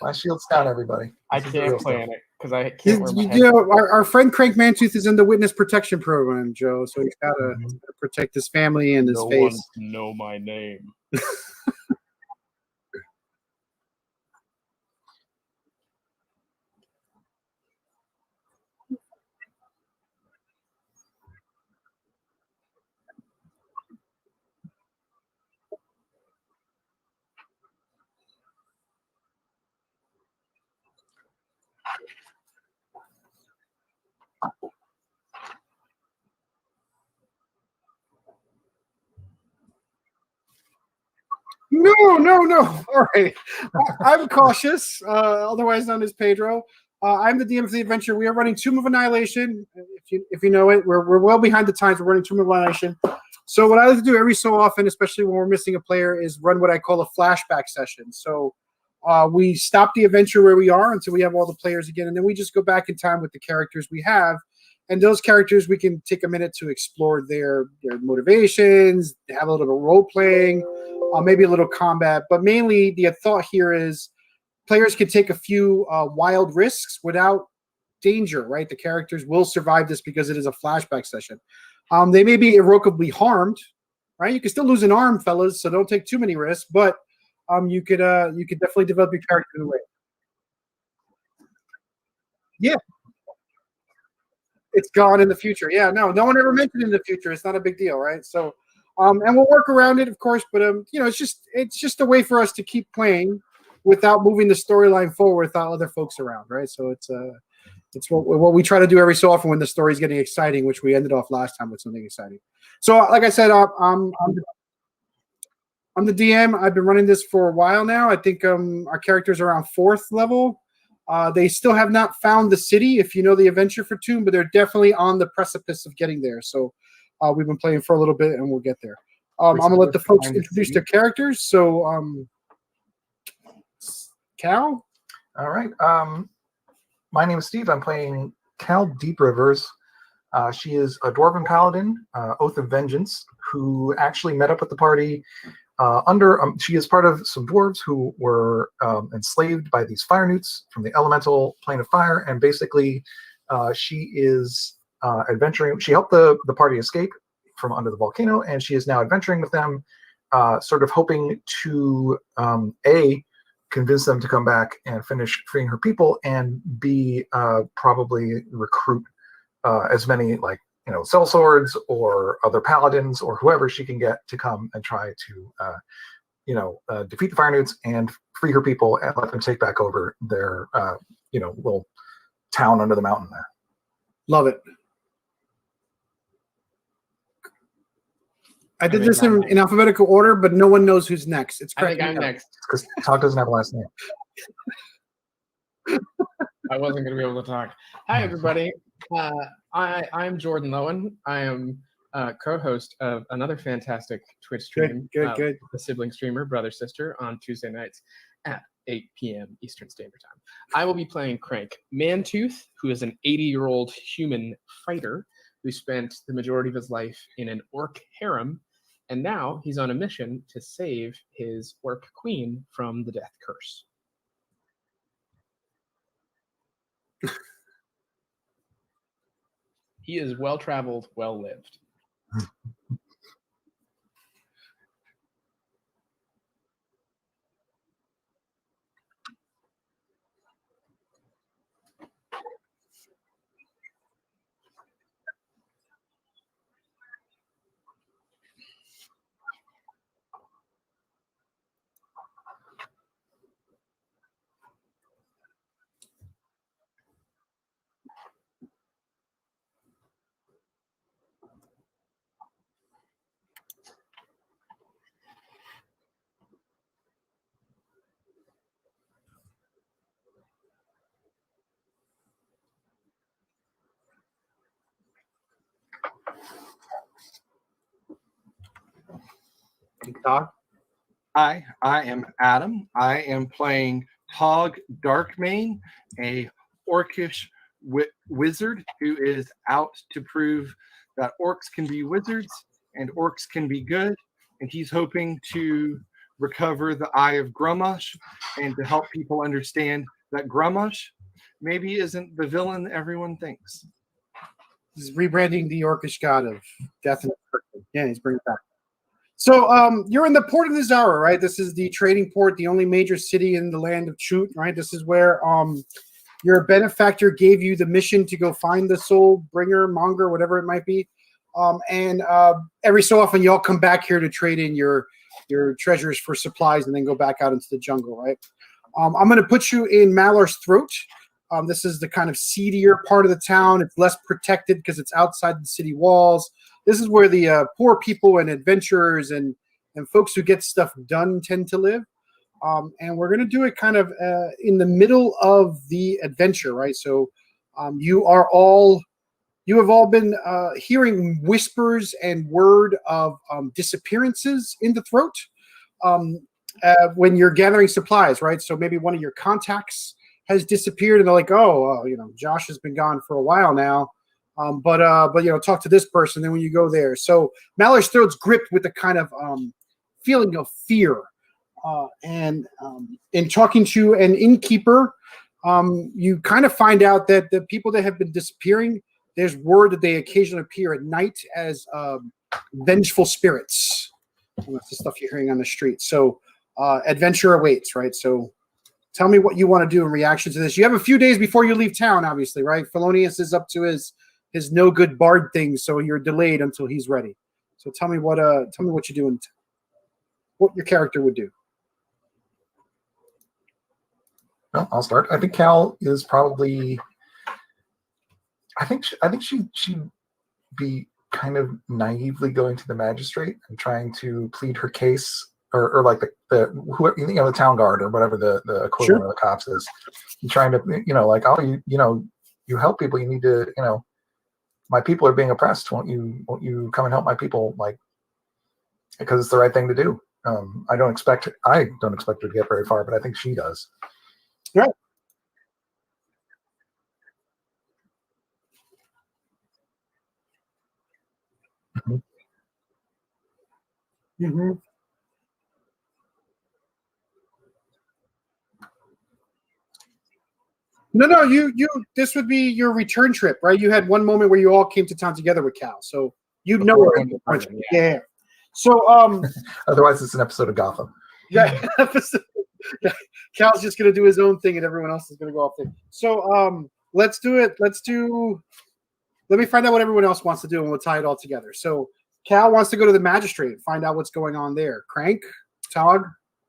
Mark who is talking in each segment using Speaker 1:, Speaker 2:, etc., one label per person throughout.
Speaker 1: My shield's down, everybody.
Speaker 2: I can't plan it because I can't wear my
Speaker 3: You know, our friend Crank Mantooth is in the witness protection program, Joe. So he's got to protect his family and his face.
Speaker 2: No one can know my name.
Speaker 3: No. All right. I'm cautious, otherwise known as Pedro. I'm the DM of the adventure. We are running Tomb of Annihilation. If you know it, we're well behind the times. We're running Tomb of Annihilation. So what I like to do every so often, especially when we're missing a player, is run what I call a flashback session. So we stop the adventure where we are until we have all the players again, and then we just go back in time with the characters we have. And those characters, we can take a minute to explore their motivations, have a little bit of role-playing, maybe a little combat. But mainly the thought here is players can take a few wild risks without danger, right? The characters will survive this because it is a flashback session. They may be irrevocably harmed, right? You can still lose an arm, fellas, so don't take too many risks. But you could definitely develop your character in a way. Yeah. It's gone in the future. Yeah, no one ever mentioned in the future. It's not a big deal, right? So, and we'll work around it, of course. But it's just a way for us to keep playing without moving the storyline forward without other folks around, right? So it's what we try to do every so often when the story's getting exciting, which we ended off last time with something exciting. So, like I said, I'm the DM. I've been running this for a while now. I think our characters are around 4th level. They still have not found the city, if you know the adventure for Tomb, but they're definitely on the precipice of getting there. So we've been playing for a little bit, and we'll get there. I'm going to let the folks introduce their characters. So, Cal?
Speaker 1: All right. My name is Steve. I'm playing Cal Deep Rivers. She is a Dwarven Paladin, Oath of Vengeance, who actually met up with the party she is part of some dwarves who were enslaved by these fire newts from the elemental plane of fire, and basically she is adventuring. She helped the party escape from under the volcano, and she is now adventuring with them, sort of hoping to A, convince them to come back and finish freeing her people, and B, probably recruit as many sellswords or other paladins or whoever she can get to come and try to, defeat the fire newts and free her people and let them take back over their, little town under the mountain there.
Speaker 3: Love it. I did this in alphabetical order, but no one knows who's next. It's correct.
Speaker 2: I think I'm next.
Speaker 1: Because Todd doesn't have a last name.
Speaker 2: I wasn't going to be able to talk. Hi, everybody. I'm Jordan Lowen. I am co-host of another fantastic Twitch stream.
Speaker 3: Good.
Speaker 2: The sibling streamer, Brother Sister, on Tuesday nights at 8 p.m. Eastern Standard Time. I will be playing Crank Mantooth, who is an 80-year-old human fighter who spent the majority of his life in an orc harem, and now he's on a mission to save his orc queen from the death curse. He is well-traveled, well-lived.
Speaker 4: Hi, I am Adam. I am playing Hog Darkmane, a orcish wizard who is out to prove that orcs can be wizards and orcs can be good, and he's hoping to recover the Eye of Grummush and to help people understand that Grummush maybe isn't the villain everyone thinks.
Speaker 3: He's rebranding the Orcish god of death and destruction. Yeah, he's bringing it back. So you're in the port of Nizara, right? This is the trading port, the only major city in the land of Chut, right? This is where your benefactor gave you the mission to go find the soul bringer, monger, whatever it might be. And every so often y'all come back here to trade in your treasures for supplies and then go back out into the jungle, right? I'm going to put you in Malar's Throat. This is the kind of seedier part of the town. It's less protected because it's outside the city walls. This is where the poor people and adventurers and folks who get stuff done tend to live. And we're going to do it kind of in the middle of the adventure, right? So you have all been hearing whispers and word of disappearances in the throat when you're gathering supplies, right? So maybe one of your contacts has disappeared, and they're like, Josh has been gone for a while now. But talk to this person. Then when you go there, so Malar's Throat's gripped with a kind of feeling of fear. And in talking to an innkeeper, you kind of find out that the people that have been disappearing, there's word that they occasionally appear at night as vengeful spirits. And that's the stuff you're hearing on the street. So adventure awaits, right? So tell me what you want to do in reaction to this. You have a few days before you leave town, obviously, right? Felonius is up to his no good bard thing, so you're delayed until he's ready. So tell me what you do and what your character would do.
Speaker 1: Well, I'll start. I think Cal is probably. I think she'd be kind of naively going to the magistrate and trying to plead her case, or like the town guard or whatever the equivalent of the cops is, and trying to you help people. You need to my people are being oppressed. Won't you come and help my people? Like, because it's the right thing to do. I don't expect her to get very far, but I think she does.
Speaker 3: Right.
Speaker 1: Mm-hmm.
Speaker 3: Mm-hmm. No, you this would be your return trip, right? You had one moment where you all came to town together with Cal, so you know her. Yeah. So
Speaker 1: otherwise it's an episode of Gotham.
Speaker 3: Yeah. Cal's just gonna do his own thing and everyone else is gonna go off there. So let's do it. Let me find out what everyone else wants to do and we'll tie it all together. So Cal wants to go to the magistrate, find out what's going on there. Crank, Tog.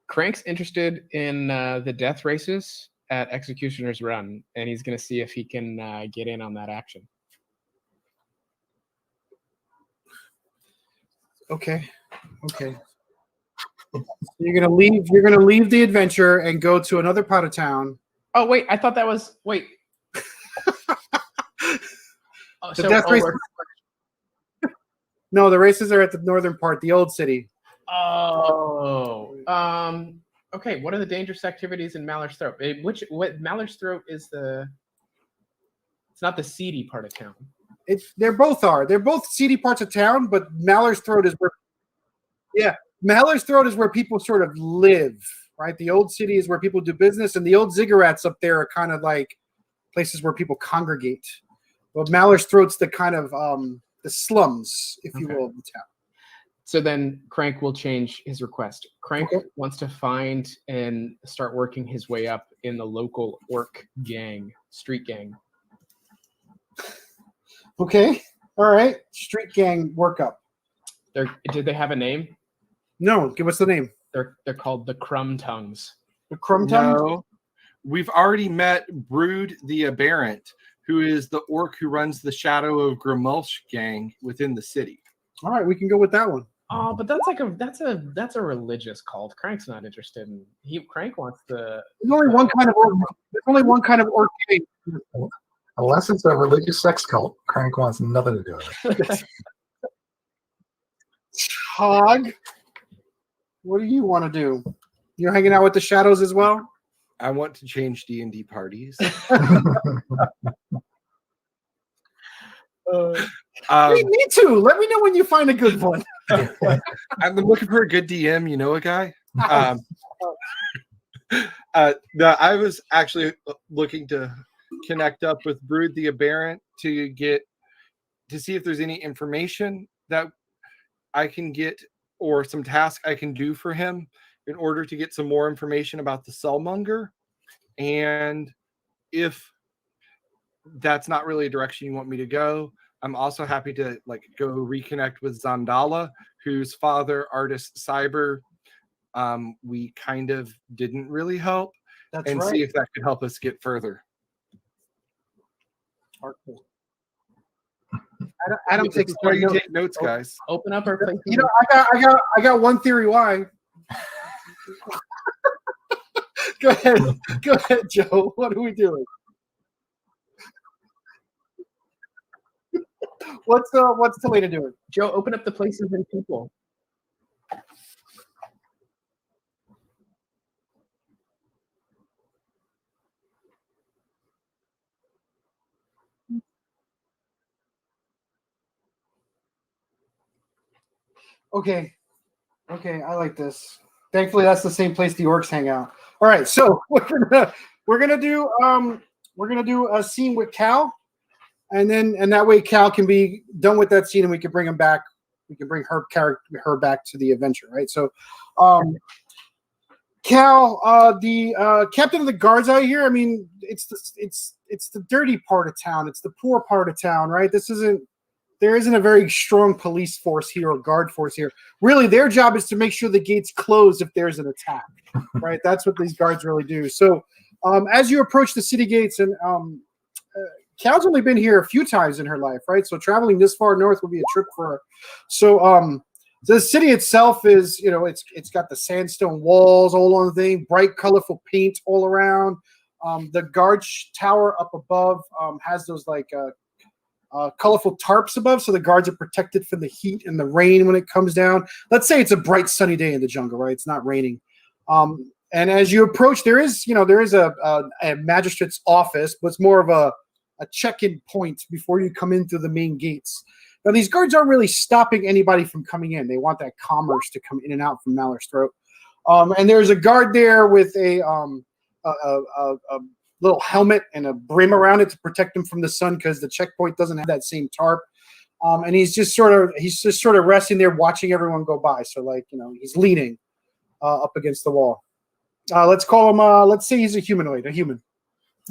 Speaker 2: Crank's interested in the death races at Executioner's Run, and he's going to see if he can get in on that action.
Speaker 3: Okay. You're gonna leave the adventure and go to another part of town.
Speaker 2: Oh wait, I thought that was wait.
Speaker 3: Death race. No, the races are at the northern part, the old city.
Speaker 2: Oh. Okay, what are the dangerous activities in Malar's Throat? What Malar's Throat is it's not the seedy part of town.
Speaker 3: They're both seedy parts of town, but Malar's Throat is Malar's Throat is where people sort of live, right? The old city is where people do business, and the old ziggurats up there are kind of like places where people congregate. But Malar's Throat's the kind of the slums, if you will, of the town.
Speaker 2: So then Crank will change his request. Crank wants to find and start working his way up in the local orc gang, street gang.
Speaker 3: Okay. All right. Street gang workup.
Speaker 2: Did they have a name?
Speaker 3: No. What's the name?
Speaker 2: They're called the Crumb Tongues.
Speaker 3: The Crumb Tongues?
Speaker 4: No. We've already met Brood the Aberrant, who is the orc who runs the Shadow of Grimulch gang within the city.
Speaker 3: All right, we can go with that one.
Speaker 2: Oh, but that's a religious cult. Crank's not interested in. Crank wants the.
Speaker 3: There's only one kind of orc. There's only one kind of orc gang.
Speaker 1: Unless it's a religious sex cult, Crank wants nothing to do with it.
Speaker 3: Hog, what do you want to do? You're hanging out with the shadows as well?
Speaker 4: I want to change D&D parties.
Speaker 3: Me too. Let me know when you find a good one.
Speaker 4: I'm looking for a good DM. You know a guy? No, I was actually looking to connect up with Brood the Aberrant to see if there's any information that I can get or some task I can do for him in order to get some more information about the Cellmonger. And if that's not really a direction you want me to go, I'm also happy to go reconnect with Zandala, whose father, Artist Cyber, we kind of didn't really help.
Speaker 3: That's
Speaker 4: and
Speaker 3: right.
Speaker 4: see if that could help us get further.
Speaker 3: Adam
Speaker 4: This is why you take notes, guys.
Speaker 2: Open up our place.
Speaker 3: You know, I got one theory why. Go ahead, Joe. What are we doing? What's Talita doing?
Speaker 2: Joe, open up the places and people.
Speaker 3: Okay, I like this. Thankfully, that's the same place the orcs hang out. All right, so we're gonna do a scene with Cal, and that way Cal can be done with that scene, and we can bring him back. We can bring her back to the adventure, right? So, Cal, the captain of the guards out here. I mean, it's the dirty part of town. It's the poor part of town, right? There isn't a very strong police force here or guard force here. Really, their job is to make sure the gates close if there's an attack, right? That's what these guards really do. So as you approach the city gates, and Cal's only been here a few times in her life, right? So traveling this far north would be a trip for her. So the city itself is, it's got the sandstone walls all on the thing, bright, colorful paint all around. The guard tower up above has those colorful tarps above, so the guards are protected from the heat and the rain when it comes down. Let's say it's a bright sunny day in the jungle, right? It's not raining. And as you approach, there is a magistrate's office, but it's more of a check-in point before you come in through the main gates. Now, these guards aren't really stopping anybody from coming in. They want that commerce to come in and out from Malor's throat. And there's a guard there with a little helmet and a brim around it to protect him from the sun, because the checkpoint doesn't have that same tarp. And he's just sort of resting there, watching everyone go by. So he's leaning up against the wall. Let's call him. Let's say he's a humanoid, a human.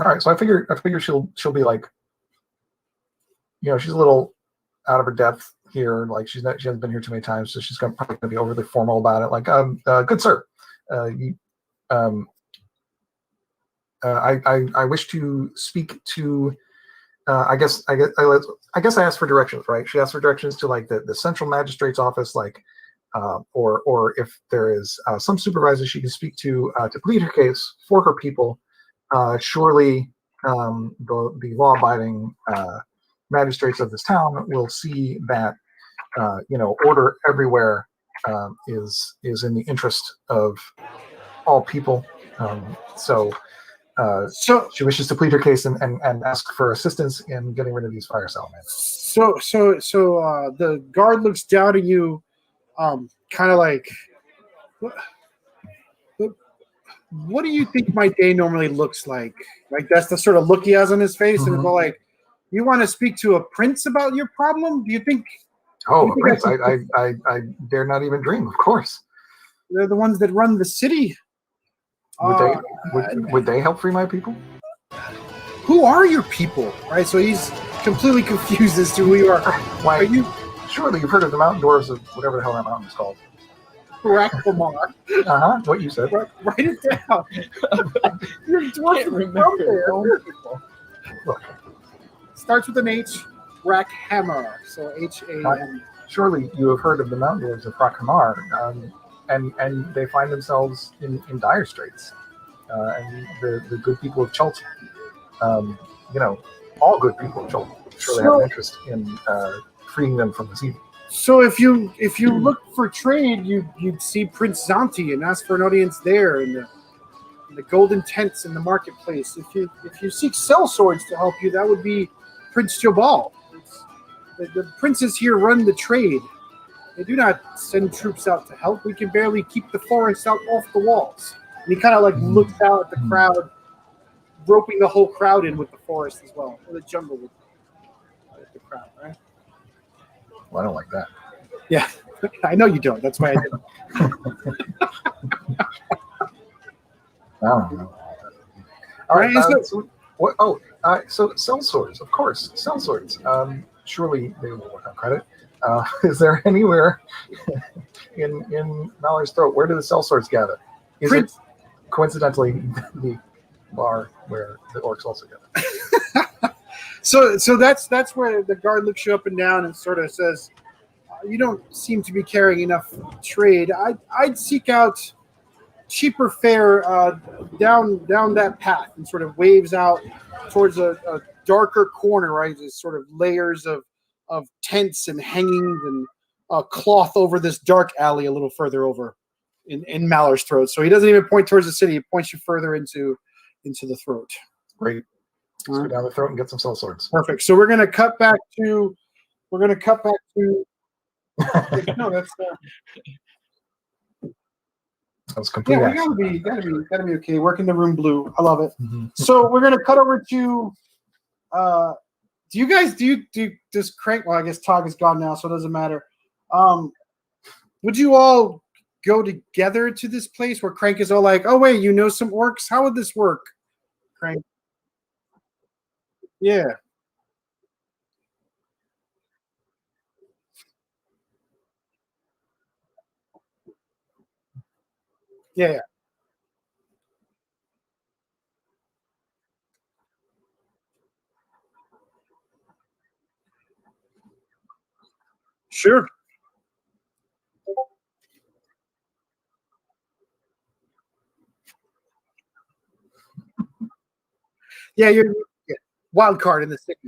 Speaker 1: All right. So I figure she'll be she's a little out of her depth here. She hasn't been here too many times, so she's probably gonna be overly formal about it. Good sir, I wish to speak to. I guess I asked for directions, right? She asked for directions to the central magistrate's office, or if there is some supervisor she can speak to plead her case for her people. Surely the law-abiding magistrates of this town will see that order everywhere is in the interest of all people. So she wishes to plead her case and ask for assistance in getting rid of these fire salamanders.
Speaker 3: So the guard looks down at you, kind of like, what do you think my day normally looks like? That's the sort of look he has on his face, and it's all like, you want to speak to a prince about your problem? Do you think?
Speaker 1: Oh, a prince! I dare not even dream. Of course,
Speaker 3: they're the ones that run the city.
Speaker 1: Would they help free my people?
Speaker 3: Who are your people? Right. So he's completely confused as to who you are.
Speaker 1: Why?
Speaker 3: Are you?
Speaker 1: Surely you've heard of the mountain dwarves of whatever the hell that mountain is called.
Speaker 3: Rakhamar.
Speaker 1: What you said.
Speaker 3: Write it down. You're dwarf from there.
Speaker 1: Look.
Speaker 3: Starts with an H. Rakhamar. So H-A-M.
Speaker 1: Surely you have heard of the mountain dwarves of Rakhamar, and they find themselves in dire straits. And the good people of Chult, all good people of Chult, surely have an interest in freeing them from this evil.
Speaker 3: So if you look for trade, you'd see Prince Zanti and ask for an audience there in the golden tents in the marketplace. If you seek cell swords to help you, that would be Prince Jobal. The princes here run the trade. They do not send troops out to help. We can barely keep the forest out off the walls. And he kind of like looks out at the crowd, roping the whole crowd in with the forest as well, or the jungle with the crowd, right?
Speaker 1: Well, I don't like that.
Speaker 3: Yeah, I know you don't. That's why I did.
Speaker 1: I don't know. All right.
Speaker 3: Right,
Speaker 1: So, what? Oh, so cell swords, of course, cell swords. Surely they will work on credit. Is there anywhere in Mallory's throat? Where do the cell swords gather? Is it coincidentally the bar where the orcs also gather?
Speaker 3: So that's where the guard looks you up and down and sort of says, "You don't seem to be carrying enough trade. I'd seek out cheaper fare down that path," and sort of waves out towards a darker corner, right? There's sort of layers of tents and hangings and cloth over this dark alley a little further over in Malor's throat. So he doesn't even point towards the city; he points you further into the throat.
Speaker 1: Great. Let's go down the throat and get some cell swords.
Speaker 3: Perfect. So we're gonna cut back to. No, that's.
Speaker 1: That's complete.
Speaker 3: Yeah, we gotta be okay. Working the room blue. I love it.
Speaker 1: Mm-hmm.
Speaker 3: So we're gonna cut over to. Do you guys do this Crank? Well, I guess Tog is gone now, so it doesn't matter. Would you all go together to this place where Crank is all like, "Oh wait, you know some orcs? How would this work?" Crank. Yeah. Yeah. Sure. Yeah, you're wild card in the city.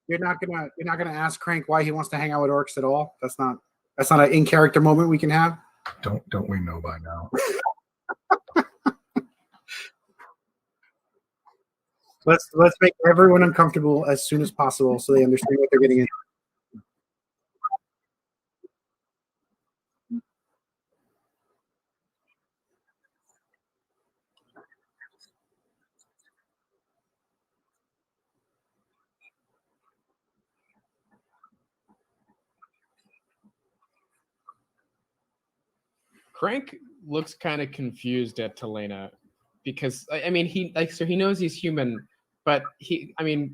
Speaker 3: You're not gonna ask Crank why he wants to hang out with orcs at all. That's not an in character moment we can have.
Speaker 1: Don't we know by now?
Speaker 3: Let's make everyone uncomfortable as soon as possible so they understand what they're getting into.
Speaker 2: Crank looks kind of confused at Telena because I mean he knows he's human, but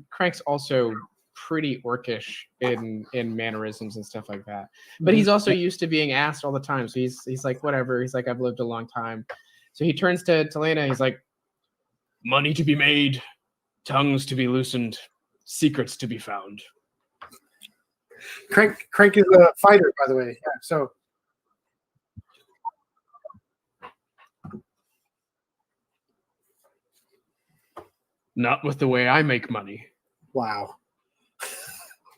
Speaker 2: Crank's also pretty orcish in mannerisms and stuff like that. But he's also used to being asked all the time, so he's like whatever. He's like, I've lived a long time. So he turns to Telena. He's like, money to be made, tongues to be loosened, secrets to be found.
Speaker 3: Crank is a fighter, by the way. Yeah, so.
Speaker 2: Not with the way I make money.
Speaker 3: Wow.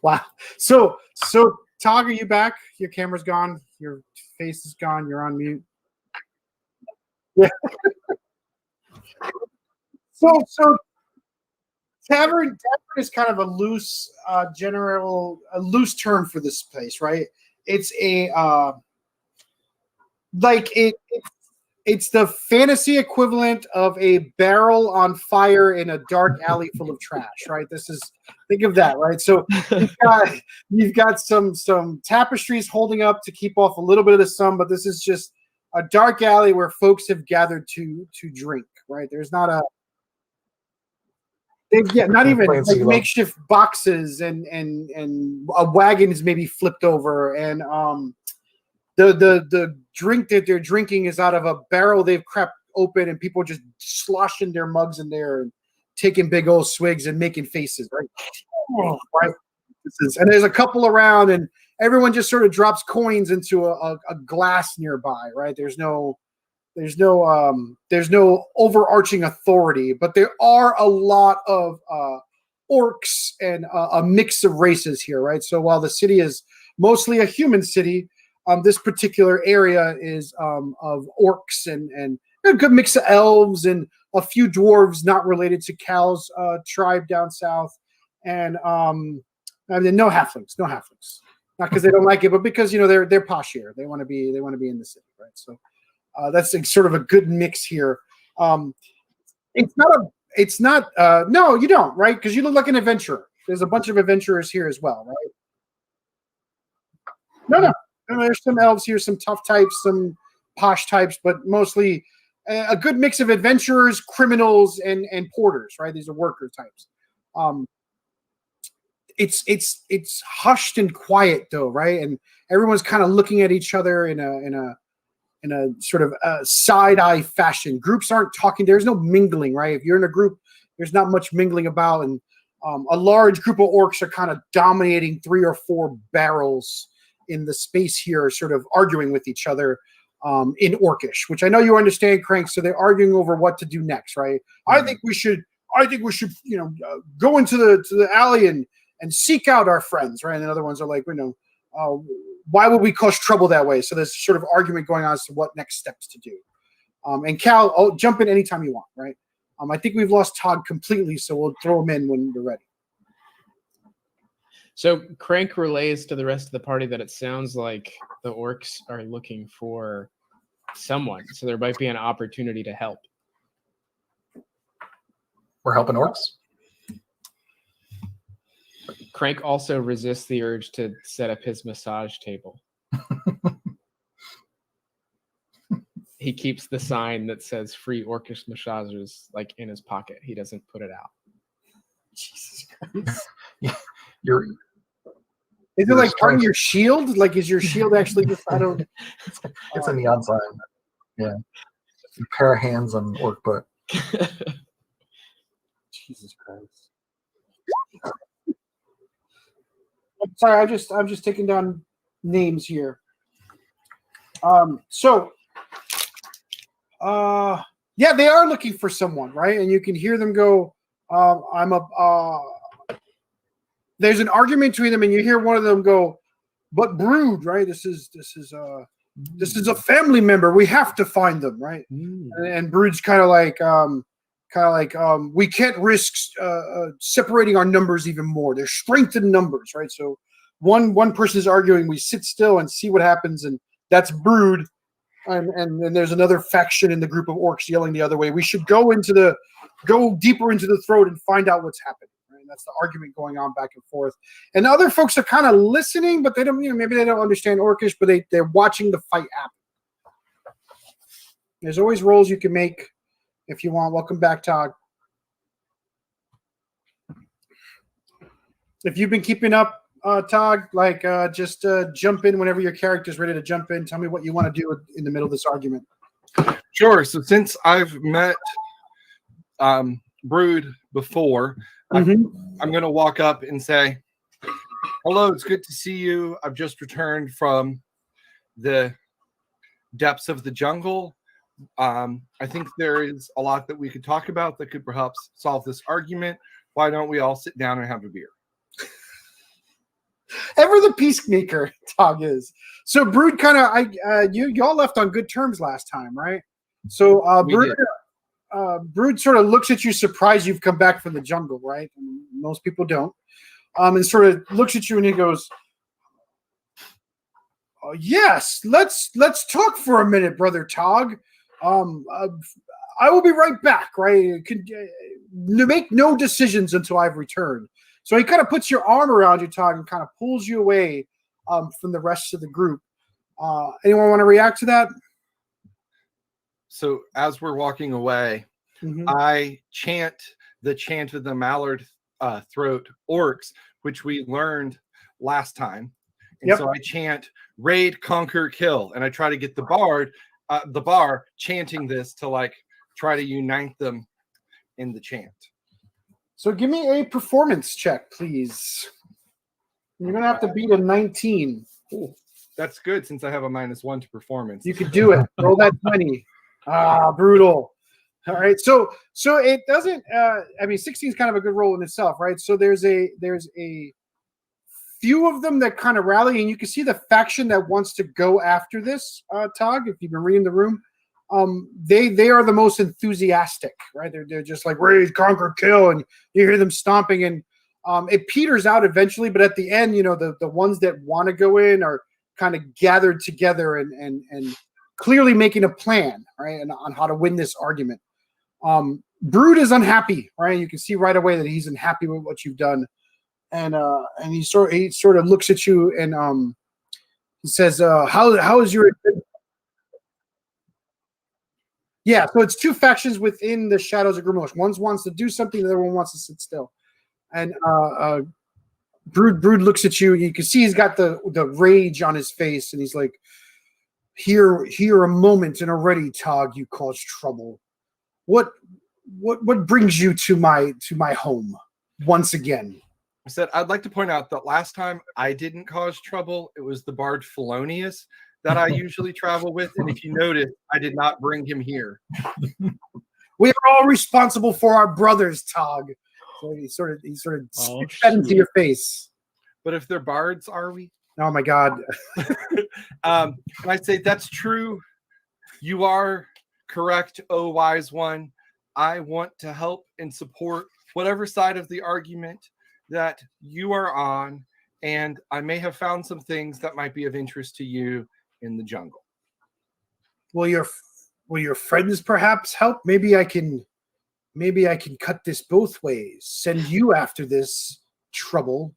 Speaker 3: Wow. So Tog, are you back? Your camera's gone. Your face is gone. You're on mute. Yeah. So tavern is kind of a loose loose term for this place, right? It's it's the fantasy equivalent of a barrel on fire in a dark alley full of trash, right? Think of that, right? So you've got some tapestries holding up to keep off a little bit of the sun, but this is just a dark alley where folks have gathered to drink, right? There's not not even like makeshift boxes and a wagon is maybe flipped over, and the drink that they're drinking is out of a barrel they've cracked open, and people just sloshing their mugs in there and taking big old swigs and making faces, right? Right. And there's a couple around, and everyone just sort of drops coins into a glass nearby, right? There's no overarching authority, but there are a lot of orcs and a mix of races here, right? So while the city is mostly a human city. This particular area is of orcs and a good mix of elves and a few dwarves not related to Cal's tribe down south, and no halflings. Not because they don't like it, but because they're posh here. They want to be in the city, right? So that's sort of a good mix here. It's not. No, you don't, right? Because you look like an adventurer. There's a bunch of adventurers here as well, right? No. There's some elves here, some tough types, some posh types, but mostly a good mix of adventurers, criminals, and porters, right? These are worker types. It's hushed and quiet though, right? And everyone's kind of looking at each other in a sort of side-eye fashion. Groups aren't talking. There's no mingling, right? If you're in a group, there's not much mingling about, and a large group of orcs are kind of dominating 3 or 4 barrels in the space here, sort of arguing with each other in Orcish, which I know you understand, Crank. So they're arguing over what to do next, right? I think we should, go into the alley and seek out our friends, right? And the other ones are like, why would we cause trouble that way? So there's sort of argument going on as to what next steps to do. And Cal, jump in anytime you want, right? I think we've lost Todd completely, so we'll throw him in when we're ready.
Speaker 2: So Crank relays to the rest of the party that it sounds like the orcs are looking for someone, so there might be an opportunity to help.
Speaker 1: We're helping orcs?
Speaker 2: Crank also resists the urge to set up his massage table. He keeps the sign that says free orcish massages like in his pocket. He doesn't put it out.
Speaker 3: Jesus Christ.
Speaker 1: Is
Speaker 3: it like part of your shield? Like, is your shield actually just, I don't...
Speaker 1: It's a neon sign. Yeah. A pair of hands on orc butt.
Speaker 3: Jesus Christ. I'm sorry, I'm just taking down names here. Yeah, they are looking for someone, right? And you can hear them go, there's an argument between them, and you hear one of them go, but Brood, right? This is a family member. We have to find them, right? And Brood's kind of like, we can't risk separating our numbers even more. There's strength in numbers, right? So one person is arguing, we sit still and see what happens, and that's Brood. And then there's another faction in the group of orcs yelling the other way. We should go deeper into the throat and find out what's happening. Right? And that's the argument going on back and forth. And the other folks are kind of listening, but they don't, maybe they don't understand Orcish, but they're watching the fight happen. There's always roles you can make if you want. Welcome back, Todd. If you've been keeping up, Todd, just jump in whenever your character's ready to jump in. Tell me what you want to do in the middle of this argument.
Speaker 4: Sure. So since I've met Brood before, I'm going to walk up and say, hello, it's good to see you. I've just returned from the depths of the jungle. I think there is a lot that we could talk about that could perhaps solve this argument. Why don't we all sit down and have a beer?
Speaker 3: Ever the peacemaker, Tog is. So Brood kind of, y'all left on good terms last time, right? So Brood sort of looks at you, surprised you've come back from the jungle, right? Most people don't. And sort of looks at you and he goes, yes, let's talk for a minute, Brother Tog. I will be right back, right? Make no decisions until I've returned. So he kind of puts your arm around you, Todd, and kind of pulls you away from the rest of the group. Anyone want to react to that?
Speaker 4: So as we're walking away, I chant the chant of the mallard throat orcs, which we learned last time. And so I chant raid, conquer, kill. And I try to get the bar chanting this to try to unite them in the chant.
Speaker 3: So give me a performance check, please. You're going to have to beat a 19.
Speaker 4: Ooh, that's good since I have a -1 to performance.
Speaker 3: You could do it. Roll that 20. Brutal. All right. So it doesn't 16 is kind of a good roll in itself, right? So there's a few of them that kind of rally, and you can see the faction that wants to go after this, Tog, if you've been reading the room. They are the most enthusiastic, right? They're just like raise, conquer, kill, and you hear them stomping, and it peters out eventually. But at the end, the ones that want to go in are kind of gathered together and clearly making a plan, right, and on how to win this argument. Brood is unhappy, right? You can see right away that he's unhappy with what you've done, and he sort of looks at you and he says, "How is your?" Yeah, so it's two factions within the Shadows of Grimoire. One wants to do something, the other one wants to sit still. And Brood looks at you. You can see he's got the rage on his face, and he's like, "Here a moment, and already, Tog, you caused trouble. What brings you to my home once again?"
Speaker 4: I said, I'd like to point out that last time I didn't cause trouble. It was the bard Felonius that I usually travel with. And if you notice, I did not bring him here.
Speaker 3: We are all responsible for our brothers, Tog. So he sort of spits that into your face.
Speaker 4: But if they're bards, are we?
Speaker 3: Oh my God.
Speaker 4: And I'd say that's true. You are correct, oh wise one. I want to help and support whatever side of the argument that you are on, and I may have found some things that might be of interest to you in the jungle.
Speaker 3: Will your friends perhaps help? Maybe I can cut this both ways. Send you after this trouble,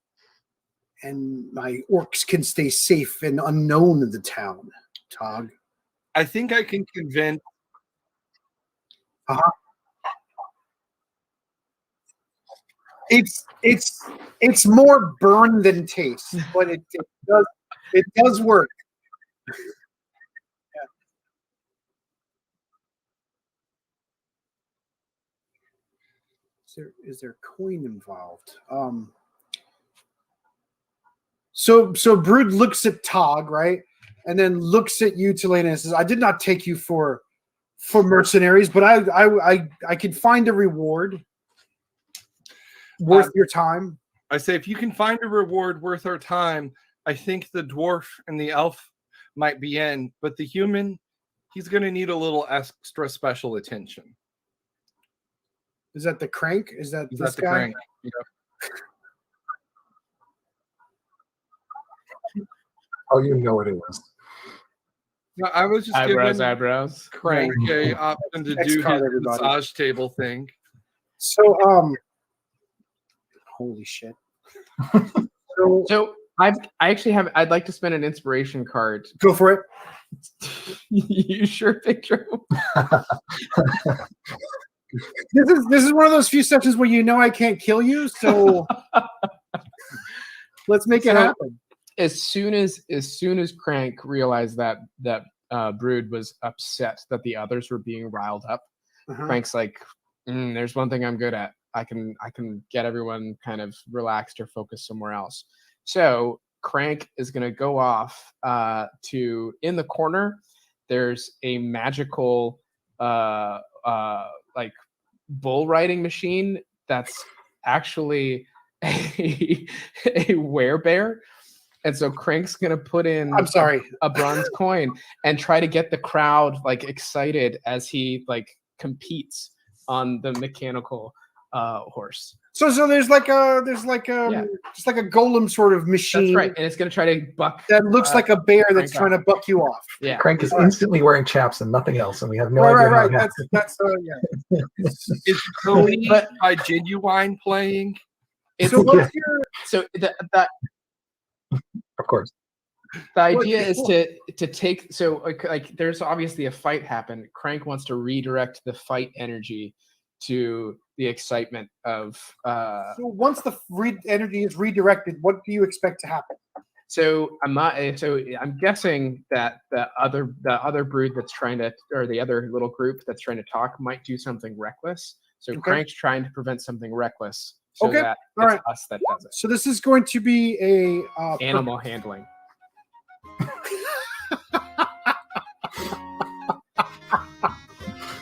Speaker 3: and my orcs can stay safe and unknown in the town, Tog.
Speaker 4: I think I can convince.
Speaker 3: It's more burn than taste, but it does work. Yeah. Is there coin involved? So Brood looks at Tog, right, and then looks at you, Talena, and says, "I did not take you for mercenaries, but I can find a reward worth your time."
Speaker 4: I say, if you can find a reward worth our time, I think the dwarf and the elf might be in, but the human, he's going to need a little extra special attention.
Speaker 3: Is that the crank? Is that this
Speaker 4: the
Speaker 3: guy?
Speaker 4: crank? Yeah.
Speaker 1: Oh, you know what it is.
Speaker 4: No, I was just
Speaker 2: eyebrows.
Speaker 4: Crank a option to do his massage table thing.
Speaker 3: So, holy shit.
Speaker 2: So I'd like to spend an inspiration card.
Speaker 3: Go for it.
Speaker 2: You sure, Pedro?
Speaker 3: This is one of those few sections where I can't kill you, so let's make it happen.
Speaker 2: As soon as Crank realized that Brood was upset that the others were being riled up, Crank's like, "There's one thing I'm good at. I can get everyone kind of relaxed or focused somewhere else." So Crank is going to go off to, in the corner, there's a magical like bull riding machine that's actually a werebear. And so Crank's going to put in a bronze coin and try to get the crowd like excited as he like competes on the mechanical horse.
Speaker 3: So there's like a just like a golem sort of machine.
Speaker 2: That's right, and it's going to try to buck.
Speaker 3: That looks like a bear that's trying to buck you off.
Speaker 2: Yeah,
Speaker 1: Crank is instantly wearing chaps and nothing else, and we have no idea.
Speaker 3: Right. That's yeah.
Speaker 4: Is Tony by Genuine playing?
Speaker 3: So what's your?
Speaker 2: So that.
Speaker 1: Of course.
Speaker 2: The idea is to take, so like there's obviously a fight happen. Crank wants to redirect the fight energy to the excitement of.
Speaker 3: So once the energy is redirected, what do you expect to happen?
Speaker 2: So I'm guessing that the other brood that's trying to, or the other little group that's trying to talk might do something reckless. So Crank's trying to prevent something reckless. So that it's us that does it.
Speaker 3: So this is going to be a
Speaker 2: animal handling.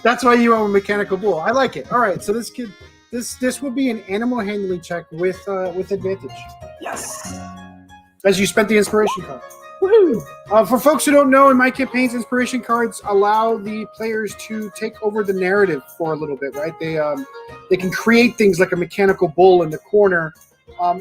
Speaker 3: That's why you own a mechanical bull. I like it. All right, so this will be an animal handling check with advantage.
Speaker 1: Yes.
Speaker 3: as you spent the inspiration card.
Speaker 2: Woohoo!
Speaker 3: For folks who don't know, in my campaigns, inspiration cards allow the players to take over the narrative for a little bit, right? They can create things like a mechanical bull in the corner.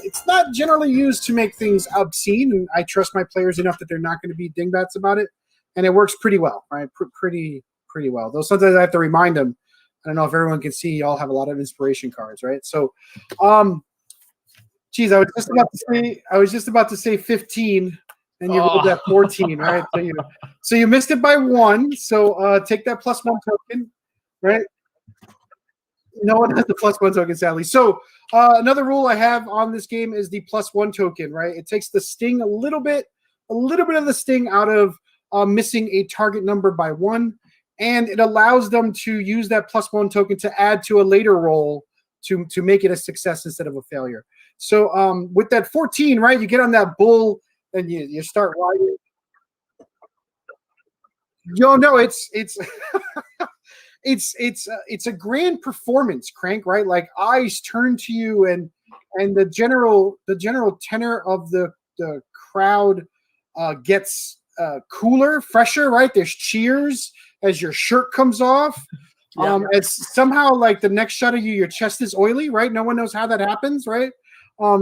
Speaker 3: It's not generally used to make things obscene, and I trust my players enough that they're not going to be dingbats about it, and it works pretty well, right? Pretty well. Though sometimes I have to remind them. I don't know if everyone can see. Y'all have a lot of inspiration cards, right? So, geez, I was just about to say 15. And you rolled that 14, right? So you missed it by 1. So take that +1 token, right? No one has the +1 token, sadly. So another rule I have on this game is the +1 token, right? It takes the sting a little bit of the sting out of missing a target number by 1, and it allows them to use that +1 token to add to a later roll to make it a success instead of a failure. So with that 14, right, you get on that bull. And you start riding. No, it's it's a grand performance, Crank, right? Like eyes turn to you, and the general tenor of the crowd gets cooler, fresher, right? There's cheers as your shirt comes off. It's somehow like the next shot of you, your chest is oily, right? No one knows how that happens, right?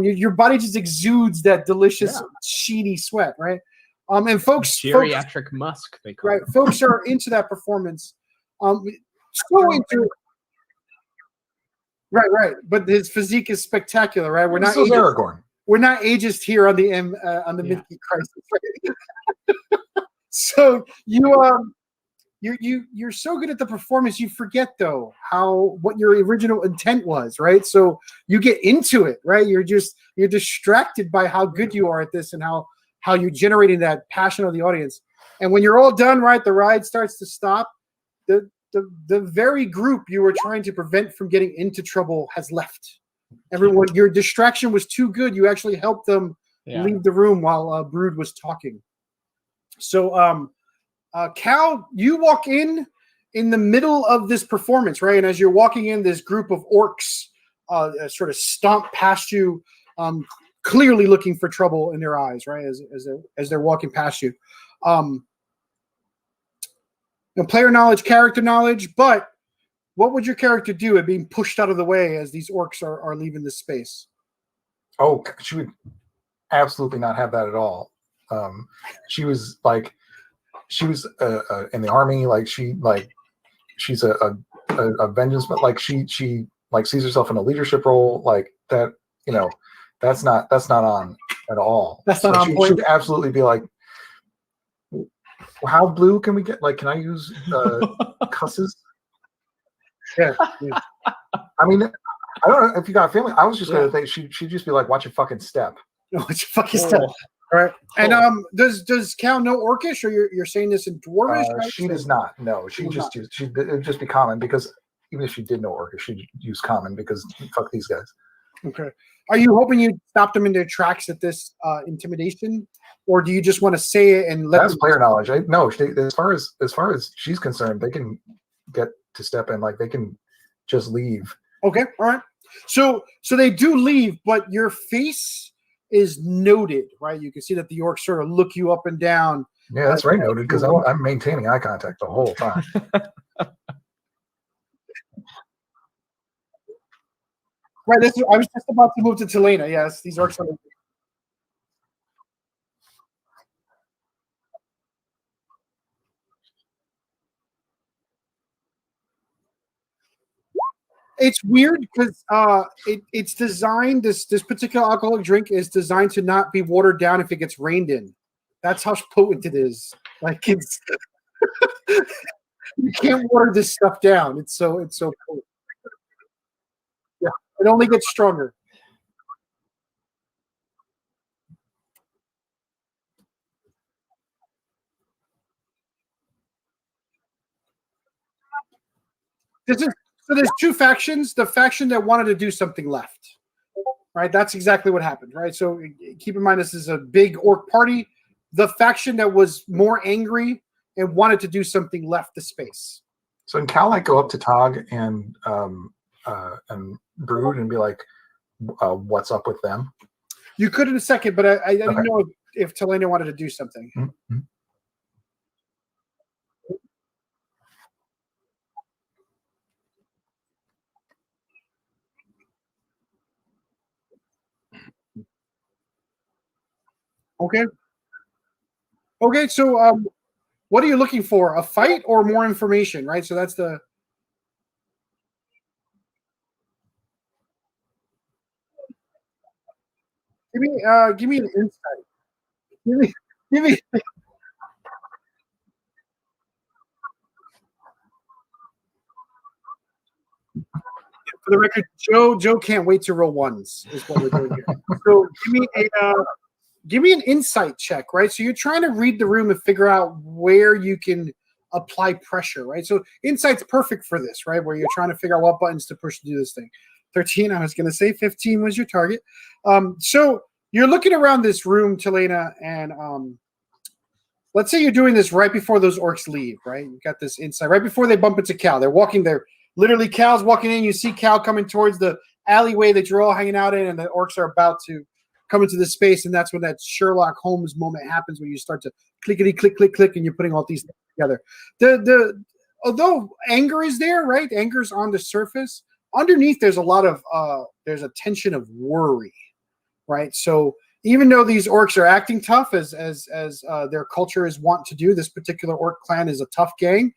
Speaker 3: Your body just exudes that delicious, sheeny sweat, right? And folks,
Speaker 2: musk, they call
Speaker 3: right?
Speaker 2: it.
Speaker 3: Folks are into that performance. So into it. Right. But his physique is spectacular, right? We're not
Speaker 1: Aragorn.
Speaker 3: We're not ageist here on the Mid-Geek crisis. Right? So you're so good at the performance, you forget though what your original intent was, right? So you get into it, right? You're distracted by how good you are at this and how you're generating that passion of the audience. And when you're all done, right, the ride starts to stop. The very group you were trying to prevent from getting into trouble has left. Everyone, your distraction was too good. You actually helped them leave the room while Brood was talking. So Cal, you walk in the middle of this performance, right? And as you're walking in, this group of orcs sort of stomp past you, clearly looking for trouble in their eyes, right? As they're walking past you. Player knowledge, character knowledge, but what would your character do at being pushed out of the way as these orcs are leaving this space?
Speaker 1: Oh, she would absolutely not have that at all. She was in the army, she's a vengeance, but she like sees herself in a leadership role like that. That's not on at all.
Speaker 3: That's not on
Speaker 1: She
Speaker 3: point.
Speaker 1: would absolutely be like, how blue can we get? Like, can I use cusses?
Speaker 3: Yeah.
Speaker 1: I mean, I don't know if you got a family. I was just gonna think she'd just be like, watch your fucking step.
Speaker 3: Watch your fucking step. All right. And does Cal know Orcish, or you're saying this in Dwarvish?
Speaker 1: She does not. No, it'd just be common, because even if she did know Orcish, she'd use common, because fuck these guys.
Speaker 3: Okay. Are you hoping you stop them in their tracks at this intimidation, or do you just want to say it and let?
Speaker 1: That's player knowledge. No, as far as she's concerned, they can get to step in. Like, they can just leave.
Speaker 3: Okay. All right. So they do leave, but your face is noted, right? You can see that the orcs sort of look you up and down.
Speaker 1: Yeah, that's right, noted, because I'm maintaining eye contact the whole time.
Speaker 3: Right. I was just about to move to Telena. Yes, these orcs are. It's weird because it's designed. This particular alcoholic drink is designed to not be watered down if it gets rained in. That's how potent it is. Like, it's you can't water this stuff down. It's so potent. Yeah, it only gets stronger. So there's two factions. The faction that wanted to do something left, right? That's exactly what happened, right? So keep in mind, this is a big orc party. The faction that was more angry and wanted to do something left the space.
Speaker 1: So can Cal go up to Tog and Brood and be like, what's up with them?
Speaker 3: You could in a second, but I didn't know if Telena wanted to do something.
Speaker 1: Mhm.
Speaker 3: Okay. Okay, so what are you looking for? A fight or more information, right? So that's the give me an insight. Give me for the record, Joe can't wait to roll ones is what we're doing here. So give me an insight check, right? So you're trying to read the room and figure out where you can apply pressure, right? So insight's perfect for this, right? Where you're trying to figure out what buttons to push to do this thing. 13, I was going to say 15 was your target. So you're looking around this room, Telena, and let's say you're doing this right before those orcs leave, right? You got this insight right before they bump into Cal. They're walking there. Literally, Cal's walking in. You see Cal coming towards the alleyway that you're all hanging out in, and the orcs are about to come into this space, and that's when that Sherlock Holmes moment happens, where you start to clickety click click click, and you're putting all these things together. Although anger is there, right? Anger's on the surface. Underneath, there's a lot of there's a tension of worry, right? So even though these orcs are acting tough, as their culture is wont to do, this particular orc clan is a tough gang.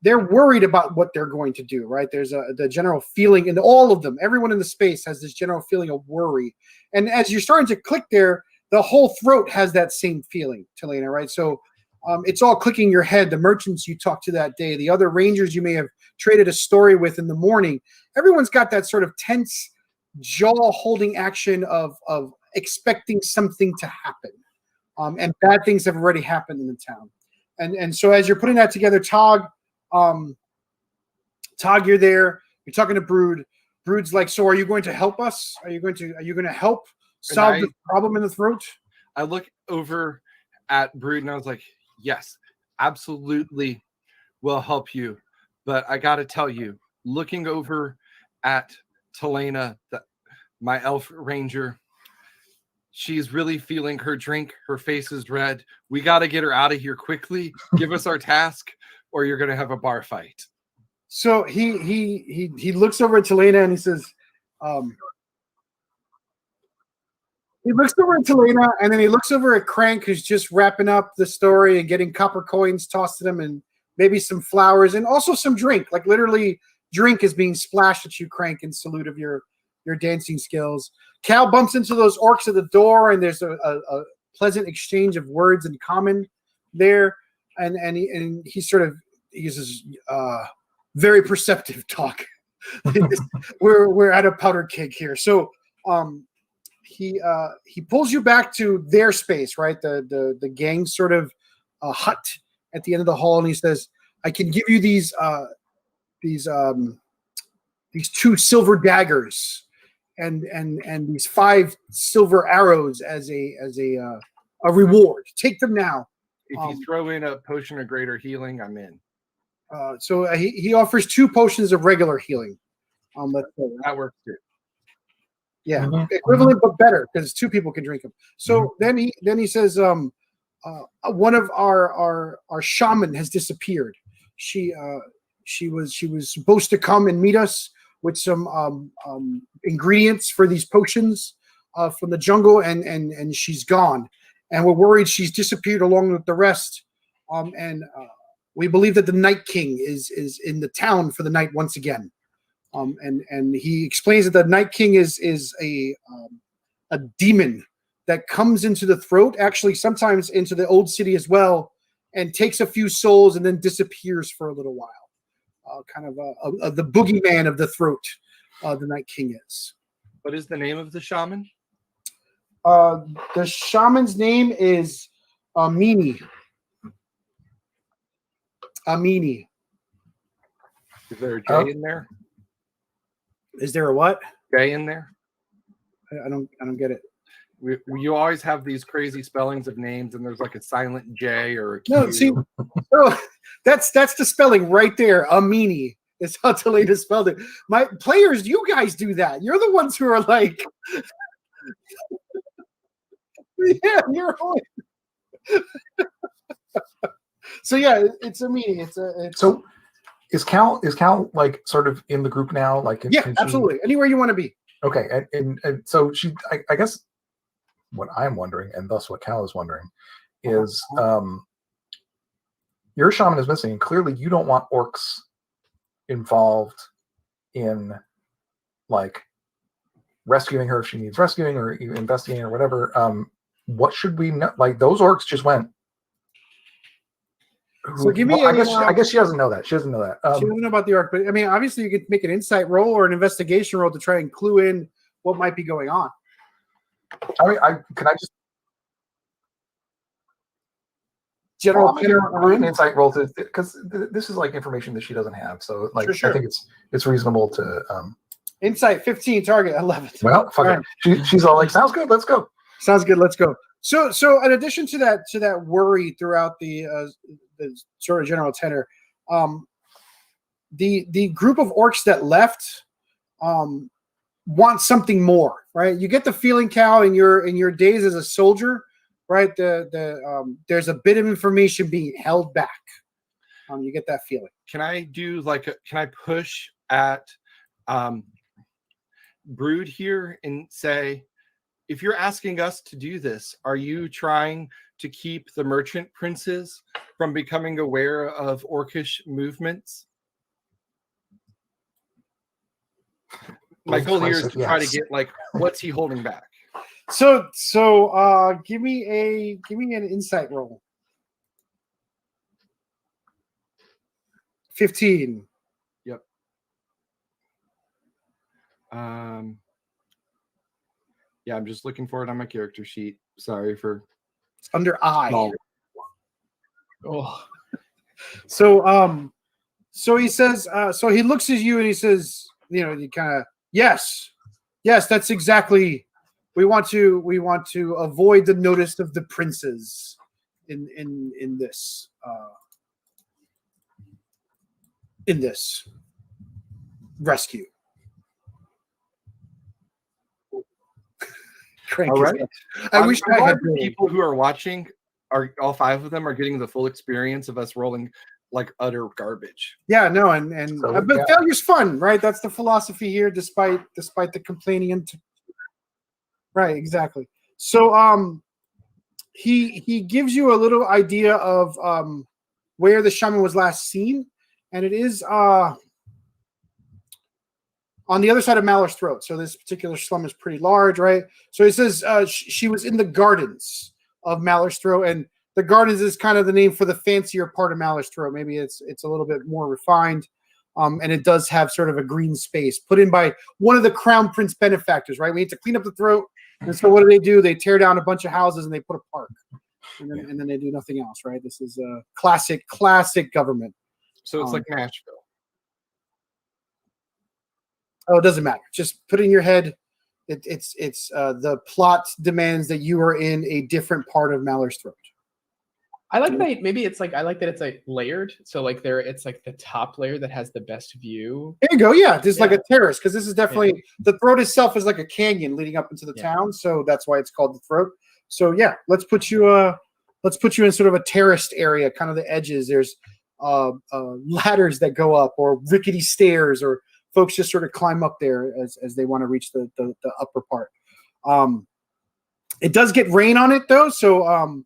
Speaker 3: They're worried about what they're going to do, right? There's the general feeling in all of them. Everyone in the space has this general feeling of worry. And as you're starting to click there, the whole throat has that same feeling, Telena, right? So it's all clicking your head. The merchants you talked to that day, the other rangers you may have traded a story with in the morning, everyone's got that sort of tense, jaw-holding action of expecting something to happen. And bad things have already happened in the town. And so as you're putting that together, Tog, you're there. You're talking to Brood. Brood's like, so are you going to help us? Are you going to help solve the problem in the throat?
Speaker 4: I look over at Brood and I was like, yes, absolutely will help you. But I got to tell you, looking over at Telena, my elf ranger, she's really feeling her drink. Her face is red. We got to get her out of here quickly. Give us our task, or you're going to have a bar fight.
Speaker 3: So he looks over at Telena and he says, he looks over at Telena and then he looks over at Crank, who's just wrapping up the story and getting copper coins tossed at him and maybe some flowers and also some drink. Like literally drink is being splashed at you, Crank, in salute of your dancing skills. Cal bumps into those orcs at the door and there's a pleasant exchange of words in common there. And he sort of uses very perceptive talk. we're at a powder keg here. So he pulls you back to their space, right? The gang sort of hut at the end of the hall, and he says, "I can give you these 2 silver daggers and these 5 silver arrows as a reward. Take them now."
Speaker 4: If you throw in a potion of greater healing, I'm in.
Speaker 3: So he offers 2 potions of regular healing.
Speaker 4: That works too.
Speaker 3: Yeah, equivalent but better because 2 people can drink them. So then he says, one of our shaman has disappeared. She was supposed to come and meet us with some ingredients for these potions from the jungle, and she's gone. And we're worried she's disappeared along with the rest. We believe that the Night King is in the town for the night once again. And he explains that the Night King is a demon that comes into the throat, actually sometimes into the old city as well, and takes a few souls and then disappears for a little while. Kind of the boogeyman of the throat, the Night King is.
Speaker 4: What is the name of the shaman?
Speaker 3: The shaman's name is Amini. Amini.
Speaker 4: Is there a J in there?
Speaker 3: Is there a what?
Speaker 4: J in there?
Speaker 3: I don't get it.
Speaker 4: You always have these crazy spellings of names, and there's like a silent J or a Q.
Speaker 3: No, see, that's the spelling right there. Amini is how Telena spelled it. My players, you guys do that. You're the ones who are like, Yeah, you're only. So yeah, it's a meeting. It's
Speaker 1: So is Cal like sort of in the group now? Like
Speaker 3: yeah,
Speaker 1: can she-
Speaker 3: absolutely. Anywhere you want to be.
Speaker 1: Okay, and so I guess what I'm wondering, and thus what Cal is wondering, is your shaman is missing, and clearly you don't want orcs involved in like rescuing her if she needs rescuing or investigating or whatever. What should we know? Like those orcs just went.
Speaker 3: So give me.
Speaker 1: I guess she doesn't know that. She doesn't know that.
Speaker 3: She doesn't know about the orc, but I mean, obviously, you could make an insight roll or an investigation roll to try and clue in what might be going on.
Speaker 1: I mean, can I just
Speaker 3: General
Speaker 1: an insight roll to because this is like information that she doesn't have. So like
Speaker 3: Sure.
Speaker 1: I think it's reasonable to
Speaker 3: Insight 15, target 11.
Speaker 1: well, fuck
Speaker 3: All
Speaker 1: it. She's all like, sounds good, let's go.
Speaker 3: Sounds good. Let's go. So in addition to that worry throughout the sort of general tenor, the group of orcs that left want something more, right? You get the feeling, Cal, in your days as a soldier, right? There's a bit of information being held back. You get that feeling.
Speaker 4: Can I do can I push at Brood here and say, if you're asking us to do this, are you trying to keep the merchant princes from becoming aware of orcish movements? My goal here is to try to get what's he holding back?
Speaker 3: So give me an insight roll. 15.
Speaker 4: Yep. Yeah, I'm just looking for it on my character sheet. Sorry for
Speaker 3: it's under I.
Speaker 2: Oh.
Speaker 3: So he says, so he looks at you and he says, you kind of, yes, that's exactly. We want to avoid the notice of the princes in this rescue.
Speaker 4: All right.
Speaker 3: I wish I had
Speaker 4: people who are watching all 5 of them are getting the full experience of us rolling like utter garbage.
Speaker 3: Yeah, no, and but failure's fun, right? That's the philosophy here, despite the complaining right, exactly. So he gives you a little idea of where the shaman was last seen, and it is on the other side of Malor's throat. So this particular slum is pretty large, right? So he says she was in the gardens of Malor's throat, and the gardens is kind of the name for the fancier part of Malor's throat. Maybe it's a little bit more refined, and it does have sort of a green space put in by one of the crown prince benefactors, right? We need to clean up the throat, and so what do? They tear down a bunch of houses and they put a park, and then they do nothing else, right? This is a classic government.
Speaker 4: So it's like Nashville.
Speaker 3: Oh, it doesn't matter. Just put it in your head. It's the plot demands that you are in a different part of Malor's throat.
Speaker 2: I like that. Maybe it's I like that it's layered. So it's like the top layer that has the best view.
Speaker 3: There you go. Yeah, this is like a terrace because this is definitely the throat itself is like a canyon leading up into the town. So that's why it's called the throat. So yeah, let's put you in sort of a terraced area, kind of the edges. There's ladders that go up, or rickety stairs, or folks just sort of climb up there as they want to reach the upper part. It does get rain on it though, so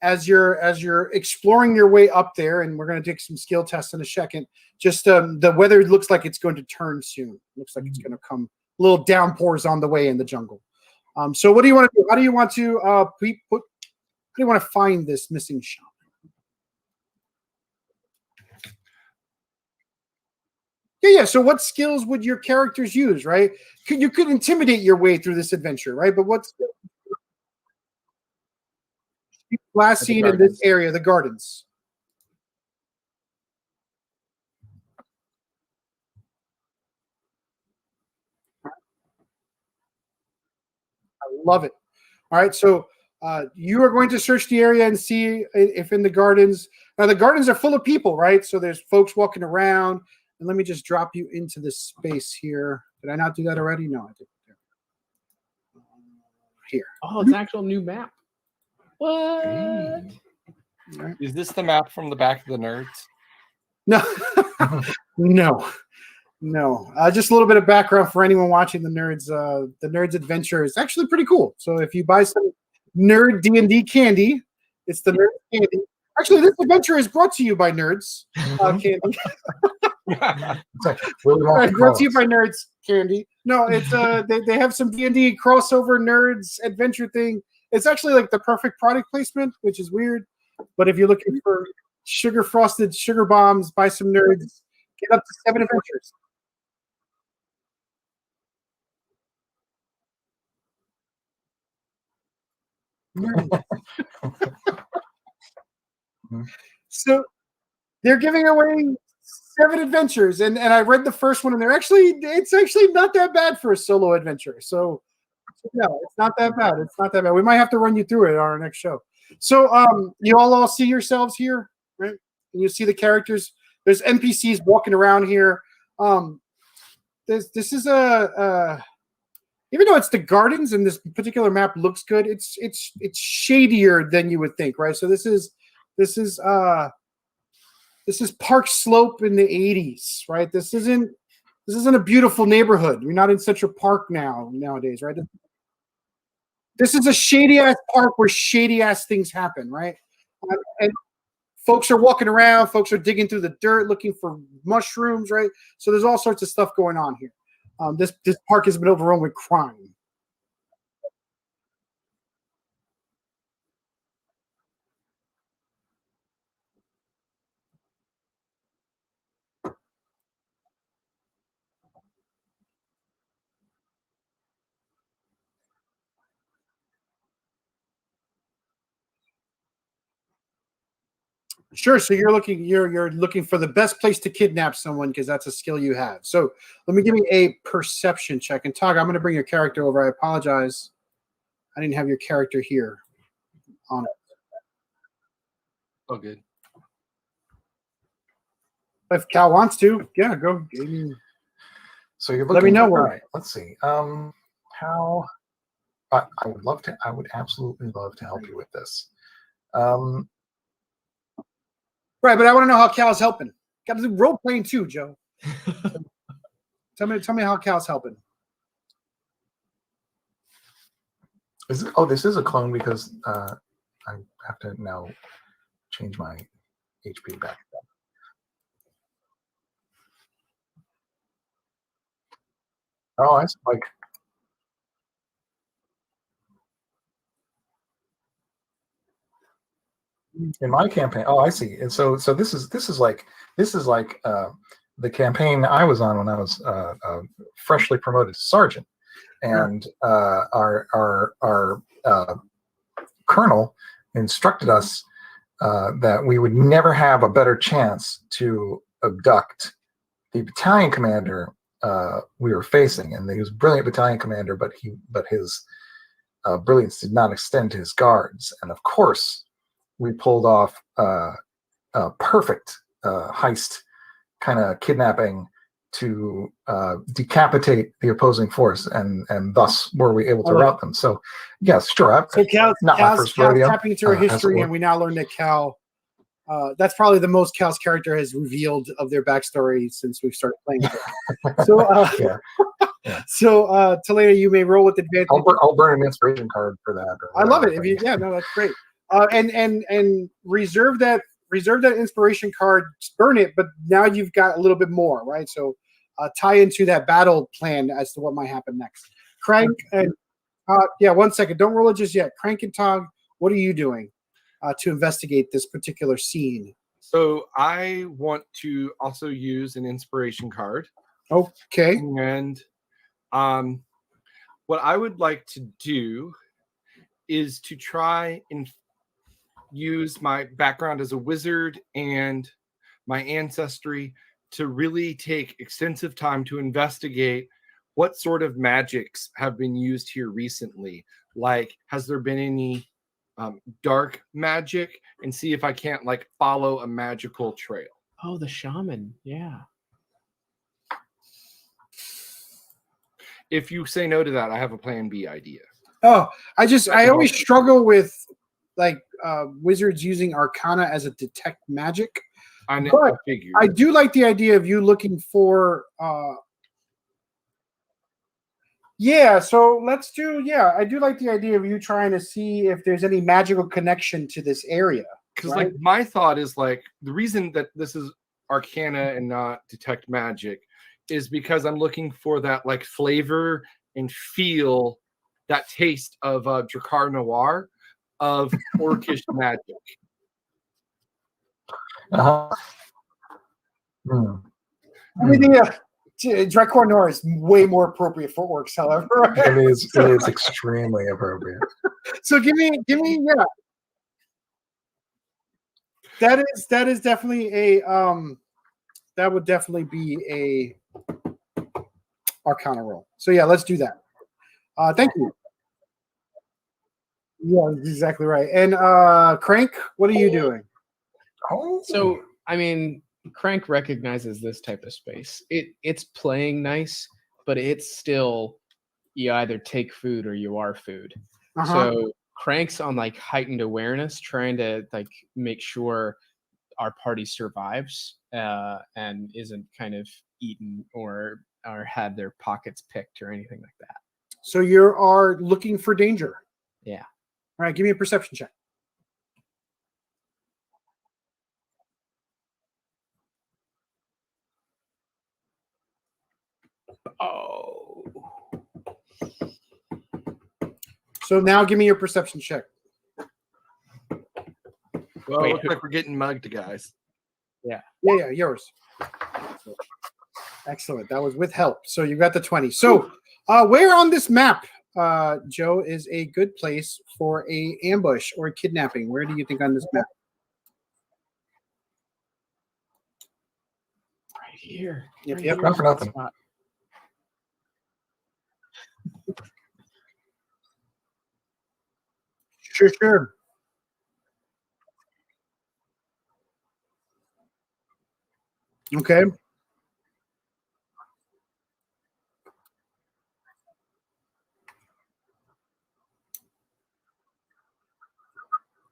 Speaker 3: as you're exploring your way up there, and we're going to take some skill tests in a second. Just the weather looks like it's going to turn soon. Looks like it's going to come little downpours on the way in the jungle. So what do you want to do? How do you want to find this missing shaman? Yeah. So what skills would your characters use, right? You could intimidate your way through this adventure, right? But what's last seen in this area, the gardens? I love it. All right, so you are going to search the area and see if in the gardens. Now the gardens are full of people, right? So there's folks walking around. And let me just drop you into this space here. Did I not do that already? No, I didn't. here.
Speaker 2: Oh, it's an actual new map. What?
Speaker 4: Hey.
Speaker 3: Right.
Speaker 4: Is this the map from the back of the Nerds?
Speaker 3: No, no. Just a little bit of background for anyone watching the Nerds. The Nerds Adventure is actually pretty cool. So if you buy some Nerd D&D candy, it's the Nerd candy. Actually, this adventure is brought to you by Nerds candy.
Speaker 1: It's like Willy Wonka
Speaker 3: Right, brought to you
Speaker 1: Collins.
Speaker 3: by Nerds candy. No, it's they have some D&D crossover Nerds adventure thing. It's actually like the perfect product placement, which is weird. But if you're looking for sugar frosted sugar bombs, buy some Nerds. Get up to 7 adventures. So they're giving away 7 adventures, and I read the first one, and it's actually not that bad for a solo adventure. So no, it's not that bad. It's not that bad. We might have to run you through it on our next show. So you all see yourselves here, right? And you see the characters. There's NPCs walking around here. This is even though it's the gardens and this particular map looks good, it's shadier than you would think, right? So this is Park Slope in the 80s, right? This isn't a beautiful neighborhood. We're not in Central Park nowadays, right? This is a shady ass park where shady ass things happen, right? And folks are walking around, folks are digging through the dirt looking for mushrooms, right? So there's all sorts of stuff going on here. This park has been overrun with crime. Sure. So you're looking for the best place to kidnap someone because that's a skill you have. So let me give me a perception check. And Tog, I'm going to bring your character over. I apologize. I didn't have your character here on it.
Speaker 4: Oh, good.
Speaker 3: If Cal wants to, yeah, go.
Speaker 1: So you're looking.
Speaker 3: Let me know
Speaker 1: All
Speaker 3: where.
Speaker 1: right. Let's see. How? I would love to. I would absolutely love to help you with this.
Speaker 3: Right, but I want to know how Cal's helping. Got to do role playing too, Joe. Tell me how Cal's helping.
Speaker 1: This is a clone because I have to now change my HP back. Oh, I see. Like in my campaign. Oh, I see. And so this is like the campaign I was on when I was freshly promoted to sergeant, and our colonel instructed us that we would never have a better chance to abduct the battalion commander we were facing, and he was a brilliant battalion commander, but his brilliance did not extend to his guards, and of course we pulled off a perfect heist kind of kidnapping to decapitate the opposing force, and thus were we able to rout them. So yes, sure.
Speaker 3: So Cal's
Speaker 1: rodeo,
Speaker 3: tapping into her history, and we now learn that Cal. That's probably the most Cal's character has revealed of their backstory since we've started playing. So, So, Talena, you may roll with advantage.
Speaker 1: I'll burn an inspiration card for that.
Speaker 3: I love it. That's great. And reserve that inspiration card. Burn it, but now you've got a little bit more, right? So, tie into that battle plan as to what might happen next. Crank and 1 second. Don't roll it just yet. Crank and Tog, what are you doing to investigate this particular scene?
Speaker 4: So I want to also use an inspiration card.
Speaker 3: Okay.
Speaker 4: And what I would like to do is to try and use my background as a wizard and my ancestry to really take extensive time to investigate what sort of magics have been used here recently. Like, has there been any dark magic, and see if I can't follow a magical trail.
Speaker 2: Oh, the shaman. Yeah.
Speaker 4: If you say no to that, I have a plan B idea.
Speaker 3: Oh, I always struggle with like wizards using Arcana as a detect magic. But I do like the idea of you looking for. Yeah, so let's do. Yeah, I do like the idea of you trying to see if there's any magical connection to this area.
Speaker 4: Because like my thought is like the reason that this is Arcana and not detect magic is because I'm looking for that like flavor and feel, that taste of Drakkar Noir, of orcish magic.
Speaker 3: Everything, Drakkar Noir is way more appropriate for orcs, however.
Speaker 1: It is extremely appropriate.
Speaker 3: So give me, yeah. That is definitely a that would definitely be a Arcana roll. So yeah, let's do that. Thank you. Yeah, exactly right. And Crank, what are you doing?
Speaker 2: So I mean, Crank recognizes this type of space. It's playing nice, but it's still, you either take food or you are food. So Crank's on like heightened awareness, trying to like make sure our party survives and isn't kind of eaten or had their pockets picked or anything like that.
Speaker 3: So you are looking for danger.
Speaker 2: Yeah.
Speaker 3: All right, give me a perception check.
Speaker 2: Oh.
Speaker 3: So now give me your perception check.
Speaker 4: Well, it looks like we're getting mugged, guys.
Speaker 3: Yeah, yours. Excellent. That was with help. So you got the 20. So where on this map, Joe, is a good place for a ambush or a kidnapping? Where do you think on this map?
Speaker 2: Right here.
Speaker 3: Yep.
Speaker 1: Not for nothing.
Speaker 3: Sure. Okay.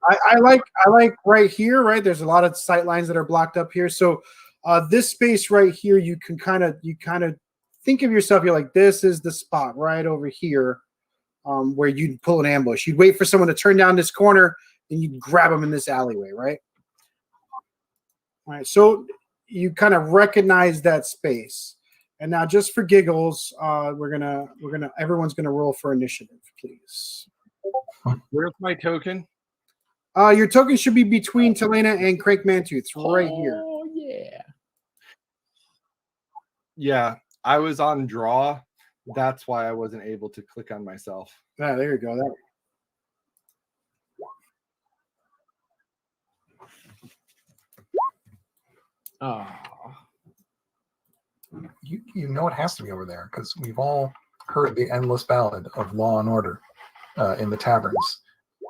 Speaker 3: I like right here, right? There's a lot of sight lines that are blocked up here. So this space right here, you kind of think of yourself, you're like, this is the spot right over here where you'd pull an ambush. You'd wait for someone to turn down this corner and you'd grab them in this alleyway, right? All right, so you kind of recognize that space. And now just for giggles, everyone's gonna roll for initiative, please.
Speaker 4: Where's my token?
Speaker 3: Your token should be between Talena and Crank Mantooth. It's right here.
Speaker 2: Oh yeah.
Speaker 4: Yeah, I was on draw. That's why I wasn't able to click on myself.
Speaker 3: Ah, there you go. That.
Speaker 2: Oh.
Speaker 1: You know it has to be over there because we've all heard the endless ballad of Law and Order in the taverns,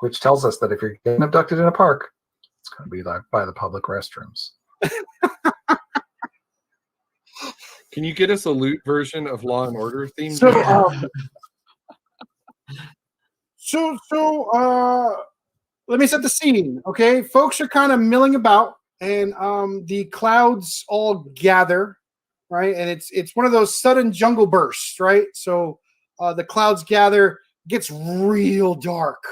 Speaker 1: which tells us that if you're getting abducted in a park, it's going to be like by the public restrooms.
Speaker 4: Can you get us a loot version of Law and Order theme?
Speaker 3: So, let me set the scene. Okay, folks are kind of milling about, and the clouds all gather, right? And it's one of those sudden jungle bursts, right? So the clouds gather, gets real dark.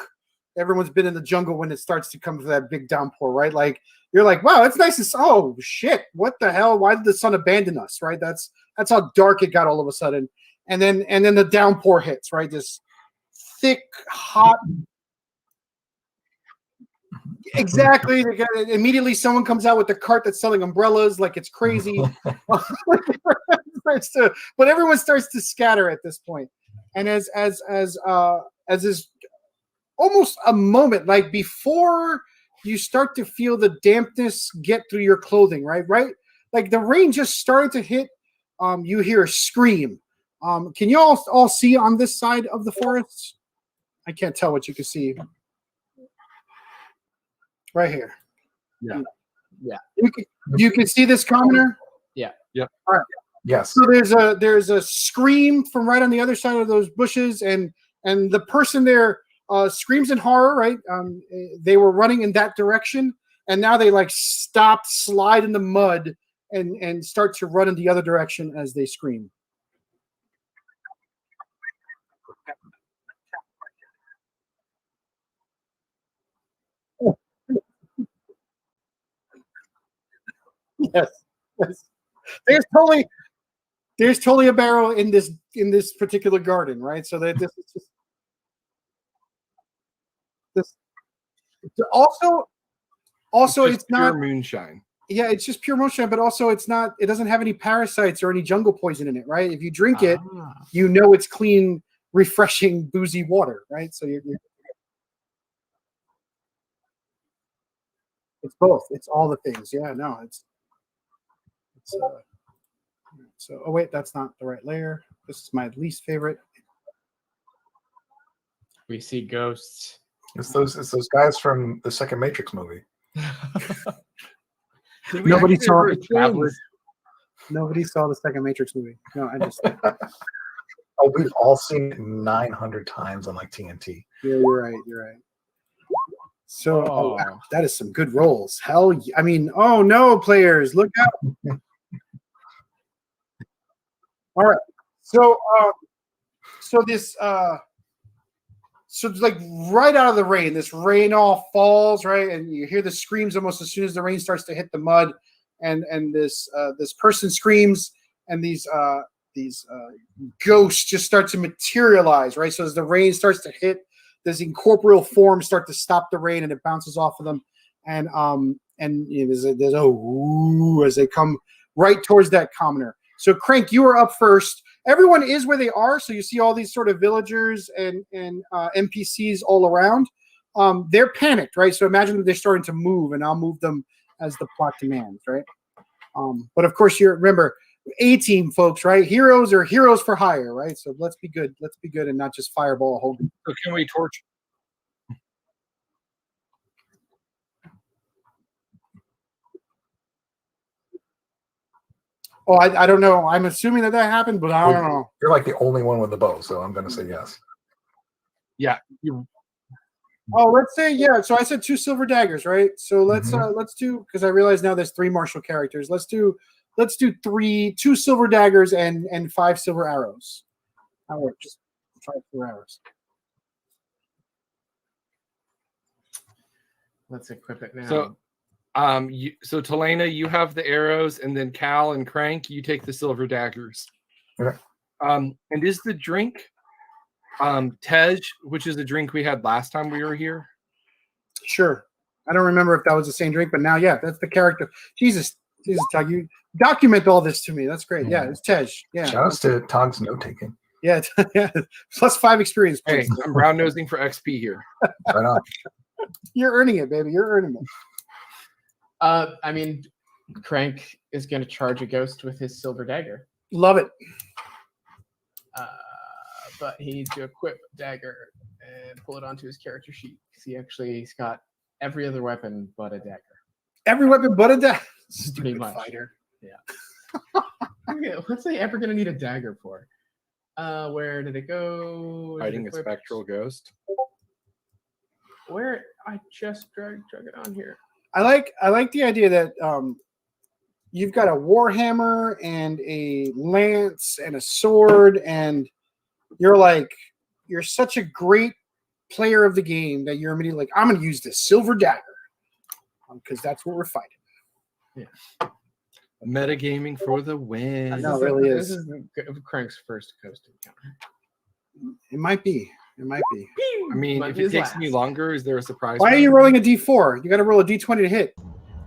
Speaker 3: Everyone's been in the jungle when it starts to come to that big downpour, right? Like you're like, wow, it's nice to. Oh shit, what the hell? Why did the sun abandon us? Right? That's how dark it got all of a sudden. And then the downpour hits, right? This thick, hot. Exactly. Immediately, someone comes out with the cart that's selling umbrellas, like it's crazy. But everyone starts to scatter at this point. And as is almost a moment, like before you start to feel the dampness get through your clothing, right? Like the rain just started to hit. You hear a scream. Can you all see on this side of the forest? I can't tell what you can see. Right here.
Speaker 2: Yeah.
Speaker 3: You can see this commoner?
Speaker 2: Yeah.
Speaker 4: Yep.
Speaker 3: All right.
Speaker 1: Yes.
Speaker 3: So there's a scream from right on the other side of those bushes, and and the person there screams in horror. Right, they were running in that direction, and now they like stop, slide in the mud, and start to run in the other direction as they scream. Yes, yes. There's totally a barrel in this particular garden, right? So that this is just this. Also, it's
Speaker 4: pure
Speaker 3: not
Speaker 4: moonshine.
Speaker 3: Yeah, it's just pure moonshine, but also it's not. It doesn't have any parasites or any jungle poison in it, right? If you drink it, you know it's clean, refreshing, boozy water, right? So you're it's both. It's all the things. Yeah, no, it's so. Oh wait, that's not the right layer. This is my least favorite.
Speaker 2: We see ghosts.
Speaker 1: It's those guys from the second Matrix movie.
Speaker 3: Nobody saw
Speaker 2: it. Travelers.
Speaker 3: Nobody saw the second Matrix movie. No, I just.
Speaker 1: Oh, we've all seen it 900 times on like TNT.
Speaker 3: Yeah, you're right. You're right. So,
Speaker 2: Oh.
Speaker 3: wow, that is some good rolls. Hell, I mean, oh no, players, look out! All right, so this, so it's like right out of the rain, this rain all falls, right, and you hear the screams almost as soon as the rain starts to hit the mud, and this person screams, and these ghosts just start to materialize, right? So as the rain starts to hit, this incorporeal forms start to stop the rain, and it bounces off of them, and you know, there's a ooh as they come right towards that commoner. So Crank, you are up first. Everyone is where they are, so you see all these sort of villagers and NPCs all around. They're panicked, right? So imagine that they're starting to move, and I'll move them as the plot demands, right? But of course, remember. A-team folks, right? Heroes are heroes for hire, right? So let's be good. Let's be good and not just fireball a whole.
Speaker 4: So can we torch?
Speaker 3: Oh, I don't know. I'm assuming that happened, but I don't know.
Speaker 1: You're like the only one with the bow, so I'm going to say yes.
Speaker 4: Yeah.
Speaker 3: Oh, let's say yeah. So I said 2 silver daggers, right? So let's do, because I realize now there's 3 martial characters. Let's do 2 silver daggers and 5 silver arrows. Just 5 silver arrows.
Speaker 2: Let's equip it now.
Speaker 4: So, so Talena, you have the arrows, and then Cal and Crank, you take the silver daggers.
Speaker 1: Okay.
Speaker 4: And is the drink Tej, which is the drink we had last time we were here?
Speaker 3: Sure. I don't remember if that was the same drink, but now, yeah, that's the character. Jesus, Tug, you document all this to me. That's great. Yeah, it's Tej. Yeah.
Speaker 1: Shout outs to Tog's note taking.
Speaker 3: Yeah, yeah. Plus 5 experience
Speaker 4: Hey,
Speaker 3: points.
Speaker 4: I'm brown nosing for XP here.
Speaker 1: Right on.
Speaker 3: You're earning it, baby. You're earning it.
Speaker 2: I mean, Crank is going to charge a ghost with his silver dagger.
Speaker 3: Love it.
Speaker 2: But he needs to equip dagger and pull it onto his character sheet because he's got every other weapon but a dagger.
Speaker 3: Every weapon but a dagger.
Speaker 2: Pretty much.
Speaker 3: Fighter.
Speaker 2: Yeah. Okay, what's he ever going to need a dagger for? Where did it go?
Speaker 4: Fighting a spectral ghost.
Speaker 2: Where I just drug it on here.
Speaker 3: I like the idea that you've got a warhammer and a lance and a sword, and you're such a great player of the game that you're immediately like, I'm going to use this silver dagger because that's what we're fighting.
Speaker 2: Yeah.
Speaker 4: Metagaming for the win.
Speaker 3: No, it really is.
Speaker 2: This is Crank's first ghost encounter.
Speaker 3: It might be. It might be.
Speaker 4: I mean, if it takes me longer, is there a surprise?
Speaker 3: Why are you rolling a d4? You got to roll a d20 to hit.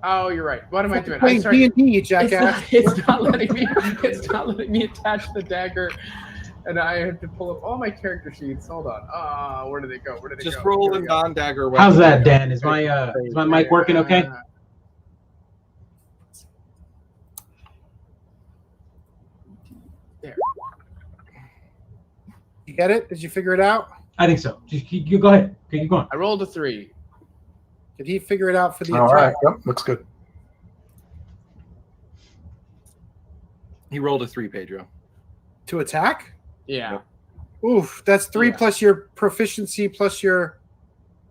Speaker 2: Oh, you're right. What am I doing?
Speaker 3: Playing D&D, jackass.
Speaker 2: It's not letting me attach the dagger, and I have to pull up all my character sheets. Hold on. Where did they go?
Speaker 4: Just roll a non-dagger weapon.
Speaker 5: How's that, Dan? Is my mic working okay?
Speaker 2: There.
Speaker 3: You get it? Did you figure it out?
Speaker 5: I think so. Just you go ahead. Keep going.
Speaker 2: I rolled a 3.
Speaker 3: Did he figure it out for the
Speaker 1: All
Speaker 3: attack?
Speaker 1: right. Yep. Looks good.
Speaker 4: He rolled a 3, Pedro.
Speaker 3: To attack?
Speaker 2: Yeah.
Speaker 3: Oof, that's 3
Speaker 2: Yeah.
Speaker 3: plus your proficiency plus your.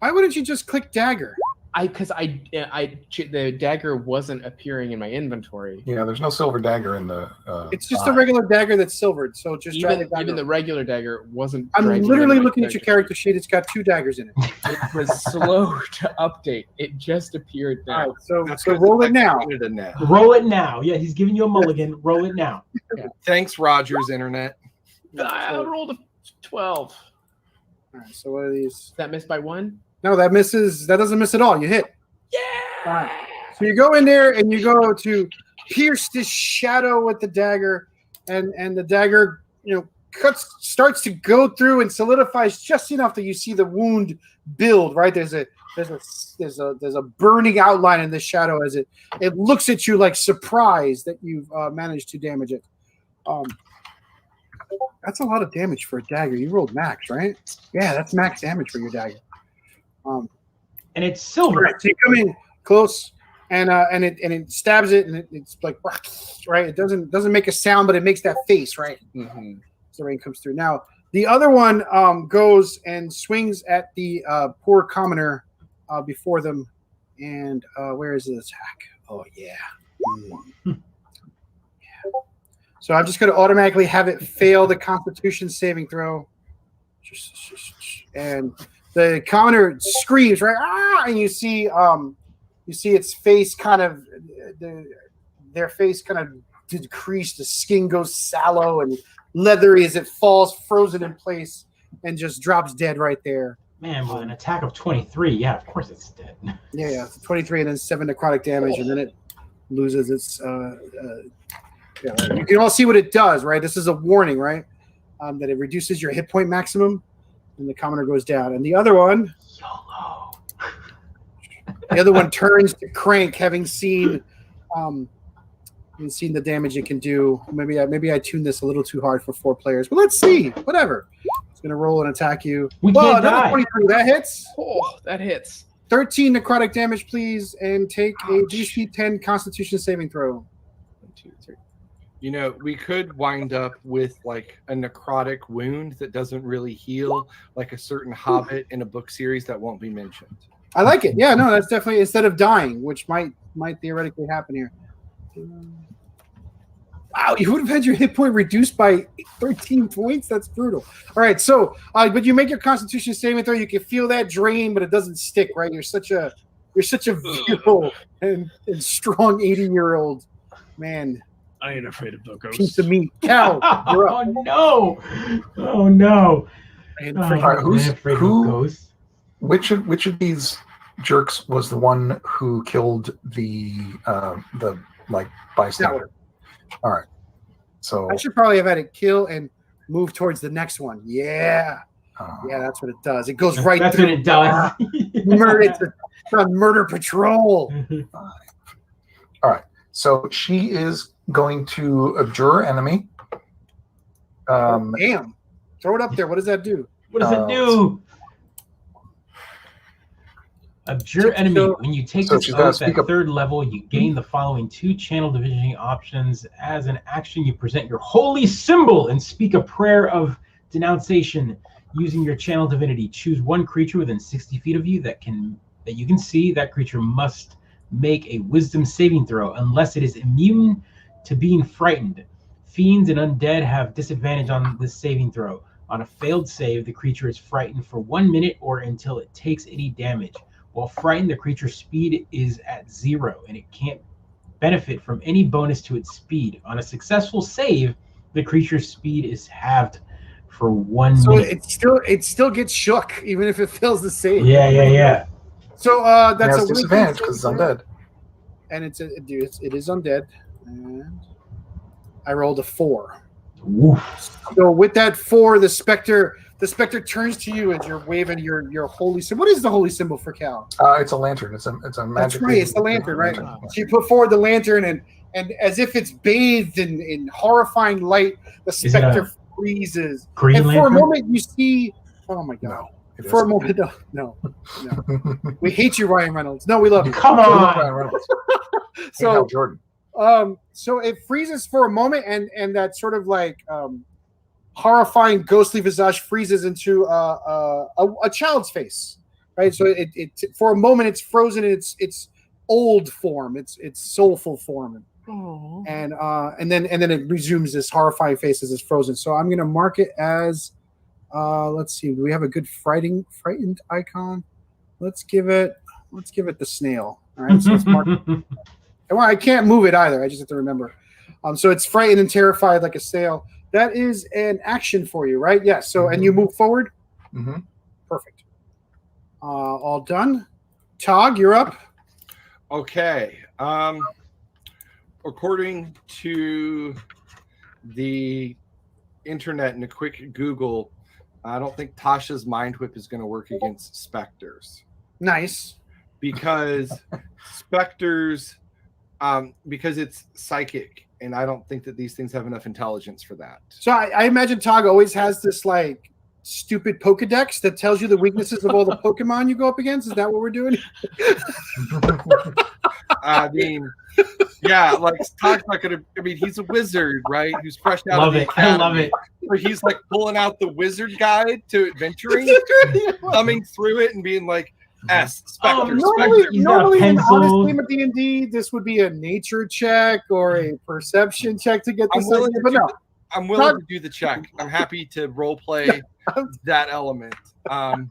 Speaker 3: Why wouldn't you just click dagger?
Speaker 2: Because the dagger wasn't appearing in my inventory.
Speaker 1: Yeah, there's no silver dagger in the.
Speaker 3: It's just a regular dagger that's silvered. So just drag it down.
Speaker 2: Even the regular dagger wasn't.
Speaker 3: I'm
Speaker 2: dragging
Speaker 3: literally
Speaker 2: in my
Speaker 3: looking at your character sheet. It's got 2 daggers in it.
Speaker 2: It was slow to update. It just appeared
Speaker 3: All
Speaker 2: now.
Speaker 3: right, so
Speaker 4: That's
Speaker 3: so
Speaker 4: 'cause
Speaker 3: roll
Speaker 4: it's
Speaker 3: it now.
Speaker 4: activated now.
Speaker 5: Roll it now. Yeah, he's giving you a mulligan. Roll it now.
Speaker 4: Thanks, Rogers Internet.
Speaker 2: I rolled a 12.
Speaker 3: All right, so what are these?
Speaker 2: That missed by 1?
Speaker 3: No, that misses. That doesn't miss at all. You hit.
Speaker 2: Yeah.
Speaker 3: All right. So you go in there and you go to pierce this shadow with the dagger, and the dagger, starts to go through and solidifies just enough that you see the wound build. Right there's a burning outline in the shadow as it looks at you like surprised that you've managed to damage it. That's a lot of damage for a dagger. You rolled max, right? Yeah, that's max damage for your dagger.
Speaker 5: And it's silver.
Speaker 3: Right, so you come in close, and it stabs it, and it's like right. It doesn't make a sound, but it makes that face right.
Speaker 2: Mm-hmm.
Speaker 3: As the rain comes through. Now the other one goes and swings at the poor commoner before them, and where is the attack? Oh yeah. So I'm just going to automatically have it fail the Constitution saving throw, and the commoner screams right, and you see its face kind of their face kind of decrease. The skin goes sallow and leathery as it falls, frozen in place, and just drops dead right there.
Speaker 5: Man, with an attack of 23, yeah, of course it's dead.
Speaker 3: Yeah, 23 and then 7 necrotic damage, and then it loses its. You can all see what it does, right? This is a warning, right? That it reduces your hit point maximum, and the commoner goes down. And the other one,
Speaker 5: YOLO.
Speaker 3: the other one turns to Crank, having seen the damage it can do. Maybe I tuned this a little too hard for 4 players, but let's see. Whatever. It's gonna roll and attack you.
Speaker 5: We can't
Speaker 3: another
Speaker 5: die.
Speaker 3: 23. That hits.
Speaker 2: Oh, that hits.
Speaker 3: 13 necrotic damage, please, and take a DC 10 Constitution saving throw.
Speaker 2: 1, 2, 3.
Speaker 4: We could wind up with like a necrotic wound that doesn't really heal, like a certain hobbit in a book series that won't be mentioned.
Speaker 3: I like it. Yeah, no, that's definitely instead of dying, which might theoretically happen here. Wow, you would have had your hit point reduced by 13 points. That's brutal. All right, so but you make your Constitution saving throw. You can feel that drain, but it doesn't stick. Right? You're such a virile and strong 80-year-old man.
Speaker 2: I ain't afraid of no ghosts.
Speaker 3: Piece of meat. Cal, you're up.
Speaker 5: Oh no! Oh no!
Speaker 3: And
Speaker 5: Oh,
Speaker 3: freaking-
Speaker 1: All right,
Speaker 5: I'm afraid of
Speaker 1: who-
Speaker 5: ghosts.
Speaker 1: Which of these jerks was the one who killed the bystander? All right, so
Speaker 3: I should probably have had it kill and move towards the next one. Yeah,
Speaker 1: uh,
Speaker 3: that's what it does. It goes right
Speaker 5: That's
Speaker 3: through.
Speaker 5: what it does.
Speaker 3: Murder, it's on murder patrol.
Speaker 1: so she is going to abjure enemy.
Speaker 3: Damn. Throw it up there. What does that do?
Speaker 5: What does it do? Abjure enemy. When you take
Speaker 1: So
Speaker 5: this
Speaker 1: she's gotta
Speaker 5: oath at
Speaker 1: speak up.
Speaker 5: 3rd level, you gain the following 2 channel divisioning options. As an action, you present your holy symbol and speak a prayer of denunciation using your channel divinity. Choose 1 creature within 60 feet of you that you can see. That creature must make a wisdom saving throw unless it is immune to being frightened. Fiends and undead have disadvantage on this saving throw. On a failed save, the creature is frightened for 1 minute or until it takes any damage. While frightened, the creature's speed is at 0, and it can't benefit from any bonus to its speed. On a successful save, the creature's speed is halved for 1
Speaker 3: So
Speaker 5: minute.
Speaker 3: it still gets shook even if it fails the save.
Speaker 5: Yeah.
Speaker 3: So that's
Speaker 1: has
Speaker 3: a
Speaker 1: disadvantage because it's undead.
Speaker 3: and it is undead. And I rolled a 4.
Speaker 5: Woof.
Speaker 3: So with that 4, the specter turns to you as you're waving your holy symbol. What is the holy symbol for Cal?
Speaker 1: It's a lantern. It's a magic.
Speaker 3: That's right. It's the lantern, right? So you put forward the lantern, and as if it's bathed in horrifying light, the
Speaker 5: it
Speaker 3: specter freezes.
Speaker 5: Green
Speaker 3: And for a
Speaker 5: lantern?
Speaker 3: moment, you see. Oh my god!
Speaker 1: No. it
Speaker 3: For a
Speaker 1: isn't.
Speaker 3: moment, no. We hate you, Ryan Reynolds. No, we love you.
Speaker 5: Come on!
Speaker 1: Ryan Reynolds. Hey,
Speaker 3: So
Speaker 1: Hal Jordan.
Speaker 3: so it freezes for a moment, and that sort of like horrifying ghostly visage freezes into a child's face, right? So it for a moment it's frozen in its old form, its soulful form, and then it resumes this horrifying face as it's frozen. So I'm gonna mark it as let's see, do we have a good frightened icon? Let's give it the snail. All right, so let's mark it. Well, I can't move it either. I just have to remember. So it's frightened and terrified like a snail. That is an action for you, right? Yes. So, and you move forward?
Speaker 1: Mm-hmm.
Speaker 3: Perfect. All done. Tog, you're up.
Speaker 4: Okay. According to the internet and a quick Google, I don't think Tasha's Mind Whip is going to work against specters.
Speaker 3: Nice.
Speaker 4: Because specters, because it's psychic, and I don't think that these things have enough intelligence for that.
Speaker 3: So I imagine Tog always has this like stupid Pokedex that tells you the weaknesses of all the Pokemon you go up against. Is that what we're doing?
Speaker 4: I mean, yeah, like Tog's not gonna. I mean, he's a wizard, right? Who's fresh out
Speaker 5: Love
Speaker 4: of the
Speaker 5: it. I love
Speaker 4: academy.
Speaker 5: it.
Speaker 4: So he's like pulling out the wizard guide to adventuring, thumbing through it and being like, "S specter, specter."
Speaker 3: Normally in an
Speaker 5: pencil.
Speaker 3: honest game of D&D, this would be a nature check or a perception check to get this idea, but no.
Speaker 4: I'm willing to do the check. I'm happy to role play that element.
Speaker 3: I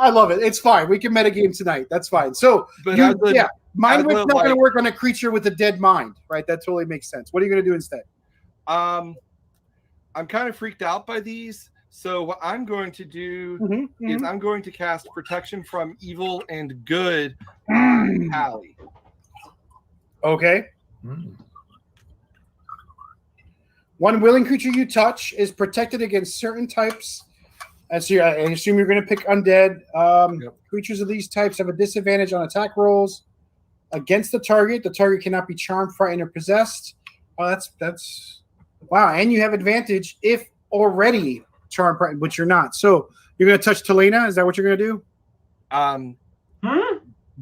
Speaker 3: love it. It's fine. We can metagame tonight. That's fine. So,
Speaker 4: But
Speaker 3: Mind Whip's not going to work on a creature with a dead mind, right? That totally makes sense. What are you going to do instead?
Speaker 4: I'm kind of freaked out by these. So what I'm going to do is I'm going to cast Protection from Evil and Good on Callie.
Speaker 3: Okay. One willing creature you touch is protected against certain types. And so I assume you're going to pick undead. Creatures of these types have a disadvantage on attack rolls against the target. The target cannot be charmed, frightened, or possessed. Oh, that's wow. And you have advantage if already charmed, frightened, which you're not. So you're going to touch Talena. Is that what you're going to do?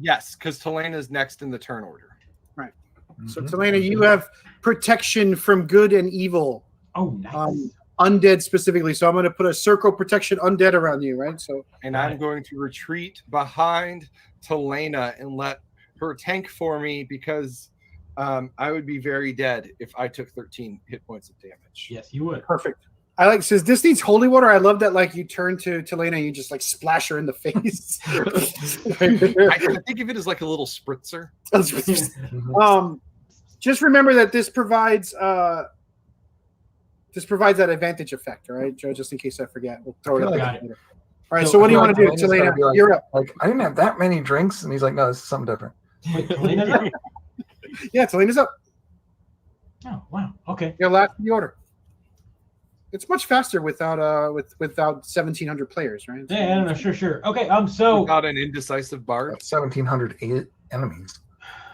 Speaker 4: Yes, because Telena's next in the turn order.
Speaker 3: Right. So Talena, you have protection from good and evil.
Speaker 5: Oh, nice.
Speaker 3: Undead specifically. So I'm going to put a circle protection undead around you, right? So
Speaker 4: and I'm going to retreat behind Talena and let her tank for me because I would be very dead if I took 13 hit points of damage.
Speaker 5: Yes, you would.
Speaker 3: Perfect. I like says this needs holy water. I love that like you turn to Talena and you just like splash her in the face.
Speaker 4: I think of it as like a little spritzer.
Speaker 3: Just remember that this provides that advantage effect, all right, Joe? Just in case I forget, we'll throw it up.
Speaker 5: Got it.
Speaker 3: All right, so what do you want to do, Talena?
Speaker 1: Like,
Speaker 3: You're up.
Speaker 1: Like, I didn't have that many drinks, and he's like, "No, this is something different."
Speaker 5: Wait, Talena's up?
Speaker 3: Yeah, Talena's up.
Speaker 5: Oh, wow. Okay.
Speaker 3: You're last in the order. It's much faster without 1,700 players, right?
Speaker 5: Yeah, I don't know. Sure. Okay. So
Speaker 4: Without an indecisive bard.
Speaker 1: 1,708 enemies.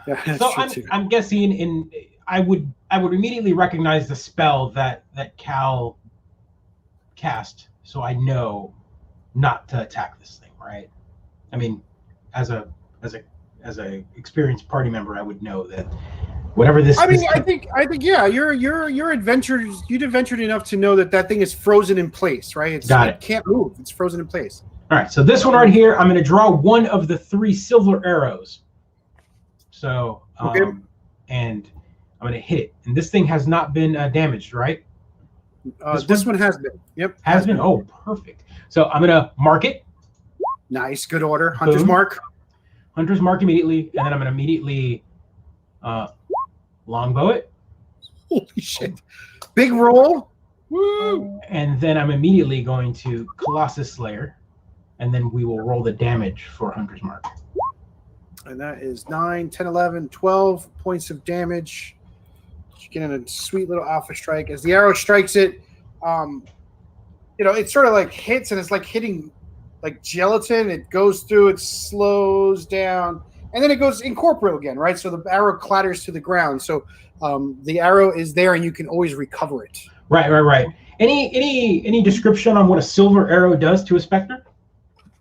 Speaker 3: Yeah, that's
Speaker 5: So
Speaker 3: true too.
Speaker 5: I'm guessing I would immediately recognize the spell that Cal cast, so I know not to attack this thing, right? I mean, as a experienced party member, I would know that whatever this.
Speaker 3: I think yeah, you're adventurers. You'd adventured enough to know that thing is frozen in place, right? It can't move. It's frozen in place.
Speaker 5: All right, so this one right here, I'm going to draw one of the 3 silver arrows. So, and I'm going to hit it. And this thing has not been damaged, right?
Speaker 3: This one has been. Yep.
Speaker 5: Has been. Oh, perfect. So I'm going to mark it.
Speaker 3: Nice. Good order. Hunter's
Speaker 5: Boom.
Speaker 3: mark.
Speaker 5: Hunter's mark immediately. And then I'm going to immediately longbow it.
Speaker 3: Holy shit. Big roll.
Speaker 4: Woo!
Speaker 5: And then I'm immediately going to Colossus Slayer. And then we will roll the damage for Hunter's mark.
Speaker 3: And that is 9, 10, 11, 12 points of damage. You're getting a sweet little alpha strike. As the arrow strikes it, it sort of like hits, and it's like hitting like gelatin. It goes through, it slows down, and then it goes incorporeal again, right? So the arrow clatters to the ground. So the arrow is there, and you can always recover it.
Speaker 5: Right. Any description on what a silver arrow does to a specter?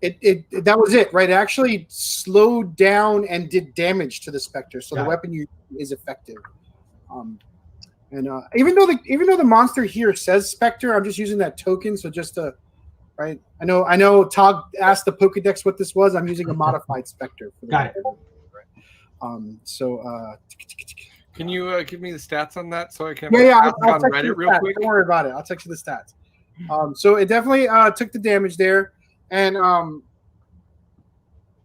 Speaker 3: That was it, right? It actually slowed down and did damage to the specter, so the weapon is effective. And even though the monster here says Spectre, I'm just using that token. So just to, right? I know. Todd asked the Pokedex what this was. I'm using a modified Spectre.
Speaker 5: Got it.
Speaker 4: Can you give me the stats on that so I can
Speaker 3: I'll
Speaker 4: on
Speaker 3: text
Speaker 4: Reddit
Speaker 3: you the
Speaker 4: real
Speaker 3: stats.
Speaker 4: quick?
Speaker 3: Don't worry about it. I'll text you the stats. So it definitely took the damage there, and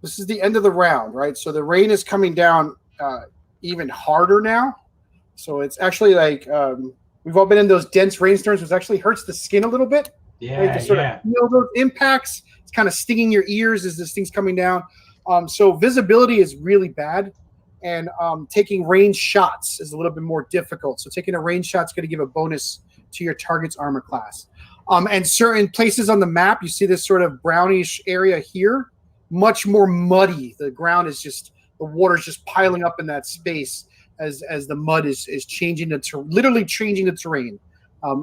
Speaker 3: this is the end of the round, right? So the rain is coming down even harder now. So it's actually like we've all been in those dense rainstorms, which actually hurts the skin a little bit.
Speaker 5: Yeah,
Speaker 3: right? To sort of feel those impacts. It's kind of stinging your ears as this thing's coming down. So visibility is really bad, and taking range shots is a little bit more difficult. So taking a range shot is going to give a bonus to your target's armor class. And certain places on the map, you see this sort of brownish area here, much more muddy. The ground is just, the water's just piling up in that space as the mud is changing literally changing the terrain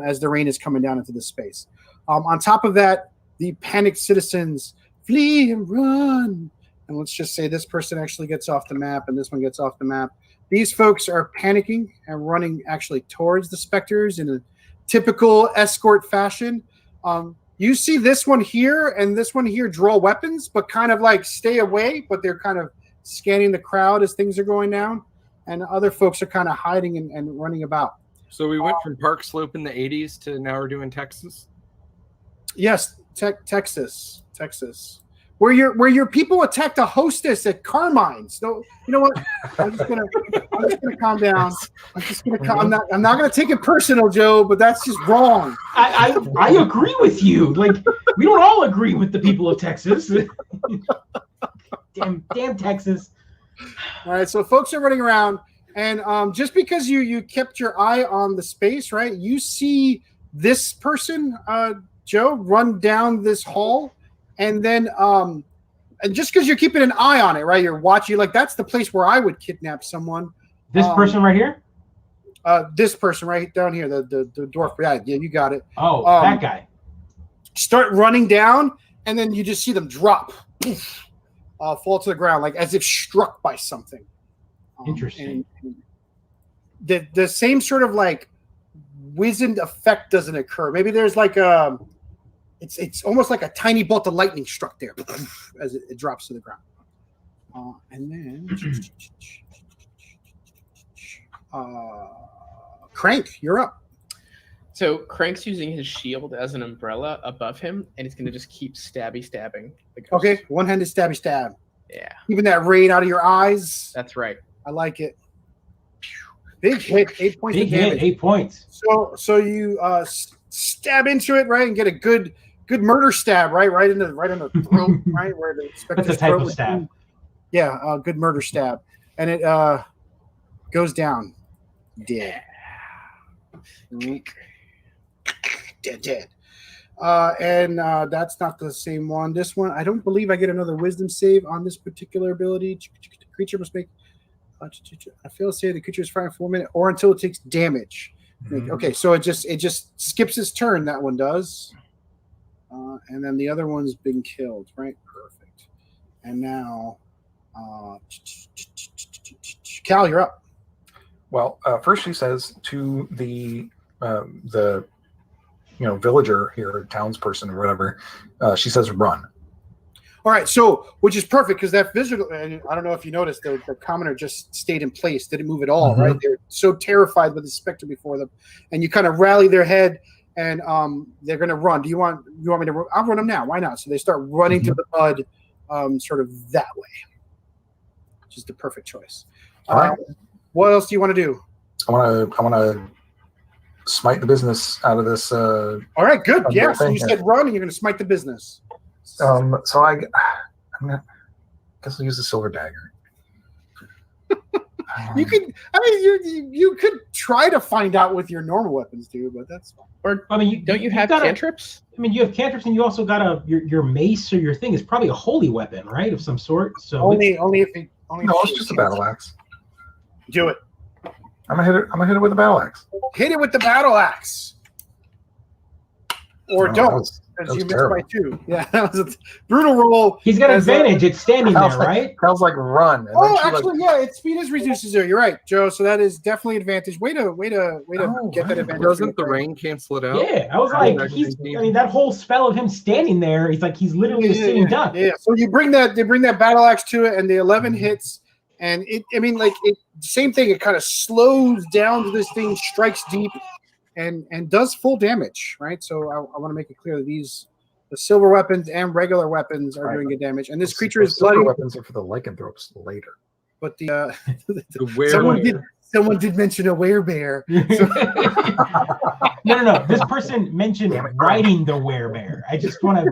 Speaker 3: as the rain is coming down into this space. On top of that, the panicked citizens flee and run. And let's just say this person actually gets off the map and this one gets off the map. These folks are panicking and running actually towards the specters in a typical escort fashion. You see this one here and this one here draw weapons, but kind of like stay away, but they're kind of scanning the crowd as things are going down. And other folks are kind of hiding and running about.
Speaker 4: So we went from Park Slope in the 80s to now we're doing Texas?
Speaker 3: Yes, Texas. Where your people attacked a hostess at Carmine's. So you know what? I'm just gonna calm down. I'm not gonna take it personal, Joe, but that's just wrong.
Speaker 5: I agree with you. Like, we don't all agree with the people of Texas. damn Texas.
Speaker 3: All right, so folks are running around, and just because you kept your eye on the space, right? You see this person, Joe, run down this hall, and then and just because you're keeping an eye on it, right? You're watching, like that's the place where I would kidnap someone.
Speaker 5: This person right here?
Speaker 3: This person right down here, the dwarf. Yeah, you got it.
Speaker 5: Oh, that guy.
Speaker 3: Start running down, and then you just see them drop. Fall to the ground like as if struck by something.
Speaker 5: Interesting.
Speaker 3: And the same sort of like wizened effect doesn't occur. Maybe there's like it's almost like a tiny bolt of lightning struck there as it drops to the ground. And then Crank, you're up.
Speaker 2: So Crank's using his shield as an umbrella above him, and he's going to just keep stabbing the ghost.
Speaker 3: Okay, one-handed stabby stab.
Speaker 2: Yeah.
Speaker 3: Keeping that rain out of your eyes.
Speaker 2: That's right.
Speaker 3: I like it. Big hit, 8 points
Speaker 5: Big
Speaker 3: of damage.
Speaker 5: hit, 8 points.
Speaker 3: So you stab into it, right, and get a good murder stab, right in the throat, right where the
Speaker 5: That's a type of stab.
Speaker 3: Yeah, good murder stab, and it goes down, dead. Dead. And that's not the same one. This one, I don't believe I get another wisdom save on this particular ability. Creature must make. I fail to say the creature is firing for 1 minute or until it takes damage.
Speaker 5: Mm-hmm.
Speaker 3: Okay, so it just skips its turn. That one does, and then the other one's been killed. Right, perfect. And now, Cal, you're up.
Speaker 1: Well, first she says to the villager here, townsperson or whatever, she says run.
Speaker 3: All right, so which is perfect because that visitor, and I don't know if you noticed, the commoner just stayed in place, didn't move at all.
Speaker 5: Mm-hmm.
Speaker 3: Right? They're so terrified with the specter before them, and you kind of rally their head, and they're going to run. Do you want me to? I'll run them now. Why not? So they start running
Speaker 5: Mm-hmm.
Speaker 3: to the mud, sort of that way, which is the perfect choice.
Speaker 1: All right.
Speaker 3: What else do you want to do?
Speaker 1: I want to smite the business out of this.
Speaker 3: All right, good. Yeah. So you
Speaker 1: here.
Speaker 3: said run, and you're going to smite the business.
Speaker 1: So I guess I'll use the silver dagger.
Speaker 3: You could. I mean, you could try to find out with your normal weapons, too, but that's fine.
Speaker 2: Or
Speaker 5: I mean,
Speaker 2: don't you have
Speaker 5: gotta-
Speaker 2: cantrips?
Speaker 5: I mean, you have cantrips, and you also got your mace or your thing is probably a holy weapon, right, of some sort. So
Speaker 3: Only if it. Only
Speaker 1: No,
Speaker 3: if
Speaker 1: it's
Speaker 3: you
Speaker 1: just a
Speaker 3: can.
Speaker 1: battle axe.
Speaker 3: Do it.
Speaker 1: I'm gonna hit it with a battle axe.
Speaker 3: Hit it with the battle axe. Or
Speaker 1: No,
Speaker 3: don't. because
Speaker 1: was
Speaker 3: you missed
Speaker 1: terrible.
Speaker 3: by 2. Yeah, that was a brutal roll.
Speaker 5: He's got
Speaker 3: As,
Speaker 5: advantage. It's standing there, right?
Speaker 1: Cal's like run. And
Speaker 3: Oh,
Speaker 1: then she,
Speaker 3: actually, yeah, its speed is reduces there. You're right, Joe. So that is definitely advantage. Way to
Speaker 1: Oh,
Speaker 3: get that
Speaker 1: wow.
Speaker 3: advantage.
Speaker 4: Doesn't the rain cancel it out?
Speaker 5: Yeah, I was
Speaker 4: Oh,
Speaker 5: like,
Speaker 4: that's
Speaker 5: he's.
Speaker 4: indeed.
Speaker 5: I mean, that whole spell of him standing there, he's like, he's literally a sitting duck.
Speaker 3: Yeah. So you bring that, they bring that battle axe to it, and the 11 hits, and it. I mean, like it. Same thing. It kind of slows down to this thing, strikes deep, and does full damage. Right. So I want to make it clear that the silver weapons and regular weapons are
Speaker 1: Right.
Speaker 3: doing good damage, and this
Speaker 1: Those
Speaker 3: creature is
Speaker 1: silver
Speaker 3: bloody.
Speaker 1: weapons are for the lycanthropes later.
Speaker 3: But the
Speaker 4: The
Speaker 3: someone did mention a werebear.
Speaker 5: No. This person mentioned
Speaker 1: Damn it.
Speaker 5: riding the werebear. I just want to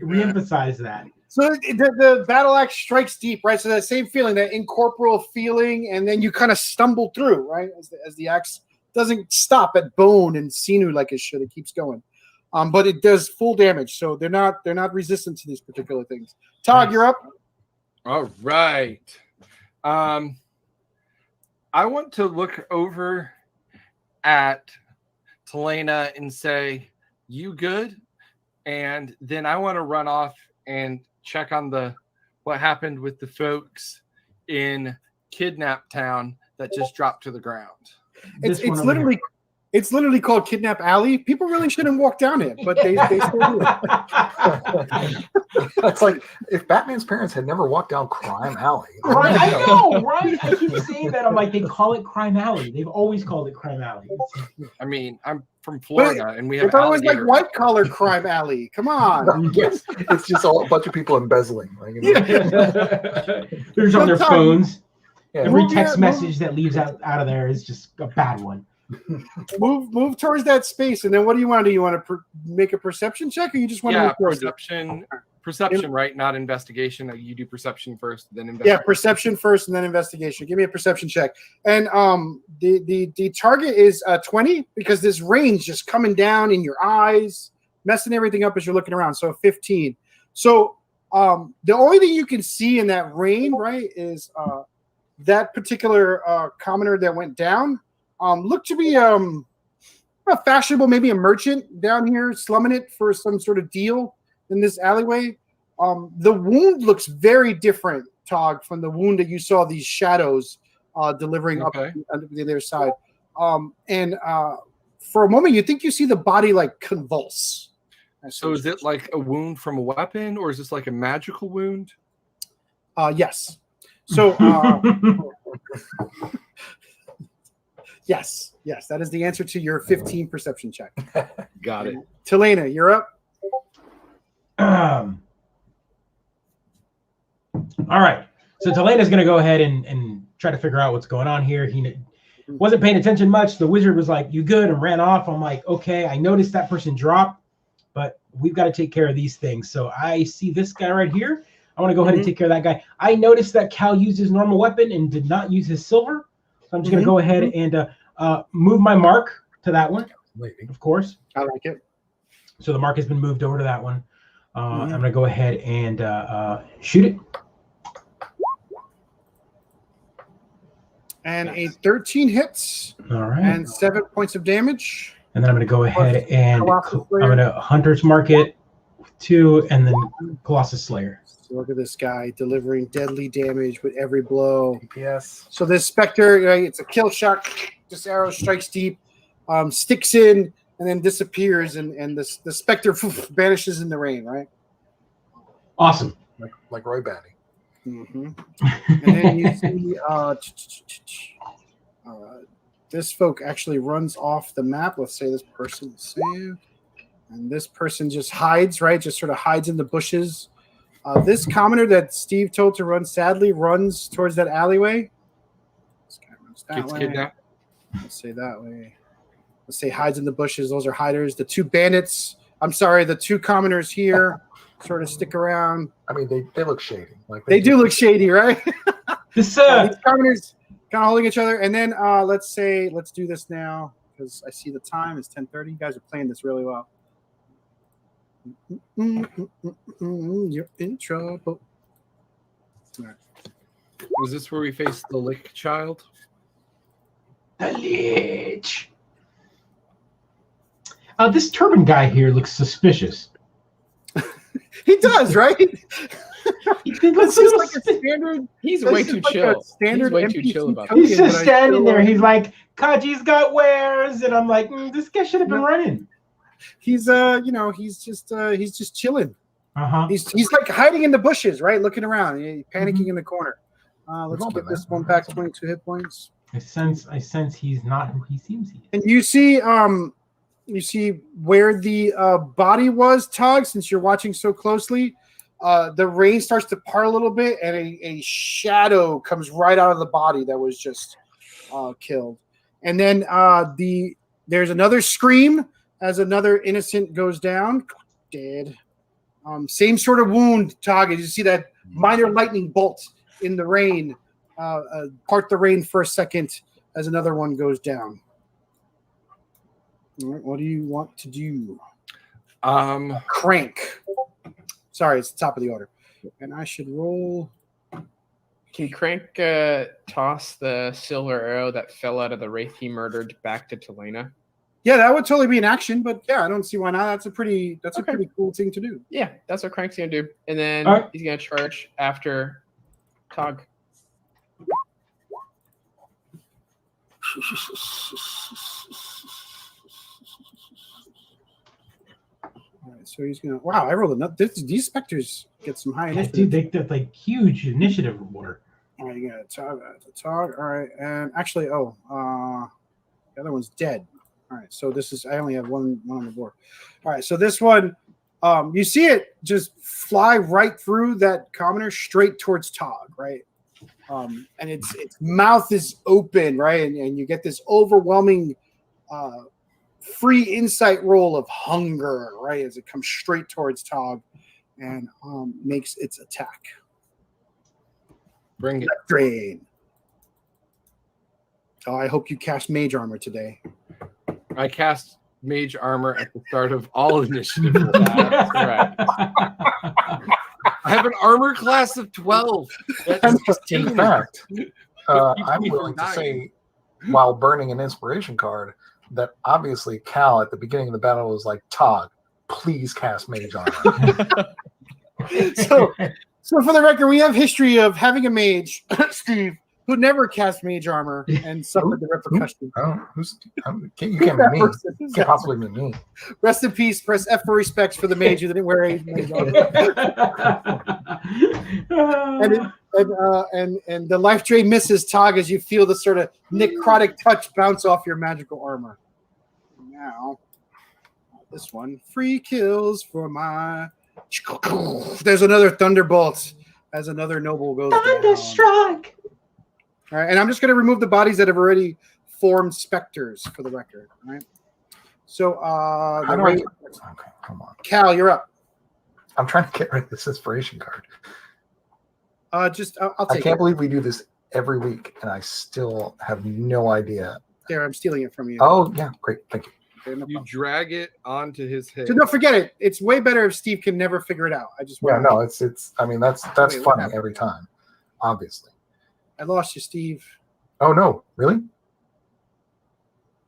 Speaker 5: reemphasize that.
Speaker 3: So the battle axe strikes deep, right? So that same feeling, that incorporeal feeling, and then you kind of stumble through, right? As the axe doesn't stop at bone and sinew like it should. It keeps going. But it does full damage, so they're not resistant to these particular things. Todd,
Speaker 5: Nice.
Speaker 3: you're up.
Speaker 4: All right. I want to look over at Telena and say, "You good?" And then I want to run off and check on what happened with the folks in Kidnap Town that just dropped to the ground.
Speaker 5: This one
Speaker 3: It's
Speaker 5: over
Speaker 3: literally
Speaker 5: here.
Speaker 3: It's literally called Kidnap Alley. People really shouldn't walk down it, but they still do it.
Speaker 1: That's like if Batman's parents had never walked down Crime Alley.
Speaker 5: Right, I know, right? I keep saying that. I'm like, they call it Crime Alley. They've always called it Crime Alley.
Speaker 4: I mean, I'm from Florida, and we have
Speaker 3: It's always like
Speaker 4: alligators.
Speaker 3: white collar crime alley. Come on.
Speaker 1: Yes, it's just a bunch of people embezzling. Like, you know,
Speaker 5: They're just on their phones.
Speaker 1: yeah.
Speaker 5: Every
Speaker 3: Move
Speaker 5: text
Speaker 3: that-
Speaker 5: message that leaves out of there is just a bad one.
Speaker 3: Move towards that space, and then what do you want to do? You want to make a perception check, or you just want to
Speaker 4: Yeah,
Speaker 3: move towards it?
Speaker 4: perception, right? Not investigation. You do perception first, then
Speaker 3: Yeah,
Speaker 4: investigation.
Speaker 3: perception first, and then investigation. Give me a perception check. And the target is 20 because this rain's just coming down in your eyes, messing everything up as you're looking around. So 15. So the only thing you can see in that rain, right, is that particular commoner that went down. Looked to be a fashionable, maybe a merchant down here slumming it for some sort of deal in this alleyway. The wound looks very different, Tog, from the wound that you saw these shadows delivering up on the other side. And for a moment, you think you see the body like convulse.
Speaker 4: So is it like a wound from a weapon, or is this like a magical wound?
Speaker 3: Yes. So yes, that is the answer to your 15 perception check.
Speaker 4: Got it.
Speaker 3: Telena, you're up.
Speaker 5: All right. So Telena's going to go ahead and try to figure out what's going on here. He wasn't paying attention much. The wizard was like, "You good?" and ran off. I'm like, "Okay, I noticed that person drop, but we've got to take care of these things." So I see this guy right here. I want to go ahead and take care of that guy. I noticed that Cal used his normal weapon and did not use his silver. So I'm just going to go ahead and move my mark to that one, of course.
Speaker 3: I like it.
Speaker 5: So the mark has been moved over to that one. I'm going to go ahead and shoot it.
Speaker 3: And a 13 hits.
Speaker 5: All right.
Speaker 3: And 7 points of damage.
Speaker 5: And then I'm going to go ahead and
Speaker 3: Colossus Slayer.
Speaker 5: I'm going to Hunter's Mark it with 2, and then Colossus Slayer.
Speaker 3: So look at this guy delivering deadly damage with every blow.
Speaker 1: Yes.
Speaker 3: So this Spectre, right, it's a kill shot. This arrow strikes deep, sticks in, and then disappears, and the Spectre vanishes in the rain, right?
Speaker 5: Awesome.
Speaker 1: Like Roy Batty.
Speaker 3: Mm-hmm. And then you see this folk actually runs off the map. Let's say this person is saved. And this person just hides, right? Just sort of hides in the bushes. This commoner that Steve told to run sadly runs towards that alleyway. This guy runs that
Speaker 4: Gets
Speaker 3: way.
Speaker 4: kidnapped.
Speaker 3: Let's say that way. Let's say hides in the bushes. Those are hiders. The 2 bandits. I'm sorry, the 2 commoners here sort of stick around.
Speaker 1: I mean, they look shady. Like
Speaker 3: They do look shady, right?
Speaker 5: This
Speaker 3: These commoners kind of holding each other. And then let's do this now because I see the time. It's 10:30. You guys are playing this really well. You're in trouble. All right.
Speaker 4: Was this where we faced the Lick Child?
Speaker 5: the Lich. This turban guy here looks suspicious.
Speaker 3: He does, right?
Speaker 5: He did
Speaker 3: This
Speaker 5: look
Speaker 3: is
Speaker 5: so
Speaker 3: like a standard.
Speaker 2: He's
Speaker 3: This
Speaker 2: way
Speaker 3: is
Speaker 2: too
Speaker 3: like a
Speaker 2: chill. He's
Speaker 3: standard
Speaker 2: way too
Speaker 3: NPC
Speaker 2: chill about
Speaker 3: token
Speaker 5: He's
Speaker 3: that
Speaker 5: just
Speaker 3: I
Speaker 5: standing
Speaker 3: feel
Speaker 5: there.
Speaker 3: like-
Speaker 5: He's like, Kaji's got wares, and I'm like, this guy should have been running.
Speaker 3: He's he's just chilling.
Speaker 5: Uh-huh.
Speaker 3: He's like hiding in the bushes, right? Looking around, panicking in the corner. Let's
Speaker 1: all
Speaker 3: get
Speaker 1: been
Speaker 3: this
Speaker 1: there.
Speaker 3: one back 22 hit points.
Speaker 5: I sense he's not who he seems he is.
Speaker 3: And you see where the body was, Tog, since you're watching so closely. The rain starts to part a little bit, and a shadow comes right out of the body that was just killed. And then there's another scream as another innocent goes down, dead. Same sort of wound, Tog. You see that minor lightning bolt in the rain, part the rain for a second as another one goes down. All right, what do you want to do? Crank. Sorry, it's the top of the order. And I should roll.
Speaker 2: Can Crank toss the silver arrow that fell out of the wraith he murdered back to Telena?
Speaker 3: Yeah, that would totally be an action, but yeah, I don't see why not. That's a pretty cool thing to do.
Speaker 2: Yeah, that's what Crank's gonna do. And then
Speaker 5: All right.
Speaker 2: he's gonna charge after Tog.
Speaker 3: All right, so he's gonna. Wow, I rolled a nut. These specters get some high
Speaker 5: Yeah,
Speaker 3: initiative.
Speaker 5: dude, they're like huge initiative reward.
Speaker 3: All right, you got a Tog. All right, and actually, the other one's dead. All right, so this is. I only have one on the board. All right, so this one, you see it just fly right through that commoner straight towards Tog, right? And its mouth is open, right? And you get this overwhelming free insight roll of hunger, right? As it comes straight towards Tog and makes its attack.
Speaker 4: Bring it.
Speaker 3: Drain. Oh, I hope you cast Mage Armor today.
Speaker 4: I cast Mage Armor at the start of all initiative.
Speaker 2: That's right.
Speaker 4: I have an armor class of 12. That's
Speaker 1: In
Speaker 4: 16.
Speaker 1: fact,
Speaker 4: Keep
Speaker 1: I'm
Speaker 4: me
Speaker 1: willing
Speaker 4: from
Speaker 1: to
Speaker 4: dying.
Speaker 1: say, while burning an inspiration card, that obviously Cal at the beginning of the battle was like, Tog, please cast Mage Armor.
Speaker 3: So for the record, we have history of having a mage, Steve, who never cast Mage Armor and suffered the repercussions.
Speaker 1: Oh, you can't be me. You can't possibly be me.
Speaker 3: Rest in peace. Press F for respects for the mage who didn't wear a Mage Armor. And the life drain misses Tog as you feel the sort of necrotic touch bounce off your magical armor. Now, this one, free kills for my. There's another thunderbolt as another noble goes down.
Speaker 5: Thunderstruck.
Speaker 3: All right, and I'm just going to remove the bodies that have already formed specters for the record. All right. So,
Speaker 1: How do I get- Okay, come on.
Speaker 3: Cal, you're up.
Speaker 1: I'm trying to get rid of this inspiration card.
Speaker 3: I'll
Speaker 1: I
Speaker 3: take
Speaker 1: can't
Speaker 3: it.
Speaker 1: believe we do this every week, and I still have no idea.
Speaker 3: There, I'm stealing it from you.
Speaker 1: Oh, yeah, great. Thank you.
Speaker 3: Okay, no
Speaker 4: You
Speaker 3: problem.
Speaker 4: drag it onto his head.
Speaker 3: So don't forget it. It's way better if Steve can never figure it out. I just
Speaker 1: Yeah,
Speaker 3: want
Speaker 1: no, it's. I mean, that's
Speaker 3: Wait, what
Speaker 1: funny
Speaker 3: happened?
Speaker 1: every time, obviously.
Speaker 3: I lost you, Steve.
Speaker 1: Oh no, really?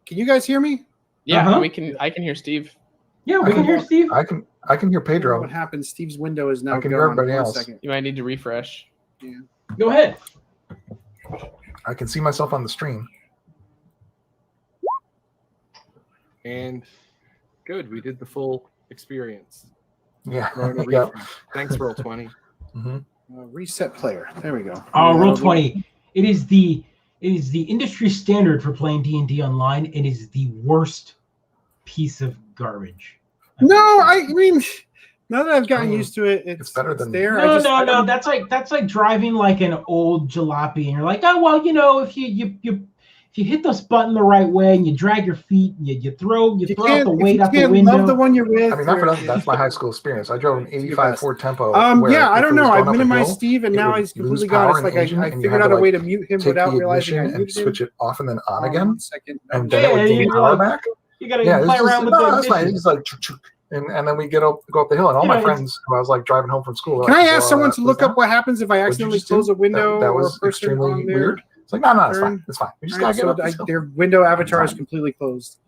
Speaker 3: Can you guys hear me?
Speaker 2: Yeah,
Speaker 5: Uh-huh.
Speaker 2: I can hear Steve.
Speaker 5: Yeah, we can hear Steve.
Speaker 1: I can hear Pedro.
Speaker 3: What happened? Steve's window is now
Speaker 1: I can
Speaker 3: gone.
Speaker 1: hear everybody
Speaker 3: One
Speaker 1: else.
Speaker 3: second.
Speaker 2: You might need to refresh.
Speaker 5: Go ahead.
Speaker 1: I can see myself on the stream.
Speaker 4: And good, we did the full experience.
Speaker 1: Yeah.
Speaker 4: Throwing a
Speaker 1: yeah.
Speaker 4: refresh. Thanks, Roll20.
Speaker 1: hmm
Speaker 3: Reset player. There we go.
Speaker 5: Oh, roll
Speaker 3: That'll be-
Speaker 5: 20. It is the industry standard for playing D&D online. It is the worst piece of garbage.
Speaker 3: No, I mean, now that I've gotten
Speaker 1: I mean,
Speaker 3: used to it, it's
Speaker 1: better than-
Speaker 3: there.
Speaker 5: No,
Speaker 3: I
Speaker 5: no. That's like driving like an old jalopy, and you're like, oh well, you know, if you hit this button the right way and you drag your feet, and you throw out the weight out the window.
Speaker 3: Love the one you're with.
Speaker 1: I mean, not for
Speaker 3: or-
Speaker 1: nothing. That's my high school experience. I drove an
Speaker 3: It's your
Speaker 1: 85
Speaker 3: best.
Speaker 1: Ford Tempo. where
Speaker 3: Yeah, I
Speaker 1: if
Speaker 3: don't
Speaker 1: it
Speaker 3: know.
Speaker 1: was
Speaker 3: I've
Speaker 1: going up a
Speaker 3: minimized
Speaker 1: hill,
Speaker 3: Steve, and
Speaker 1: it
Speaker 3: now
Speaker 1: would
Speaker 3: he's completely
Speaker 1: lose
Speaker 3: gone.
Speaker 1: power
Speaker 3: It's
Speaker 1: in
Speaker 3: like
Speaker 1: engine,
Speaker 3: I
Speaker 1: and you
Speaker 3: figured
Speaker 1: had
Speaker 3: out
Speaker 1: to,
Speaker 3: a way to mute him
Speaker 1: take
Speaker 3: without
Speaker 1: the
Speaker 3: realizing I
Speaker 1: ignition and
Speaker 3: muted him.
Speaker 1: switch it off and then on
Speaker 3: Hold
Speaker 1: again,
Speaker 3: on a second.
Speaker 1: and then it would
Speaker 5: Yeah,
Speaker 1: gain
Speaker 5: you're
Speaker 1: power
Speaker 5: like-
Speaker 1: back.
Speaker 5: You gotta
Speaker 1: Yeah,
Speaker 5: play
Speaker 1: it's
Speaker 5: around
Speaker 1: just,
Speaker 5: with
Speaker 1: no,
Speaker 5: the
Speaker 1: that's fine.
Speaker 5: ignition.
Speaker 1: It's like, chuk, chuk. And then we go up the hill, and all
Speaker 5: You
Speaker 1: my
Speaker 5: know,
Speaker 1: friends who I was like driving home from school. were
Speaker 3: Can I
Speaker 1: like,
Speaker 3: ask
Speaker 1: "Well,
Speaker 3: someone to
Speaker 1: was
Speaker 3: look
Speaker 1: that-
Speaker 3: up what happens if I
Speaker 1: what'd you
Speaker 3: accidentally
Speaker 1: just do?"
Speaker 3: close a window
Speaker 1: That
Speaker 3: or a
Speaker 1: was
Speaker 3: person
Speaker 1: extremely
Speaker 3: on their
Speaker 1: weird. It's like, no, it's
Speaker 3: turn?
Speaker 1: fine. It's fine. You just
Speaker 3: All right,
Speaker 1: gotta get
Speaker 3: so
Speaker 1: up this hill.
Speaker 3: their window avatar is
Speaker 1: Fine.
Speaker 3: completely closed.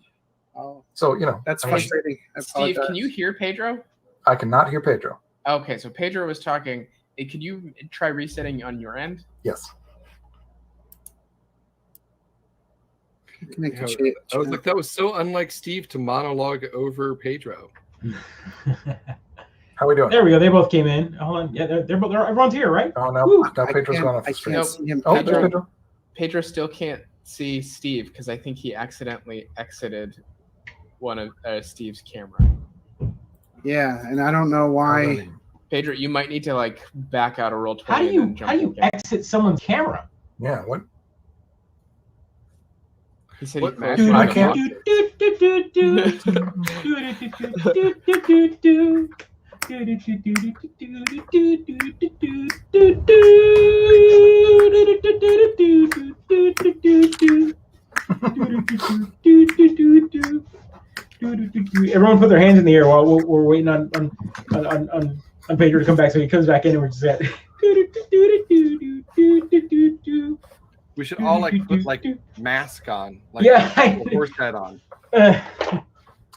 Speaker 3: Oh,
Speaker 1: So, you know,
Speaker 3: that's
Speaker 1: I mean,
Speaker 3: frustrating. I
Speaker 2: Steve,
Speaker 3: apologize.
Speaker 2: can you hear Pedro?
Speaker 1: I cannot hear Pedro.
Speaker 2: Okay, so Pedro was talking. Could you try resetting on your end?
Speaker 1: Yes.
Speaker 3: Connect to
Speaker 4: I
Speaker 3: chat.
Speaker 4: was like, that was so unlike Steve to monologue over Pedro.
Speaker 1: How we doing?
Speaker 5: There we go. They both came in. Hold on. Yeah, everyone's here, right?
Speaker 1: Oh no,
Speaker 5: Woo.
Speaker 1: now Pedro's going off
Speaker 3: I
Speaker 1: the stream.
Speaker 3: can't see him.
Speaker 1: Oh,
Speaker 2: Pedro.
Speaker 1: Pedro.
Speaker 2: Pedro still can't see Steve because I think he accidentally exited one of Steve's camera.
Speaker 3: Yeah, and I don't know why.
Speaker 2: Pedro, you might need to like back out of roll 20.
Speaker 5: How do
Speaker 2: and
Speaker 5: you
Speaker 2: then jump back in.
Speaker 5: exit someone's camera?
Speaker 1: Yeah. What?
Speaker 2: He said
Speaker 4: What
Speaker 2: he crashed.
Speaker 1: Dude, I
Speaker 2: my
Speaker 1: can't.
Speaker 5: Everyone put their hands in the air while we're waiting on Pedro to come back, so he comes back in and we're just at.
Speaker 4: We should all like put like mask on, like
Speaker 5: Yeah.
Speaker 4: a horse head on.
Speaker 1: I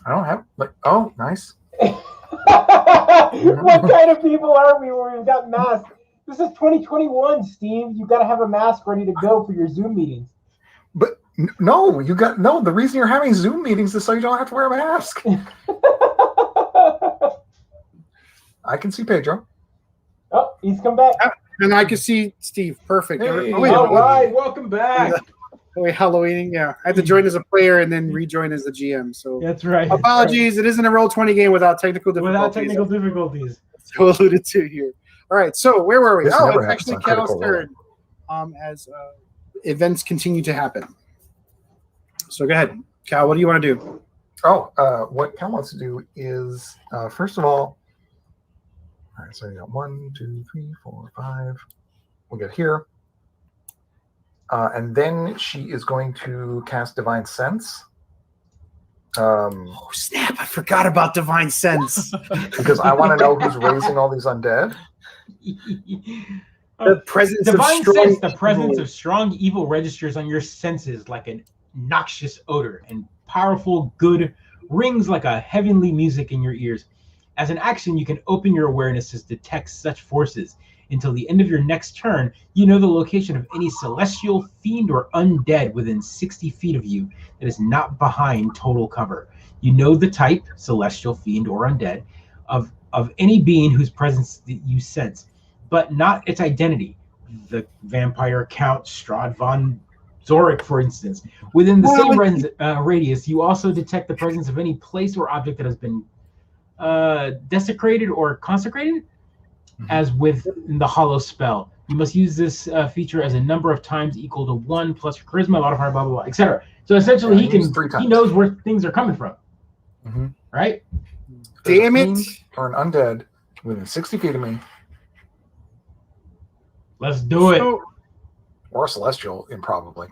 Speaker 1: don't have like. Oh, nice.
Speaker 5: What kind of people are we where we've got masks? This is 2021, Steve. You've got to have a mask ready to go for your Zoom meetings.
Speaker 1: But no, you got no. The reason you're having Zoom meetings is so you don't have to wear a mask. I can see Pedro.
Speaker 5: Oh, he's come back.
Speaker 3: And I can see Steve. Perfect.
Speaker 1: Hey.
Speaker 3: Oh, wait,
Speaker 5: All right, welcome back.
Speaker 3: wait, Halloween. Yeah, I had to join as a player and then rejoin as the GM. So
Speaker 5: That's right.
Speaker 3: apologies. It isn't a Roll20 game without technical difficulties.
Speaker 5: Without technical difficulties.
Speaker 3: So alluded to here. All right. So where were we?
Speaker 1: This
Speaker 3: Oh,
Speaker 1: never
Speaker 3: it's
Speaker 1: happens
Speaker 3: actually
Speaker 1: on Critical
Speaker 3: Cal's turn. As events continue to happen. So go ahead, Cal. What do you want to do?
Speaker 1: Oh, what Cal wants to do is first of all right, so you got 1, 2, 3, 4, 5. We'll get here. And then she is going to cast Divine Sense.
Speaker 3: Oh snap! I forgot about Divine Sense.
Speaker 1: Because I want to know who's raising all these undead.
Speaker 3: The presence
Speaker 5: Divine
Speaker 3: of strong
Speaker 5: sense, the presence
Speaker 3: evil.
Speaker 5: of strong evil registers on your senses like a noxious odor, and powerful good rings like a heavenly music in your ears. As an action, you can open your awareness to detect such forces. Until the end of your next turn, you know the location of any celestial, fiend, or undead within 60 feet of you that is not behind total cover. You know the type, celestial, fiend, or undead, of any being whose presence you sense, but not its identity. The vampire Count Strahd von Zorik, for instance. Within the same radius, you also detect the presence of any place or object that has been desecrated or consecrated, as with the hollow spell. You must use this feature as a number of times equal to 1 plus your charisma modifier, blah blah blah, etc. So essentially,
Speaker 1: Yeah, use 3 times.
Speaker 5: he knows where things are coming from, right?
Speaker 3: Damn
Speaker 1: There's a
Speaker 3: it!
Speaker 1: fiend or an undead within 60 feet of me,
Speaker 5: Let's do it.
Speaker 3: So-
Speaker 1: or a celestial, improbably.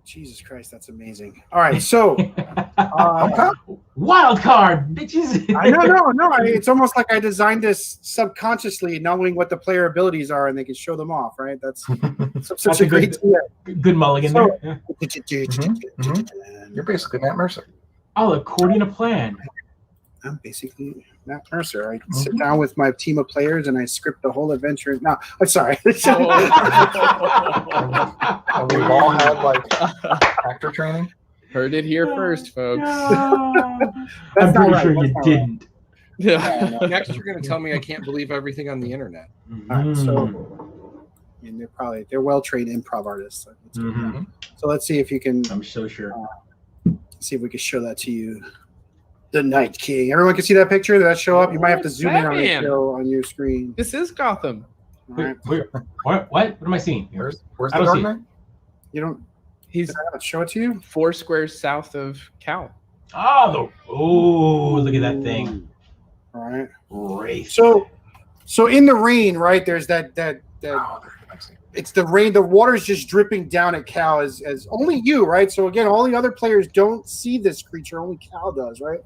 Speaker 3: Jesus Christ, that's amazing. All right, so
Speaker 5: Wild card, bitches.
Speaker 3: It's almost like I designed this subconsciously, knowing what the player abilities are, and they can show them off. Right? That's such a great idea.
Speaker 5: Good mulligan
Speaker 3: So-
Speaker 5: there.
Speaker 1: You're basically Matt Mercer.
Speaker 5: All according to plan.
Speaker 3: I'm basically Matt Mercer. I sit down with my team of players and I script the whole adventure. No, I'm sorry.
Speaker 1: And we've all had like actor training.
Speaker 2: Heard it here first, folks.
Speaker 5: I'm
Speaker 3: That's not
Speaker 5: pretty
Speaker 3: right.
Speaker 5: sure
Speaker 3: That's
Speaker 5: you
Speaker 3: not
Speaker 5: didn't.
Speaker 2: Yeah.
Speaker 4: Next, you're going to tell me I can't believe everything on the internet.
Speaker 3: All right, so I mean, they're well trained improv artists. So let's see if you can
Speaker 5: I'm so sure.
Speaker 3: see if we can show that to you. The Night King. Everyone can see that picture? Did that show up? You might have to zoom in on it
Speaker 2: Batman.
Speaker 3: Joe, on your screen.
Speaker 2: This is Gotham.
Speaker 3: All right.
Speaker 5: What am I seeing here?
Speaker 1: Where's
Speaker 5: I
Speaker 1: the
Speaker 5: don't
Speaker 1: Dark
Speaker 5: see
Speaker 1: Knight?
Speaker 3: You don't
Speaker 2: He's
Speaker 3: show it to you?
Speaker 2: 4 squares south of Cal.
Speaker 5: Oh, look at that thing.
Speaker 3: All right.
Speaker 5: Wraith.
Speaker 3: So in the rain, right? There's that
Speaker 1: Oh, I see.
Speaker 3: it's the rain. The water's just dripping down at Cal as only you, right? So again, all the other players don't see this creature. Only Cal does, right?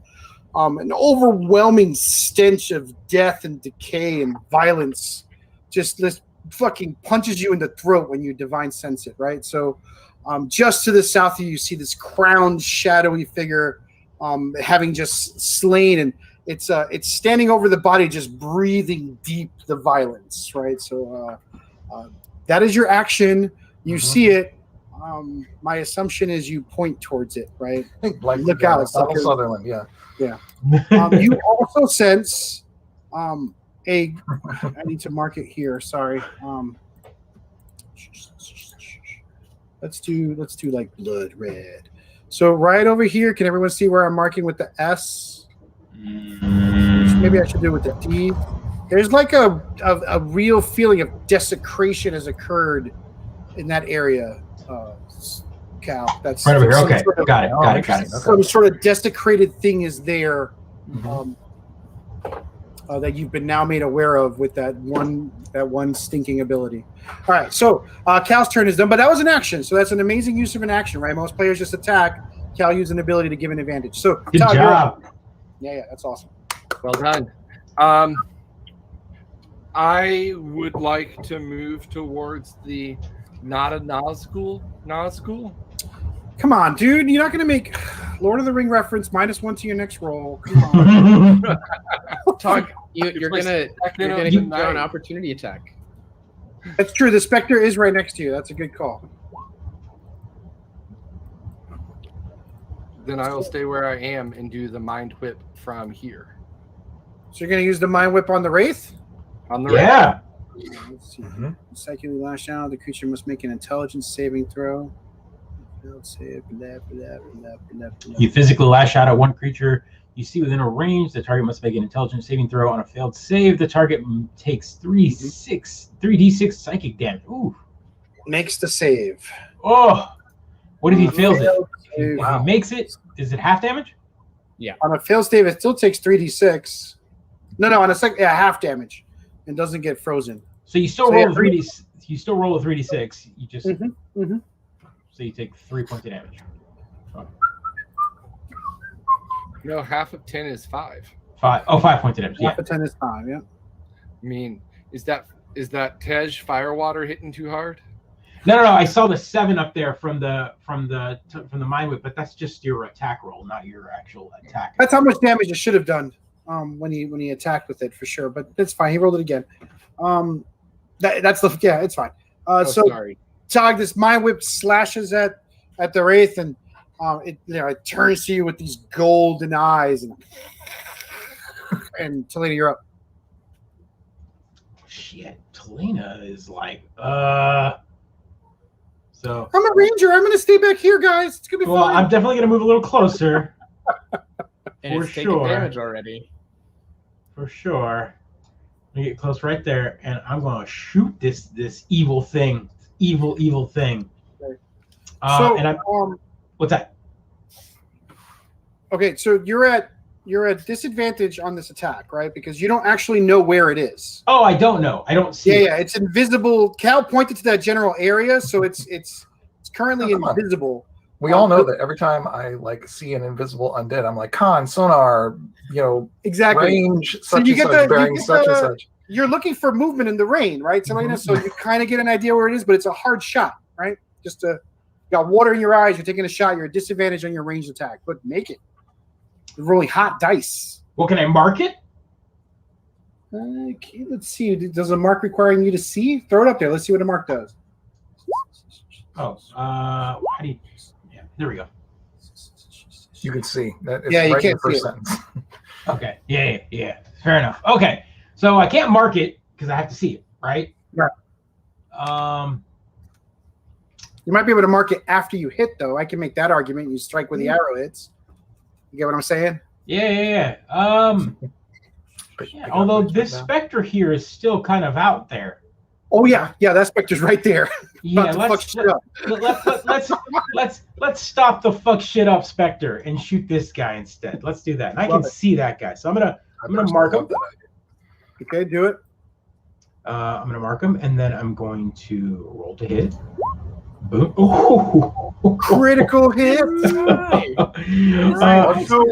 Speaker 3: An overwhelming stench of death and decay and violence just this fucking punches you in the throat when you divine sense it, right? So just to the south of you see this crowned shadowy figure having just slain, and it's standing over the body, just breathing deep the violence, right? So that is your action. You see it. My assumption is you point towards it, right?
Speaker 1: Like
Speaker 3: Look out,
Speaker 1: Donald
Speaker 3: sucker.
Speaker 1: Sutherland. Yeah.
Speaker 3: You also sense I need to mark it here. Sorry. Let's do like blood red. So right over here, can everyone see where I'm marking with the S? Maybe I should do it with the D. There's like a real feeling of desecration has occurred in that area, Cal. That's
Speaker 5: right over here.
Speaker 3: some
Speaker 5: Okay,
Speaker 3: sort of-
Speaker 5: got it.
Speaker 3: Some sort of desecrated thing is there. That you've been now made aware of with that one stinking ability. All right, so Cal's turn is done, but that was an action, so that's an amazing use of an action, right? Most players just attack. Cal used an ability to give an advantage. So
Speaker 5: Good
Speaker 3: Todd, you're up.
Speaker 5: job.
Speaker 3: Yeah, that's awesome.
Speaker 4: Well done. I would like to move towards the not a Nazgul.
Speaker 3: Come on, dude, you're not going to make Lord of the Ring reference -1 to your next roll. Come on.
Speaker 2: Talk. You're gonna draw an opportunity attack.
Speaker 3: That's true. The Spectre is right next to you. That's a good call.
Speaker 4: Then I will stay where I am and do the mind whip from here.
Speaker 3: So you're going to use the Mind Whip on the Wraith?
Speaker 4: On the
Speaker 5: Yeah.
Speaker 3: Let's see. Psychically lash out. The creature must make an intelligence saving throw. Save, blah, blah, blah, blah, blah.
Speaker 5: You physically lash out at one creature you see within a range. The target must make an intelligence saving throw. On a failed save, the target takes 3d6 psychic damage. Ooh.
Speaker 3: Makes the save.
Speaker 5: Oh. What if he fails it?
Speaker 3: Save.
Speaker 5: If he makes it, is it half damage?
Speaker 3: On a failed save, it still takes 3d6. No, on a half damage, and doesn't get frozen.
Speaker 5: So you still roll a 3d. You still roll a 3d6. You just. So you take 3 points of damage.
Speaker 4: No, half of 10 is 5.
Speaker 5: 5 points of damage. Yeah.
Speaker 3: Half of 10 is 5. Yeah.
Speaker 4: I mean, is that Tej Firewater hitting too hard?
Speaker 5: No. I saw the 7 up there from the mind whip, but that's just your attack roll, not your actual attack.
Speaker 3: That's how much damage it should have done when he attacked with it for sure. But that's fine. He rolled it again. It's fine.
Speaker 4: Sorry.
Speaker 3: Tog, this Mind Whip slashes at the Wraith, and it turns to you with these golden eyes, and Talina, you're up.
Speaker 5: Shit, Talina is like, So
Speaker 3: I'm a ranger. I'm going to stay back here, guys. It's going to be fine.
Speaker 5: I'm definitely going to move a little closer.
Speaker 2: And
Speaker 5: For
Speaker 2: it's taking
Speaker 5: sure.
Speaker 2: damage already.
Speaker 5: For sure. I'm going to get close right there, and I'm going to shoot this evil thing. Evil thing. What's that?
Speaker 3: Okay, so you're at disadvantage on this attack, right? Because you don't actually know where it is.
Speaker 5: Oh, I don't know. I don't see it.
Speaker 3: Yeah, it's invisible. Cal pointed to that general area, so it's currently invisible.
Speaker 1: We all know that every time I see an invisible undead, I'm like, con, sonar,
Speaker 3: exactly
Speaker 1: range,
Speaker 3: So
Speaker 1: such
Speaker 3: you
Speaker 1: and
Speaker 3: get
Speaker 1: such, bearing such and such.
Speaker 3: You're looking for movement in the rain, right, Selena? So you kind of get an idea where it is, but it's a hard shot, right? You got water in your eyes. You're taking a shot. You're at disadvantage on your ranged attack, but make it. You're rolling hot dice.
Speaker 5: Well, can I mark it?
Speaker 3: Okay, let's see. Does a mark requiring you to see? Throw it up there. Let's see what a mark does.
Speaker 5: Oh, how do you? Yeah, there we go.
Speaker 1: You can see that. It's
Speaker 3: Yeah, you
Speaker 1: right in
Speaker 3: can't
Speaker 1: the first
Speaker 3: see it.
Speaker 1: sentence.
Speaker 5: Okay. Yeah. Fair enough. Okay. So I can't mark it because I have to see it, right?
Speaker 3: Right. You might be able to mark it after you hit, though. I can make that argument. You strike where the arrow hits. You get what I'm saying?
Speaker 5: Yeah. Although this specter here is still kind of out there.
Speaker 3: Oh yeah, that specter's right there.
Speaker 5: Yeah,
Speaker 3: About to fuck shit up.
Speaker 5: let's stop the fuck shit up specter and shoot this guy instead. Let's do that. And I can see that guy, so I'm gonna mark him.
Speaker 3: Okay, do it.
Speaker 5: I'm gonna mark him, and then I'm going to roll to hit. Boom! Ooh.
Speaker 3: Critical hit.
Speaker 2: Right.
Speaker 3: So,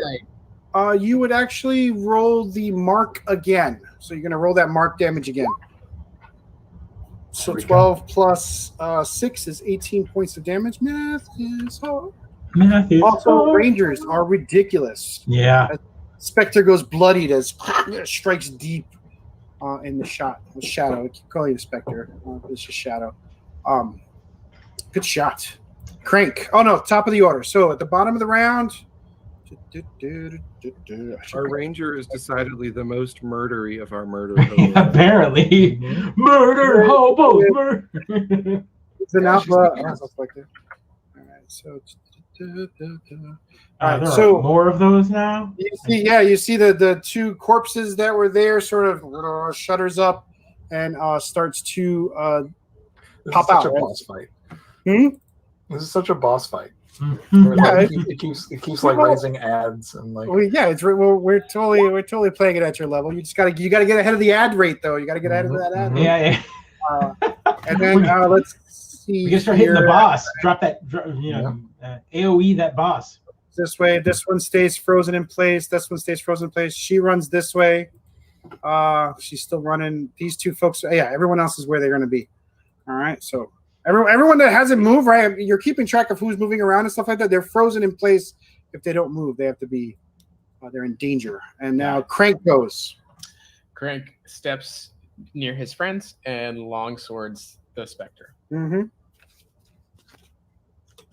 Speaker 3: you would actually roll the mark again. So you're gonna roll that mark damage again. So 12 plus 6 is 18 points of damage. Math is hard. Also, Rangers are ridiculous.
Speaker 5: Yeah.
Speaker 3: Spectre goes bloodied as strikes deep in the shadow. I keep calling it a Spectre. It's just shadow. Good shot. Crank. Oh no, top of the order. So at the bottom of the round.
Speaker 4: Our ranger is decidedly the most murdery of our murder.
Speaker 5: Apparently. Murder, hobo, murder.
Speaker 3: It's an alpha. All right, so. All right,
Speaker 5: there are more of those now.
Speaker 3: You see the two corpses that were there sort of shudders up and starts to pop out.
Speaker 1: Such a boss fight.
Speaker 3: Hmm?
Speaker 1: This is such a boss fight.
Speaker 3: Yeah,
Speaker 1: It keeps like raising ads and like.
Speaker 3: Well, yeah, we're totally playing it at your level. You gotta get ahead of the ad rate though. You gotta get ahead of that ad rate.
Speaker 5: Yeah.
Speaker 3: And then let's see.
Speaker 5: We can start hitting the boss. Drop that. AOE that boss.
Speaker 3: This way. This one stays frozen in place. This one stays frozen in place. She runs this way. She's still running. These two folks. Yeah, everyone else is where they're gonna be. All right, so. Everyone that hasn't moved, right? You're keeping track of who's moving around and stuff like that. They're frozen in place. If they don't move, they have to be. They're in danger. And now Crank goes.
Speaker 2: Crank steps near his friends and longswords the Spectre.
Speaker 3: Mm-hmm.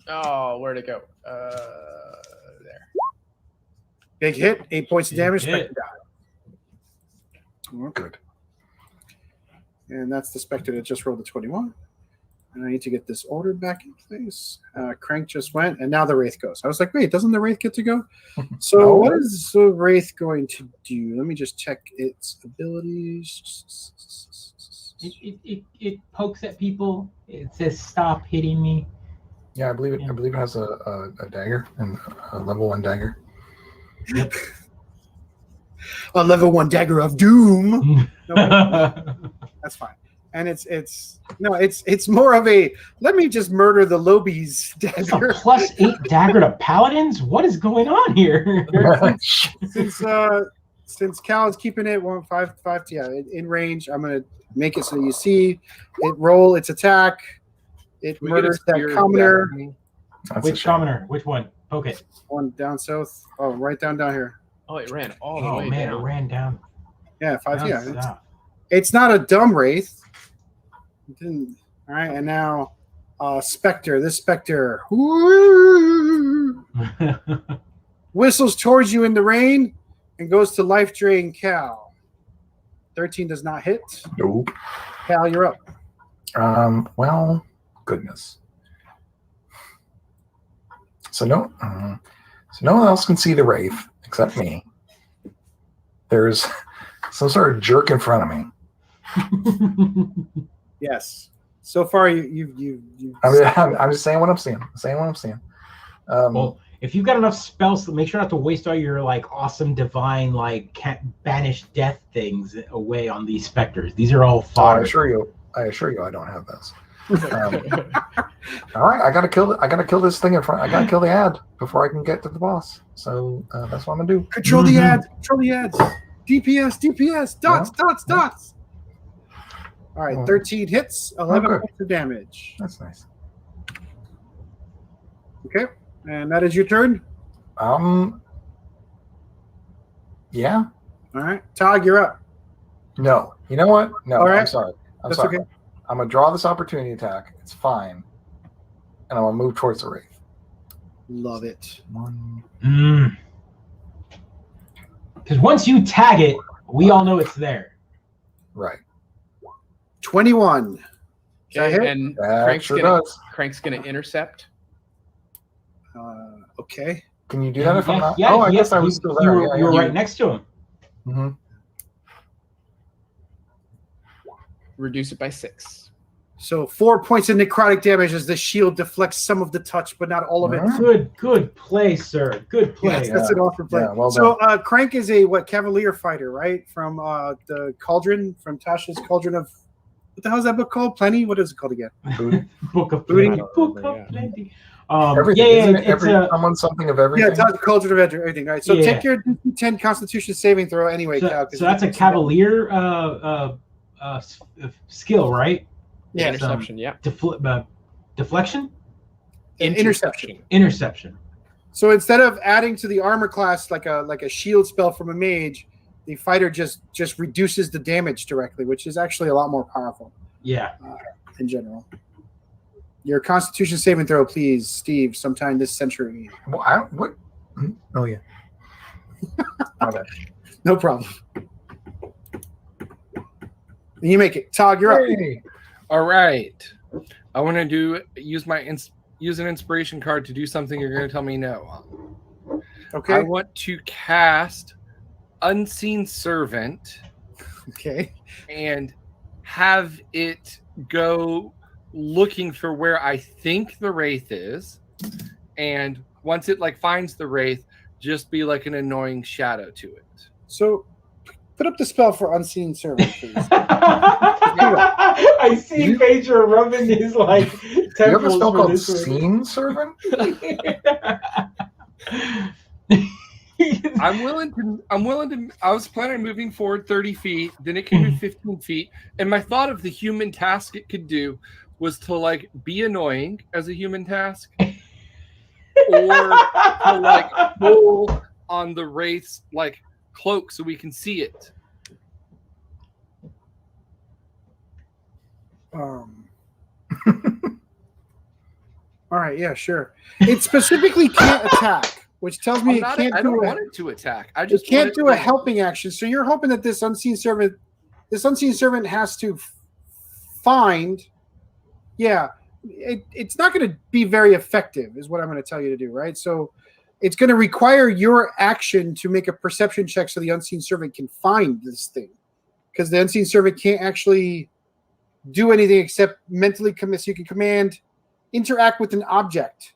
Speaker 2: Oh, where'd it go? There.
Speaker 3: Big hit. 8 points of damage.
Speaker 5: Hit.
Speaker 3: Spectre died.
Speaker 1: Good.
Speaker 3: And that's the Spectre that just rolled a 21. And I need to get this order back in place. Crank just went, and now the Wraith goes. I was like, wait, doesn't the Wraith get to go? So what is the Wraith going to do? Let me just check its abilities.
Speaker 5: It pokes at people. It says, "Stop hitting me."
Speaker 1: Yeah, I believe it has a dagger and a level 1 dagger.
Speaker 5: Yep.
Speaker 3: A level 1 dagger of doom. No, that's fine. And it's more of a let me just murder the Lobies dagger.
Speaker 5: A +8 dagger to paladins? What is going on here?
Speaker 3: Since Cal is keeping it 1-5 in range, I'm gonna make it so you see it roll its attack. It murders that commoner.
Speaker 5: Which commoner? Which one? Poke it.
Speaker 3: One down south. Oh, right down here.
Speaker 2: Oh, it ran all the way
Speaker 5: man,
Speaker 2: down.
Speaker 5: it ran down.
Speaker 3: Yeah, 5.
Speaker 5: Down
Speaker 3: Yeah,
Speaker 5: south.
Speaker 3: it's not a dumb Wraith. It didn't. All right, and now Spectre. This Spectre whistles towards you in the rain and goes to life drain Cal. 13 does not hit.
Speaker 1: Nope.
Speaker 3: Cal, you're up.
Speaker 1: Well, goodness. So no one else can see the Wraith except me. There's some sort of jerk in front of me.
Speaker 3: Yes. So far, you.
Speaker 1: I'm just saying what I'm seeing.
Speaker 5: Well, if you've got enough spells, make sure not to waste all your like awesome divine like can't banish death things away on these specters. These are all fodder.
Speaker 1: I assure you, I don't have those. All right, I gotta kill this thing in front. I gotta kill the ad before I can get to the boss. So that's what I'm gonna do.
Speaker 3: Control the ad. Control the ads. DPS. Dots. All right, 13 hits, 11 points of damage.
Speaker 1: That's nice.
Speaker 3: Okay, and that is your turn.
Speaker 1: Yeah.
Speaker 3: All right, Tog, you're up.
Speaker 1: No, you know what? No,
Speaker 3: All right.
Speaker 1: I'm sorry.
Speaker 3: That's
Speaker 1: sorry.
Speaker 3: okay.
Speaker 1: I'm gonna draw this opportunity attack. It's fine, and I'm gonna move towards the Wraith.
Speaker 3: Love it.
Speaker 5: Because once you tag it, we all know it's there.
Speaker 1: Right.
Speaker 3: 21.
Speaker 2: Okay, and Crank's gonna intercept.
Speaker 3: Okay.
Speaker 1: Can you do that if I'm not?
Speaker 5: Yeah,
Speaker 1: I guess I was still there.
Speaker 5: You were right next to him.
Speaker 1: Mm-hmm.
Speaker 2: Reduce it by 6.
Speaker 3: So 4 points of necrotic damage as the shield deflects some of the touch, but not all of it.
Speaker 5: Good play, sir. Good play.
Speaker 3: Yes, that's an awesome play.
Speaker 1: Yeah, well
Speaker 3: so Crank is a Cavalier fighter, right? From the Cauldron, from Tasha's Cauldron of what the hell is that book called? Plenty? What is it called again?
Speaker 5: Book of
Speaker 3: Booty.
Speaker 5: Book of Plenty.
Speaker 1: Everything. Someone something of everything.
Speaker 3: Yeah, Tasha's Cauldron of everything. All right. So take your 10 Constitution saving throw anyway, Cal.
Speaker 5: So that's a Cavalier skill, right?
Speaker 2: Yeah, interception. Yeah.
Speaker 5: Deflection.
Speaker 2: Interception.
Speaker 3: So instead of adding to the armor class like a shield spell from a mage, the fighter just reduces the damage directly, which is actually a lot more powerful.
Speaker 5: Yeah.
Speaker 3: In general. Your Constitution saving throw, please, Steve, sometime this century.
Speaker 1: Well, what? Oh, yeah. Okay.
Speaker 3: No problem. And you make it. Tog, you're up.
Speaker 1: Hey.
Speaker 4: All right. I want to use an inspiration card to do something you're going to tell me no.
Speaker 3: Okay.
Speaker 4: I want to cast Unseen Servant.
Speaker 3: Okay.
Speaker 4: And have it go looking for where I think the wraith is, and once it like finds the wraith, just be like an annoying shadow to it.
Speaker 3: So put up the spell for Unseen Servant, please.
Speaker 5: I see Pedro rubbing his like
Speaker 1: You have a
Speaker 5: temples
Speaker 1: spell
Speaker 5: for
Speaker 1: called
Speaker 5: this one.
Speaker 1: Scene Servant?
Speaker 4: I'm willing to I was planning on moving forward 30 feet, then it can move 15 feet. And my thought of the human task it could do was to like be annoying as a human task. Or to like pull on the wraith's like cloak so we can see it.
Speaker 3: All right, yeah, sure. It specifically can't attack, which tells me
Speaker 4: I
Speaker 3: it
Speaker 4: don't want it to attack. I
Speaker 3: it
Speaker 4: just
Speaker 3: can't
Speaker 4: want
Speaker 3: do a helping action. So you're hoping that this unseen servant has to find. Yeah, it's not going to be very effective, is what I'm going to tell you to do, right? So it's going to require your action to make a perception check so the unseen servant can find this thing, because the unseen servant can't actually do anything except mentally commit. So you can interact with an object,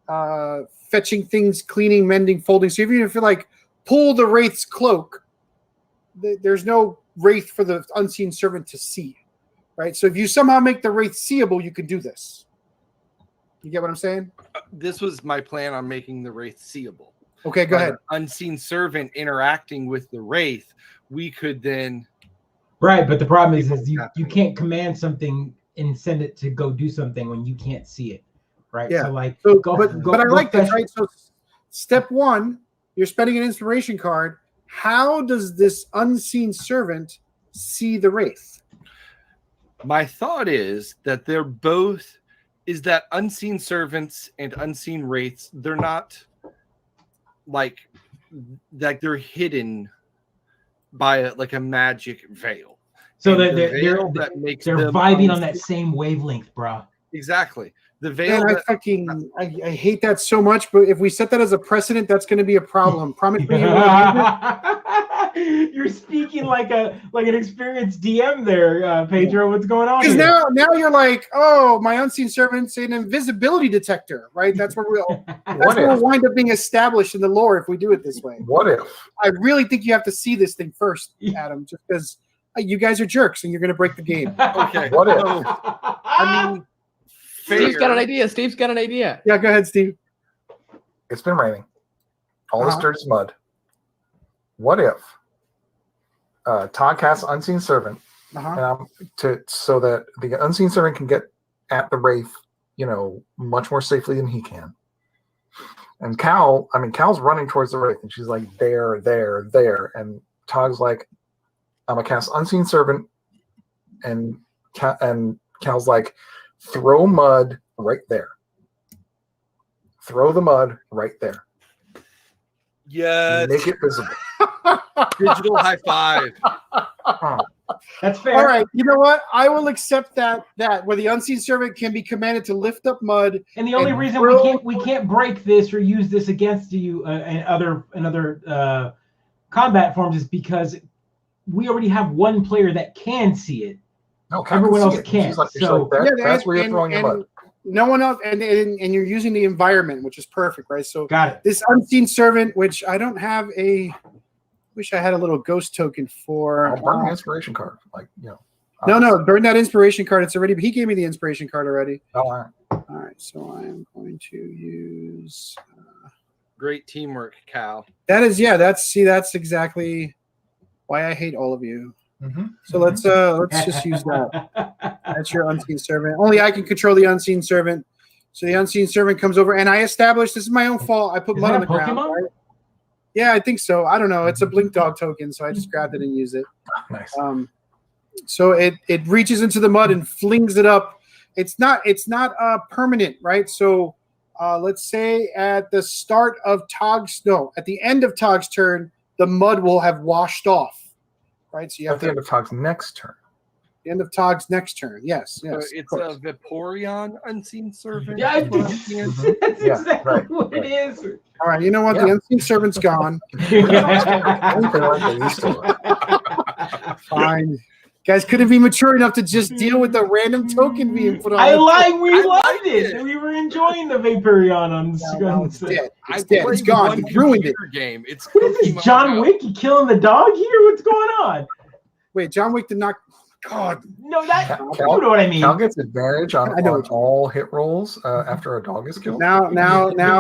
Speaker 3: fetching things, cleaning, mending, folding. So even if you like pull the wraith's cloak, there's no wraith for the unseen servant to see, right? So if you somehow make the wraith seeable, you can do this. You get what I'm saying?
Speaker 4: This was my plan on making the wraith seeable.
Speaker 3: Okay, go ahead.
Speaker 4: Unseen servant interacting with the wraith, we could then.
Speaker 5: Right, but the problem is you can't command something and send it to go do something when you can't see it, right?
Speaker 3: Yeah.
Speaker 5: So like,
Speaker 3: But I like this, right? So step one, you're spending an inspiration card. How does this unseen servant see the wraith?
Speaker 4: My thought is that that unseen servants and unseen wraiths, they're not like they're hidden by a magic veil.
Speaker 5: So
Speaker 4: And
Speaker 5: they're vibing on that same wavelength, bro.
Speaker 4: Exactly. The veil.
Speaker 3: Man, I hate that so much. But if we set that as a precedent, that's going to be a problem. Promise me you won't use it.
Speaker 5: You're speaking like an experienced DM there, Pedro. What's going on?
Speaker 3: Because
Speaker 5: here?
Speaker 3: now you're like, oh, my unseen servant's an invisibility detector, right? That's where we'll wind up being established in the lore if we do it this way.
Speaker 1: What if?
Speaker 3: I really think you have to see this thing first, Adam, just because you guys are jerks and you're going to break the game.
Speaker 4: Okay.
Speaker 1: What if?
Speaker 4: I mean,
Speaker 2: Steve's got an idea. Steve's got an idea.
Speaker 3: Yeah, go ahead, Steve.
Speaker 1: It's been raining. All this dirt is mud. What if Todd casts Unseen Servant so that the Unseen Servant can get at the wraith, much more safely than he can. And Cal's running towards the wraith, and she's like, there. And Todd's like, I'm gonna cast Unseen Servant, and Cal's like, throw mud right there. Throw the mud right there.
Speaker 4: Yes.
Speaker 1: Make it visible.
Speaker 4: Digital high five.
Speaker 5: That's fair.
Speaker 3: All right, you know what? I will accept that where the unseen servant can be commanded to lift up mud.
Speaker 5: And the only reason we can't break this or use this against you and other combat forms is because we already have one player that can see it.
Speaker 1: No,
Speaker 5: everyone else can't.
Speaker 1: So that's where you're throwing the mud.
Speaker 3: No one else, and you're using the environment, which is perfect, right? So
Speaker 5: got it.
Speaker 3: This unseen servant, which I don't have wish I had a little ghost token for.
Speaker 1: Burn the inspiration card,
Speaker 3: No, burn that inspiration card. It's already. He gave me the inspiration card already.
Speaker 1: Oh, all right.
Speaker 3: All right, so I'm going to use.
Speaker 4: Great teamwork, Cal.
Speaker 3: That's exactly why I hate all of you.
Speaker 1: Mm-hmm.
Speaker 3: So let's just use that. That's your unseen servant. Only I can control the unseen servant. So the unseen servant comes over, and I established, this is my own fault, I put
Speaker 5: Is
Speaker 3: mud
Speaker 5: that
Speaker 3: on
Speaker 5: a
Speaker 3: the ground.
Speaker 5: Pokemon?
Speaker 3: Right? Yeah, I think so. I don't know. It's a blink dog token, so I just grabbed it and used it.
Speaker 1: Nice.
Speaker 3: So it reaches into the mud and flings it up. It's not permanent, right? So let's say at the end of Tog's turn, the mud will have washed off, right? So you have
Speaker 1: At the end of Tog's next turn.
Speaker 3: the end of Tog's next turn. Yes.
Speaker 4: So
Speaker 3: Yes.
Speaker 4: it's a Vaporeon unseen servant.
Speaker 5: Yeah, I
Speaker 4: is what
Speaker 5: think
Speaker 4: I'm seeing.
Speaker 5: that's
Speaker 1: Yeah,
Speaker 5: exactly
Speaker 1: right,
Speaker 5: what
Speaker 1: right.
Speaker 5: it is.
Speaker 3: All right. You know what?
Speaker 1: Yeah.
Speaker 3: The unseen servant's gone.
Speaker 1: Anything like they used to.
Speaker 3: Fine. Guys couldn't be mature enough to just deal with the random token being put on.
Speaker 5: I
Speaker 3: the-
Speaker 5: like. We
Speaker 4: I
Speaker 5: loved
Speaker 4: liked
Speaker 5: it.
Speaker 4: it.
Speaker 5: We were enjoying the Vaporeon on
Speaker 3: No, it's dead.
Speaker 4: I
Speaker 3: It's dead.
Speaker 4: played
Speaker 3: It's gone.
Speaker 4: one
Speaker 3: You ruined it.
Speaker 4: computer game. It's
Speaker 5: What is this,
Speaker 4: Pokemon
Speaker 5: John
Speaker 4: Go.
Speaker 5: Wick? You killing the dog here? What's going on?
Speaker 3: Wait, John Wick did not. God.
Speaker 5: No, that
Speaker 1: Cal-
Speaker 5: you know what I mean.
Speaker 1: Cal gets advantage on
Speaker 3: I know.
Speaker 1: all hit rolls after a dog is killed.
Speaker 3: Now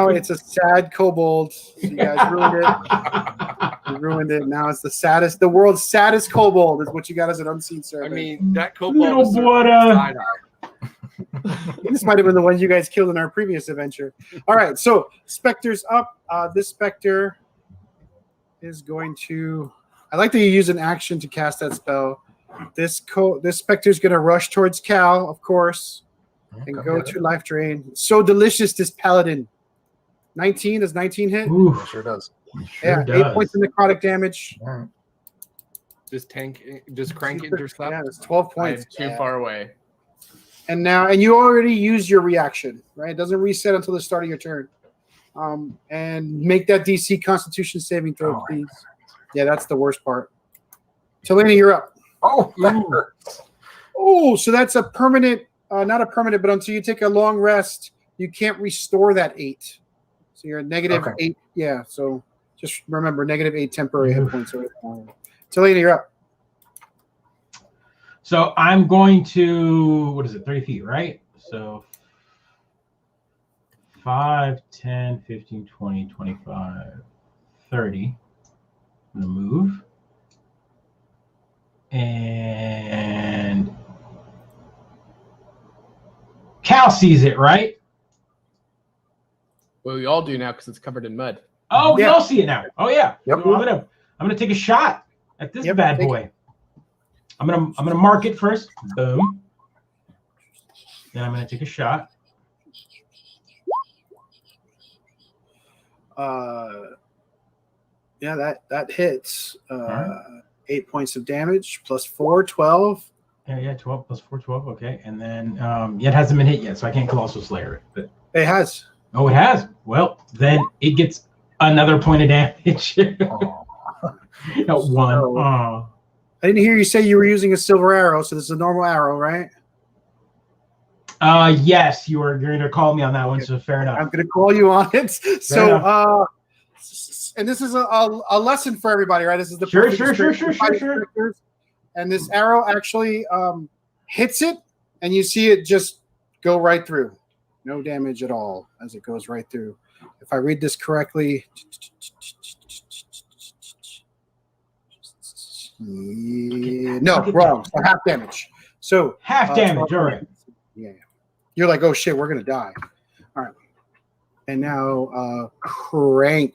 Speaker 3: it's a sad kobold. So you guys ruined it. You ruined it. Now it's the world's saddest kobold is what you got as an unseen
Speaker 4: I
Speaker 3: servant.
Speaker 4: mean, that Cobalt
Speaker 5: Little
Speaker 4: was
Speaker 5: Buddha.
Speaker 4: side-eye.
Speaker 3: This might have been the one you guys killed in our previous adventure. All right, so Spectre's up. This Spectre is going to. I like that you use an action to cast that spell. This Spectre's going to rush towards Cal, of course, and
Speaker 1: Come
Speaker 3: go
Speaker 1: get
Speaker 3: to
Speaker 1: it.
Speaker 3: life drain. So delicious, this Paladin. 19, does 19 hit?
Speaker 5: Ooh,
Speaker 1: It sure does.
Speaker 3: Yeah,
Speaker 5: sure
Speaker 3: 8 points of necrotic damage.
Speaker 1: All right.
Speaker 4: Does Crank intercept?
Speaker 3: Yeah, it's 12
Speaker 2: I'm
Speaker 3: points.
Speaker 2: too far away.
Speaker 3: And you already used your reaction, right? It doesn't reset until the start of your turn. And make that DC Constitution saving throw,
Speaker 1: Oh,
Speaker 3: please. Yeah, that's the worst part. Talena, you're up.
Speaker 1: Oh, that hurts.
Speaker 3: Oh, so that's a permanent, not a permanent, but until you take a long rest, you can't restore that 8. So you're at negative
Speaker 1: Okay.
Speaker 3: 8. Yeah, so just remember, negative 8 temporary hit points. Talena, you're up.
Speaker 5: so I'm going to, what is it, 30 feet, right? So 5, 10, 15, 20, 25, 30. I'm going to move. And Cal sees it, right?
Speaker 2: Well, we all do now because it's covered in mud.
Speaker 5: Oh, we
Speaker 3: Yeah.
Speaker 5: all see it now. Oh yeah.
Speaker 1: Yep.
Speaker 5: So I'm gonna take a shot at this
Speaker 3: Yep,
Speaker 5: bad
Speaker 3: take
Speaker 5: boy. I'm gonna mark it first. Boom. Then I'm gonna take a shot.
Speaker 3: Yeah, that hits.
Speaker 5: right.
Speaker 3: 8 points of damage plus 4, 12.
Speaker 5: Yeah, 12 plus 4, 12. Okay, and then it hasn't been hit yet, so I can't Colossal Slayer it. But
Speaker 3: It has.
Speaker 5: oh, it has. Well, then it gets another point of damage.
Speaker 1: Oh.
Speaker 5: At 1.
Speaker 3: So-
Speaker 5: Oh.
Speaker 3: I didn't hear you say you were using a silver arrow, so this is a normal arrow, right?
Speaker 5: Yes, you're going to call me on that one, so fair
Speaker 3: I'm
Speaker 5: enough.
Speaker 3: going to call you on it. So,
Speaker 5: enough.
Speaker 3: and this is a lesson for everybody, right? This is the
Speaker 5: Sure,
Speaker 3: perfect
Speaker 5: sure,
Speaker 3: experience
Speaker 5: sure,
Speaker 3: for fighting
Speaker 5: sure.
Speaker 3: characters. And this arrow actually hits it, and you see it just go right through. No damage at all as it goes right through. If I read this correctly, no, wrong. So half damage. So
Speaker 5: Half damage,
Speaker 3: 12
Speaker 5: all right.
Speaker 3: Yeah. You're like, oh shit, we're gonna die. All right. And now Crank,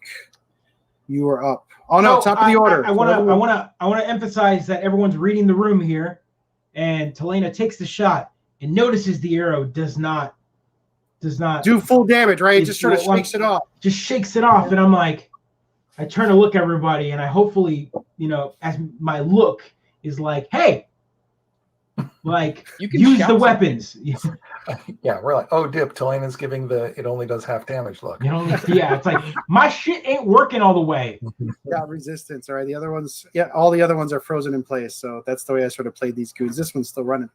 Speaker 3: you are up. Oh no,
Speaker 5: So
Speaker 3: top of the order.
Speaker 5: I want to emphasize that everyone's reading the room here, and Talena takes the shot and notices the arrow does not
Speaker 3: do full damage, right? It
Speaker 5: It's
Speaker 3: just sort of
Speaker 5: one-
Speaker 3: shakes it off.
Speaker 5: just shakes it off, and I'm like, I turn to look at everybody, and I hopefully, as my look is like, hey, like
Speaker 2: You can
Speaker 5: use
Speaker 2: shout
Speaker 5: the
Speaker 2: something.
Speaker 5: weapons.
Speaker 1: Yeah, we're like, oh, dip. Telena's giving it only does half damage look.
Speaker 5: Yeah, it's like my shit ain't working all the way.
Speaker 3: Got resistance. All right. The other ones, all the other ones are frozen in place. So that's the way I sort of played these goons. This one's still running.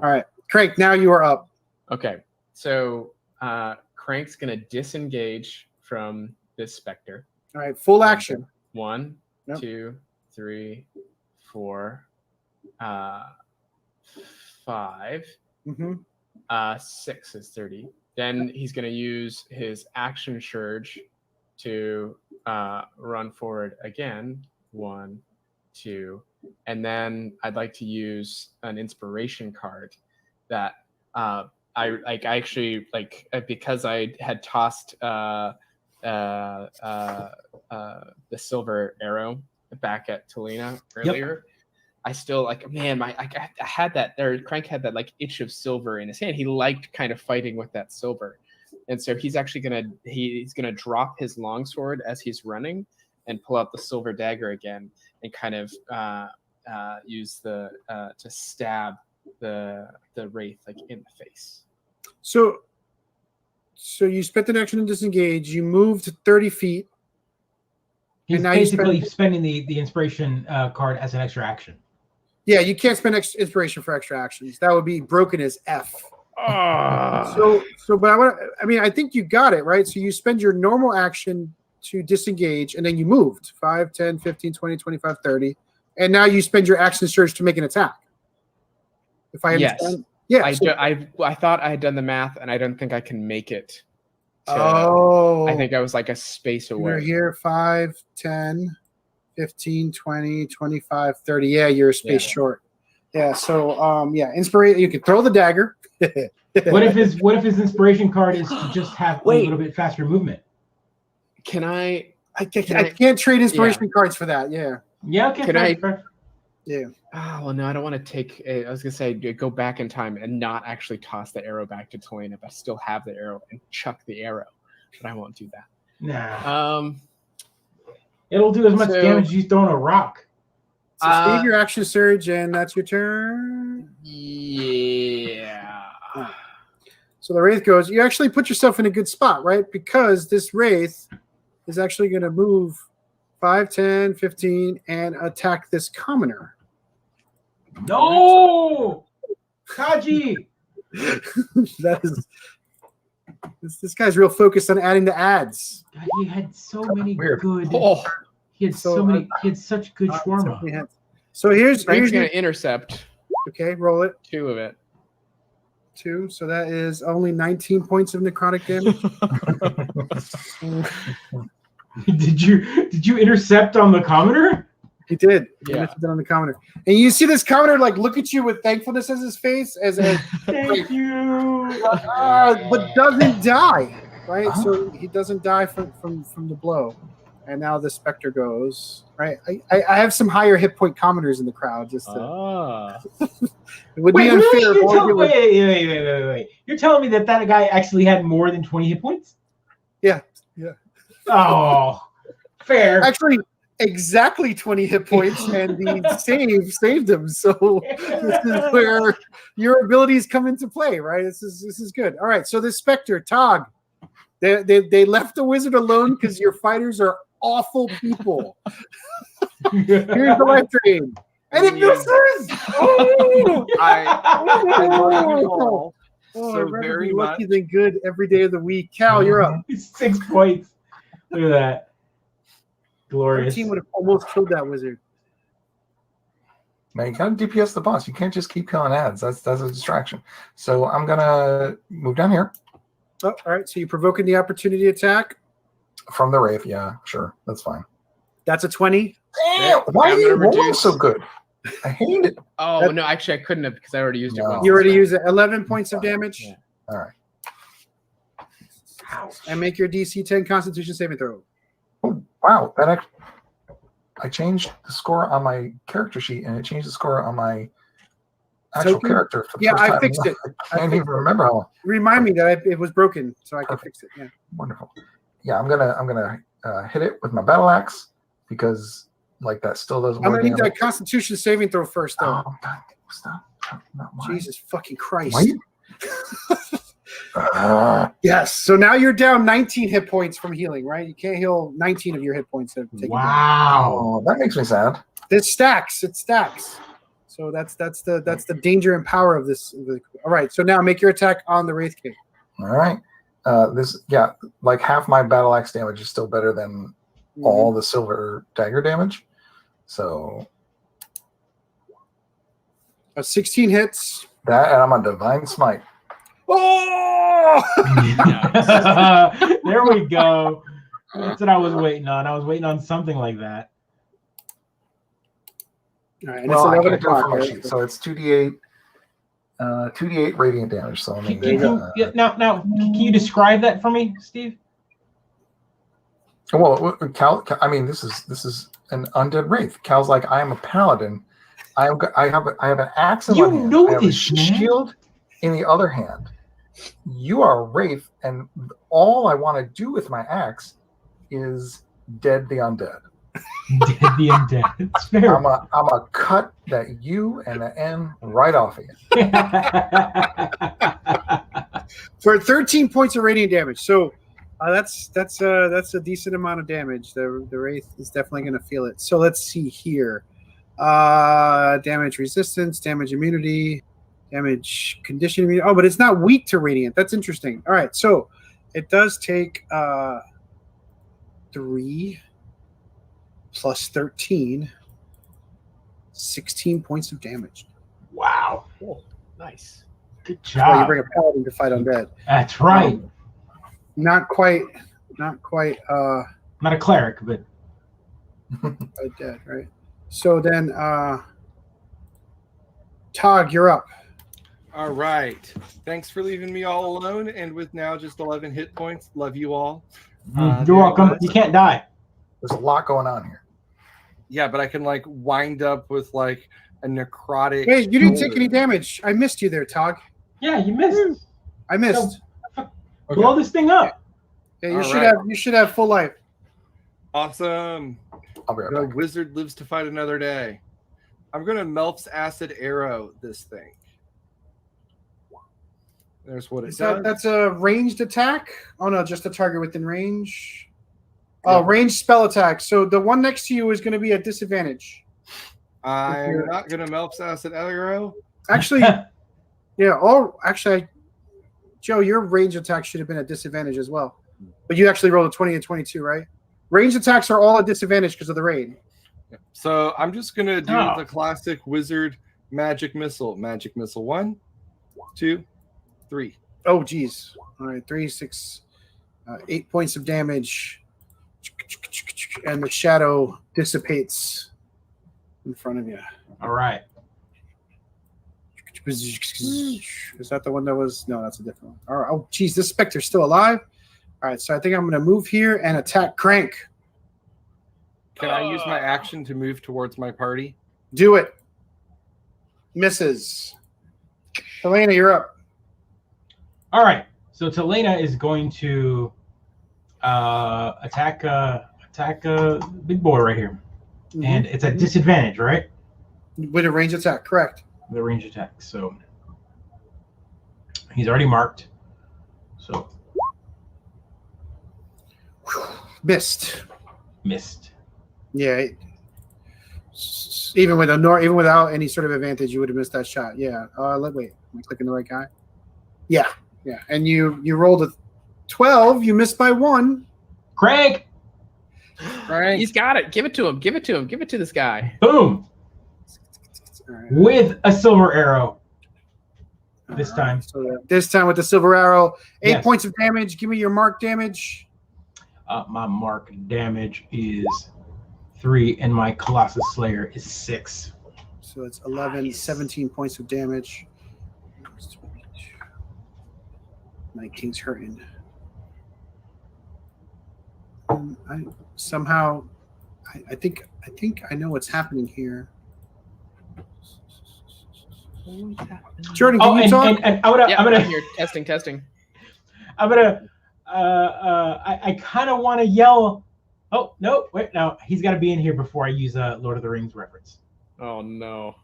Speaker 3: All right. Crank, now you are up.
Speaker 2: Okay, so Crank's gonna disengage from this specter.
Speaker 3: All right. Full action.
Speaker 2: 1,
Speaker 3: Yep.
Speaker 2: 2, 3, 4, 5.
Speaker 3: Mm-hmm.
Speaker 2: 6 is 30. Then he's going to use his action surge to run forward again. 1, 2. And then I'd like to use an inspiration card that I actually because I had tossed the silver arrow back at Talina earlier. I still I had that there. Crank had that itch of silver in his hand. He liked kind of fighting with that silver, and so he's actually gonna drop his longsword as he's running and pull out the silver dagger again and kind of use to stab the wraith in the face.
Speaker 3: So you spent an action to disengage. You moved 30 feet.
Speaker 5: He's
Speaker 3: now
Speaker 5: basically spending the inspiration card as an extra action.
Speaker 3: Yeah, you can't spend inspiration for extra actions. That would be broken as F. But I think you got it, right? So you spend your normal action to disengage, and then you moved 5, 10, 15, 20, 25, 30. And now you spend your action surge to make an attack. If I understand.
Speaker 2: Yes.
Speaker 3: Yeah.
Speaker 2: I thought I had done the math, and I don't think I can make it.
Speaker 3: I
Speaker 2: think I was a space away.
Speaker 3: You're here 5, 10, 15, 20, 25, 30. Yeah, you're a space short. Yeah, so inspiration. You can throw the dagger.
Speaker 5: What if his inspiration card is to just have a little bit faster movement?
Speaker 2: Can I?
Speaker 3: I can't trade inspiration cards for that. Yeah.
Speaker 5: Yeah. Okay.
Speaker 2: Can I?
Speaker 3: Yeah.
Speaker 2: Oh well, no, I don't want to take. I was gonna say go back in time and not actually toss the arrow back to Talina, but still have the arrow and chuck the arrow. But I won't do that.
Speaker 5: Nah. It'll do as much damage as you throwing a rock.
Speaker 3: So save your action surge, and that's your turn.
Speaker 2: Yeah.
Speaker 3: So the wraith goes. You actually put yourself in a good spot, right? Because this wraith is actually going to move 5, 10, 15, and attack this commoner.
Speaker 5: No, Kaji.
Speaker 3: That is. This guy's real focused on adding the ads.
Speaker 5: God, he had so many good. He had He had such good shawarma.
Speaker 3: So here's
Speaker 2: Frank's gonna intercept.
Speaker 3: Okay, roll it.
Speaker 2: 2 of it.
Speaker 3: 2. So that is only 19 points of necrotic damage.
Speaker 5: Did you intercept on the commoner?
Speaker 3: He did.
Speaker 2: Yeah.
Speaker 3: Intercepted on the commoner. And you see this commoner look at you with thankfulness as his face,
Speaker 5: Thank you.
Speaker 3: But doesn't die. Right? So he doesn't die from the blow. And now the specter goes. Right? I have some higher hit point commoners in the crowd. Just to, it would be unfair.
Speaker 5: Wait. You're telling me that guy actually had more than 20 hit points?
Speaker 3: Yeah.
Speaker 5: Oh, fair.
Speaker 3: Actually, exactly 20 hit points, and the saved him. So this is where your abilities come into play, right? This is good. All right. So the Spectre, Tog, they left the wizard alone because your fighters are awful people. Here's the life drain, and it misses.
Speaker 4: So very
Speaker 3: lucky
Speaker 4: much.
Speaker 3: than good every day of the week. Cal, you're up.
Speaker 5: 6 points. Look at that.
Speaker 3: Our
Speaker 5: Glorious.
Speaker 3: team would have almost killed that wizard.
Speaker 1: Now you gotta DPS the boss. You can't just keep killing ads. That's a distraction. So I'm gonna move down here.
Speaker 3: Oh, all right. So you're provoking the opportunity attack.
Speaker 1: From the Wraith, yeah, sure. That's fine.
Speaker 3: That's a 20.
Speaker 1: Damn, why are you rolling so good? I hate it.
Speaker 2: Oh, no, actually I couldn't have because I already used it once.
Speaker 3: You already used it. 11 points of damage.
Speaker 2: Yeah.
Speaker 1: All right.
Speaker 3: And make your DC 10 Constitution saving throw.
Speaker 1: Oh, wow. I changed the score on my character sheet, and it changed the score on my actual
Speaker 3: Token?
Speaker 1: character. For the
Speaker 3: Yeah,
Speaker 1: first
Speaker 3: I
Speaker 1: time.
Speaker 3: fixed it.
Speaker 1: I can't even remember how long.
Speaker 3: Remind me that it was broken, so I can fix it. Yeah.
Speaker 1: Wonderful. Yeah, I'm gonna hit it with my battle axe because that still does more
Speaker 3: I'm gonna need
Speaker 1: damage.
Speaker 3: that Constitution saving throw first, though.
Speaker 1: Oh, God, stop. Not mine.
Speaker 3: Jesus fucking Christ.
Speaker 1: Why you-
Speaker 3: Yes. So now you're down 19 hit points from healing, right? You can't heal 19 of your hit points.
Speaker 5: Wow.
Speaker 1: Oh, that makes me sad.
Speaker 3: It stacks. So that's the danger and power of this. All right. So now make your attack on the Wraith King.
Speaker 1: All right. Half my battle axe damage is still better than all the silver dagger damage. So
Speaker 3: 16 hits.
Speaker 1: that, and I'm on divine smite.
Speaker 3: Oh!
Speaker 5: There we go. That's what I was waiting on. I was waiting on something like that.
Speaker 3: All right, and
Speaker 1: Well, I
Speaker 3: it's 11
Speaker 1: can't do it
Speaker 3: o'clock.
Speaker 1: from my
Speaker 3: Right?
Speaker 1: sheet, so it's 2d8 2d8 radiant damage. So
Speaker 5: Can you describe that for me, Steve?
Speaker 1: Well, Cal, I mean, this is an undead wraith. Cal's like, I am a paladin. I have an axe in one hand. I have a shield in the other hand. You are a wraith, and all I want to do with my axe is dead the undead.
Speaker 5: Dead the undead. It's fair.
Speaker 1: I'm a cut that U and the N right off of you.
Speaker 3: For 13 points of radiant damage. So that's a decent amount of damage. The wraith is definitely going to feel it. So let's see here. Damage resistance, damage immunity, damage condition immunity. Oh, but it's not weak to radiant. That's interesting. All right, so it does take 3 plus 13, 16 points of damage.
Speaker 5: Wow.
Speaker 2: Oh, nice.
Speaker 5: Good
Speaker 3: That's why you
Speaker 5: job.
Speaker 3: bring a paladin to fight undead.
Speaker 5: That's right.
Speaker 3: Not quite
Speaker 5: Not a cleric, but
Speaker 3: dead, right? So then Tog, you're up.
Speaker 4: All right. Thanks for leaving me all alone, and with now just 11 hit points. Love you all.
Speaker 5: you're welcome. You can't die.
Speaker 1: There's a lot going on here.
Speaker 4: Yeah, but I can like wind up with like a necrotic.
Speaker 3: Wait, you didn't take
Speaker 4: shoulder.
Speaker 3: any damage. I missed you there, Tog.
Speaker 5: Yeah, you missed.
Speaker 3: I missed.
Speaker 5: Blow this thing up.
Speaker 3: Yeah, you
Speaker 4: All
Speaker 3: should
Speaker 4: right.
Speaker 3: have. You should have full life.
Speaker 4: Awesome.
Speaker 1: I'll be right
Speaker 4: The
Speaker 1: back.
Speaker 4: wizard lives to fight another day. I'm gonna Melf's acid arrow this thing. There's what it does.
Speaker 3: That's a ranged attack. Oh no, just a target within range.
Speaker 4: Yeah.
Speaker 3: Oh, ranged spell attack. So the one next to you is going to be at disadvantage.
Speaker 4: I'm not gonna Melf's acid arrow.
Speaker 3: Actually, yeah. Joe, your range attack should have been at disadvantage as well. But you actually rolled a 20 and 22, right? Ranged attacks are all at disadvantage because of the raid.
Speaker 4: So I'm just gonna do
Speaker 5: Oh.
Speaker 4: the classic wizard magic missile. Magic missile 1, 2, 3.
Speaker 3: Oh, geez. All right, 3, 6, 8 points of damage. And the shadow dissipates in front of you.
Speaker 5: All right.
Speaker 3: Is that the one that was? No, that's a different one. All right. Oh, geez, this specter's still alive. All right, so I think I'm going to move here and attack Crank.
Speaker 4: Can I use my action to move towards my party?
Speaker 3: Do it. Misses. Helena, you're up.
Speaker 5: All right. So Telena is going to attack big boy right here, and it's at disadvantage, right?
Speaker 3: With a range attack, correct.
Speaker 5: The range attack. So he's already marked. So
Speaker 3: Missed.
Speaker 5: missed.
Speaker 3: Yeah. Even without any sort of advantage, you would have missed that shot. Yeah. Wait. Am I clicking the right guy? Yeah. Yeah. And you rolled a 12. You missed by 1.
Speaker 5: Craig,
Speaker 4: Right.
Speaker 2: He's got it. Give it to him. Give it to him. Give it to this guy.
Speaker 5: boom,
Speaker 3: All right.
Speaker 5: with a silver arrow. This time.
Speaker 3: So this time with the silver arrow, 8
Speaker 5: Yes.
Speaker 3: points of damage. Give me your mark damage.
Speaker 5: My mark damage is 3, and my Colossus Slayer is 6.
Speaker 3: So it's 11,
Speaker 5: Nice.
Speaker 3: 17 points of damage. My king's hurting. I think I know what's happening here. Jordan, can you talk?
Speaker 5: And I'm gonna,
Speaker 2: Yeah,
Speaker 5: I'm gonna,
Speaker 2: here. Testing.
Speaker 5: I'm gonna, I kind of want to yell. Oh no! Wait, no, he's got to be in here before I use a Lord of the Rings reference.
Speaker 2: Oh no.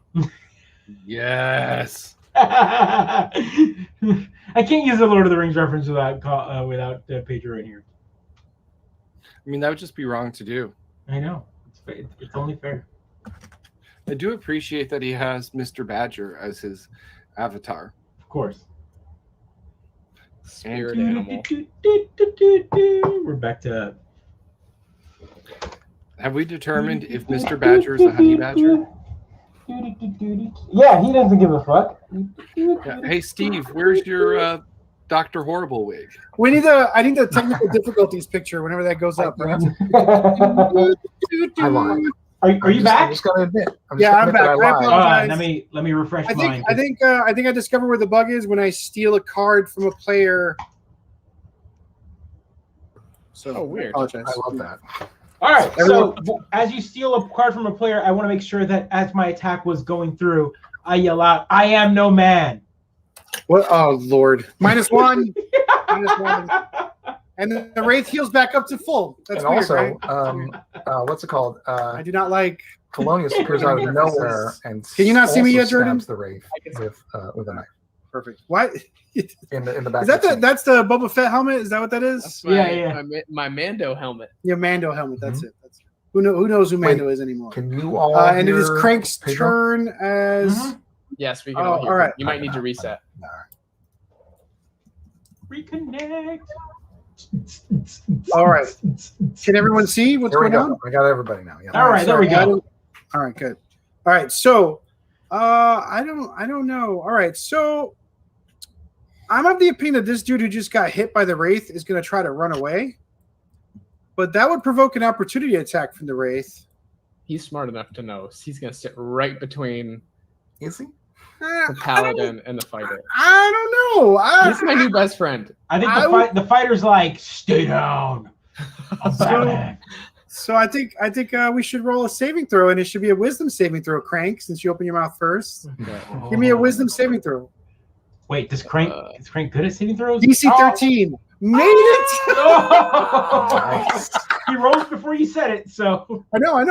Speaker 4: Yes.
Speaker 5: I can't use a Lord of the Rings reference without Pedro in here.
Speaker 4: I mean, that would just be wrong to do.
Speaker 5: I know. It's only fair.
Speaker 4: I do appreciate that he has Mr. Badger as his avatar.
Speaker 5: Of course.
Speaker 2: Spirit animal.
Speaker 5: We're back to.
Speaker 4: Have we determined if Mr. Badger is a honey badger?
Speaker 5: Yeah, he doesn't give a fuck.
Speaker 4: Yeah. Hey, Steve, where's your Dr. Horrible wig?
Speaker 3: I need the technical difficulties picture whenever that goes up.
Speaker 1: I lied.
Speaker 5: Are you
Speaker 1: I'm
Speaker 5: back?
Speaker 1: just gonna admit. I'm
Speaker 3: Yeah, I'm back. I
Speaker 5: All right,
Speaker 3: apologize.
Speaker 5: let me refresh
Speaker 3: I
Speaker 5: mine.
Speaker 3: think I discovered where the bug is when I steal a card from a player. So
Speaker 2: Oh, weird.
Speaker 3: I apologize.
Speaker 1: I love that.
Speaker 5: All right,
Speaker 3: Everyone-
Speaker 5: so as you steal a card from a player, I want to make sure that as my attack was going through, I yell out, "I am no man."
Speaker 3: What? Oh Lord! -1. -1. And then the wraith heals back up to full. That's
Speaker 1: And
Speaker 3: weird,
Speaker 1: also,
Speaker 3: right?
Speaker 1: what's it called?
Speaker 3: I do not like.
Speaker 1: Thelonious appears out of nowhere and
Speaker 3: Can you not see me
Speaker 1: also
Speaker 3: yet, Jordan?
Speaker 1: stabs the wraith with a knife
Speaker 3: Perfect. What?
Speaker 1: in the back.
Speaker 3: Is that
Speaker 1: of the scene.
Speaker 3: that's the Boba Fett helmet? Is that what that is?
Speaker 2: That's
Speaker 5: Yeah.
Speaker 2: my Mando helmet.
Speaker 3: Your Mando helmet. That's it. That's it. Who knows who Mando is anymore?
Speaker 1: Can you all?
Speaker 3: And it is
Speaker 1: hear
Speaker 3: Crank's
Speaker 1: Pedro?
Speaker 3: turn as.
Speaker 5: Mhm.
Speaker 2: Yes, we can
Speaker 3: Oh,
Speaker 2: all hear.
Speaker 3: all right.
Speaker 2: You might need to reset.
Speaker 5: Reconnect.
Speaker 3: All right. Can everyone see what's
Speaker 1: There we
Speaker 3: going
Speaker 1: go.
Speaker 3: on?
Speaker 1: I got everybody now. Yeah.
Speaker 5: All right, there we go.
Speaker 3: All right, good. All right, so I don't know. All right, so I'm of the opinion that this dude who just got hit by the wraith is going to try to run away, but that would provoke an opportunity attack from the wraith.
Speaker 2: He's smart enough to know he's going to sit right between
Speaker 1: Is he?
Speaker 2: the paladin and the fighter.
Speaker 3: I don't know.
Speaker 2: He's my new best friend.
Speaker 5: I think
Speaker 3: I
Speaker 5: the fighter's like, "Stay down." I'm Batman.
Speaker 3: So I think we should roll a saving throw, and it should be a wisdom saving throw, Crank, since you open your mouth first. Give me a wisdom saving throw.
Speaker 5: Wait, is Crank good at saving throws?
Speaker 3: DC 13. Made it.
Speaker 5: Oh! He rolls before you said it, so
Speaker 3: I know. I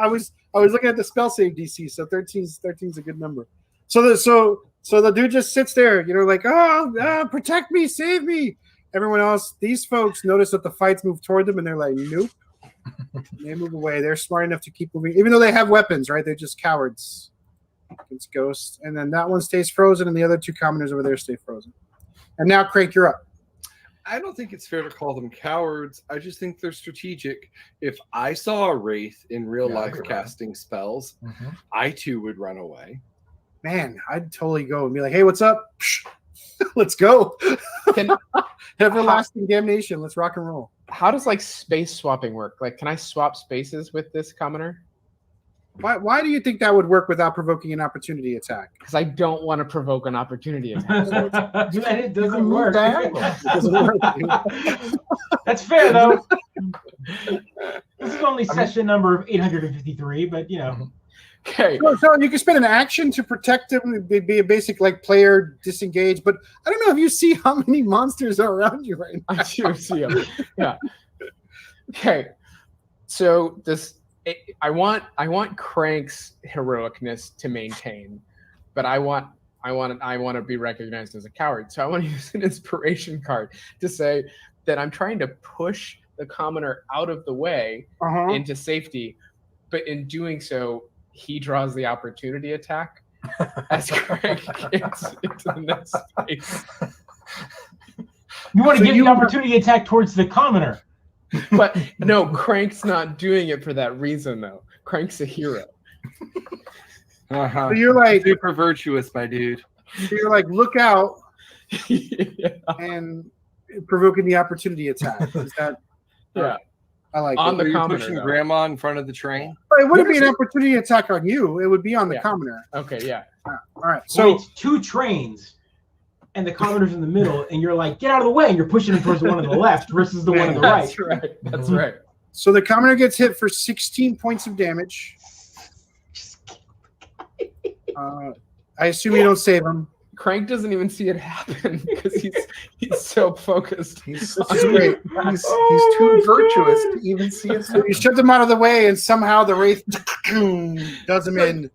Speaker 3: was looking at the spell save DC, so 13's a good number. So the dude just sits there, like, protect me, save me. Everyone else, these folks notice that the fights move toward them, and they're like, nope. They move away. They're smart enough to keep moving, even though they have weapons, right? They're just cowards against ghosts. And then that one stays frozen, and the other two commoners over there stay frozen. And now, Crank, you're up.
Speaker 4: I don't think it's fair to call them cowards. I just think they're strategic. If I saw a wraith in real life
Speaker 1: you're right.
Speaker 4: casting spells, I too would run away.
Speaker 3: Man, I'd totally go and be like, hey, what's up? Let's go. Everlasting damnation. Let's rock and roll.
Speaker 2: How does space swapping work? Can I swap spaces with this commoner?
Speaker 3: Why do you think that would work without provoking an opportunity attack?
Speaker 2: Because I don't want to provoke an opportunity attack.
Speaker 5: it doesn't
Speaker 1: move
Speaker 5: work.
Speaker 1: diagonal.
Speaker 3: It doesn't work.
Speaker 5: That's fair though. This is only session number 853, but
Speaker 2: Okay.
Speaker 3: So you can spend an action to protect him. It'd be a basic player disengage. But I don't know if you see how many monsters are around you right now.
Speaker 2: I do see him. Yeah. Okay. So I want Crank's heroicness to maintain, but I want to be recognized as a coward. So I want to use an inspiration card to say that I'm trying to push the commoner out of the way into safety, but in doing so, he draws the opportunity attack as Crank gets into the next space.
Speaker 5: You want to give the opportunity attack towards the commoner.
Speaker 2: But no, Crank's not doing it for that reason, though. Crank's a hero.
Speaker 3: So you're like
Speaker 4: Super virtuous, my dude.
Speaker 3: look out
Speaker 2: Yeah.
Speaker 3: and provoking the opportunity attack. Is that?
Speaker 2: Yeah.
Speaker 3: I like
Speaker 2: On
Speaker 3: it.
Speaker 2: the
Speaker 4: Are you
Speaker 2: commoner,
Speaker 4: pushing
Speaker 2: though.
Speaker 4: grandma in front of the train?
Speaker 3: But it wouldn't be an opportunity attack on you. It would be on the
Speaker 2: Yeah.
Speaker 3: commoner.
Speaker 2: Okay, yeah.
Speaker 3: All right.
Speaker 5: So
Speaker 3: So
Speaker 5: it's two trains, and the commoner's in the middle, and you're like, "Get out of the way!" and you're pushing him towards the one on the left versus the one on the right.
Speaker 2: That's right. That's right.
Speaker 3: so the commoner gets hit for 16 points of damage. I assume you don't save him.
Speaker 2: Crank doesn't even see it happen because he's so focused.
Speaker 1: He's
Speaker 3: This is great.
Speaker 1: He's too virtuous to even see it.
Speaker 3: So you shoved him out of the way, and somehow the wraith does him in,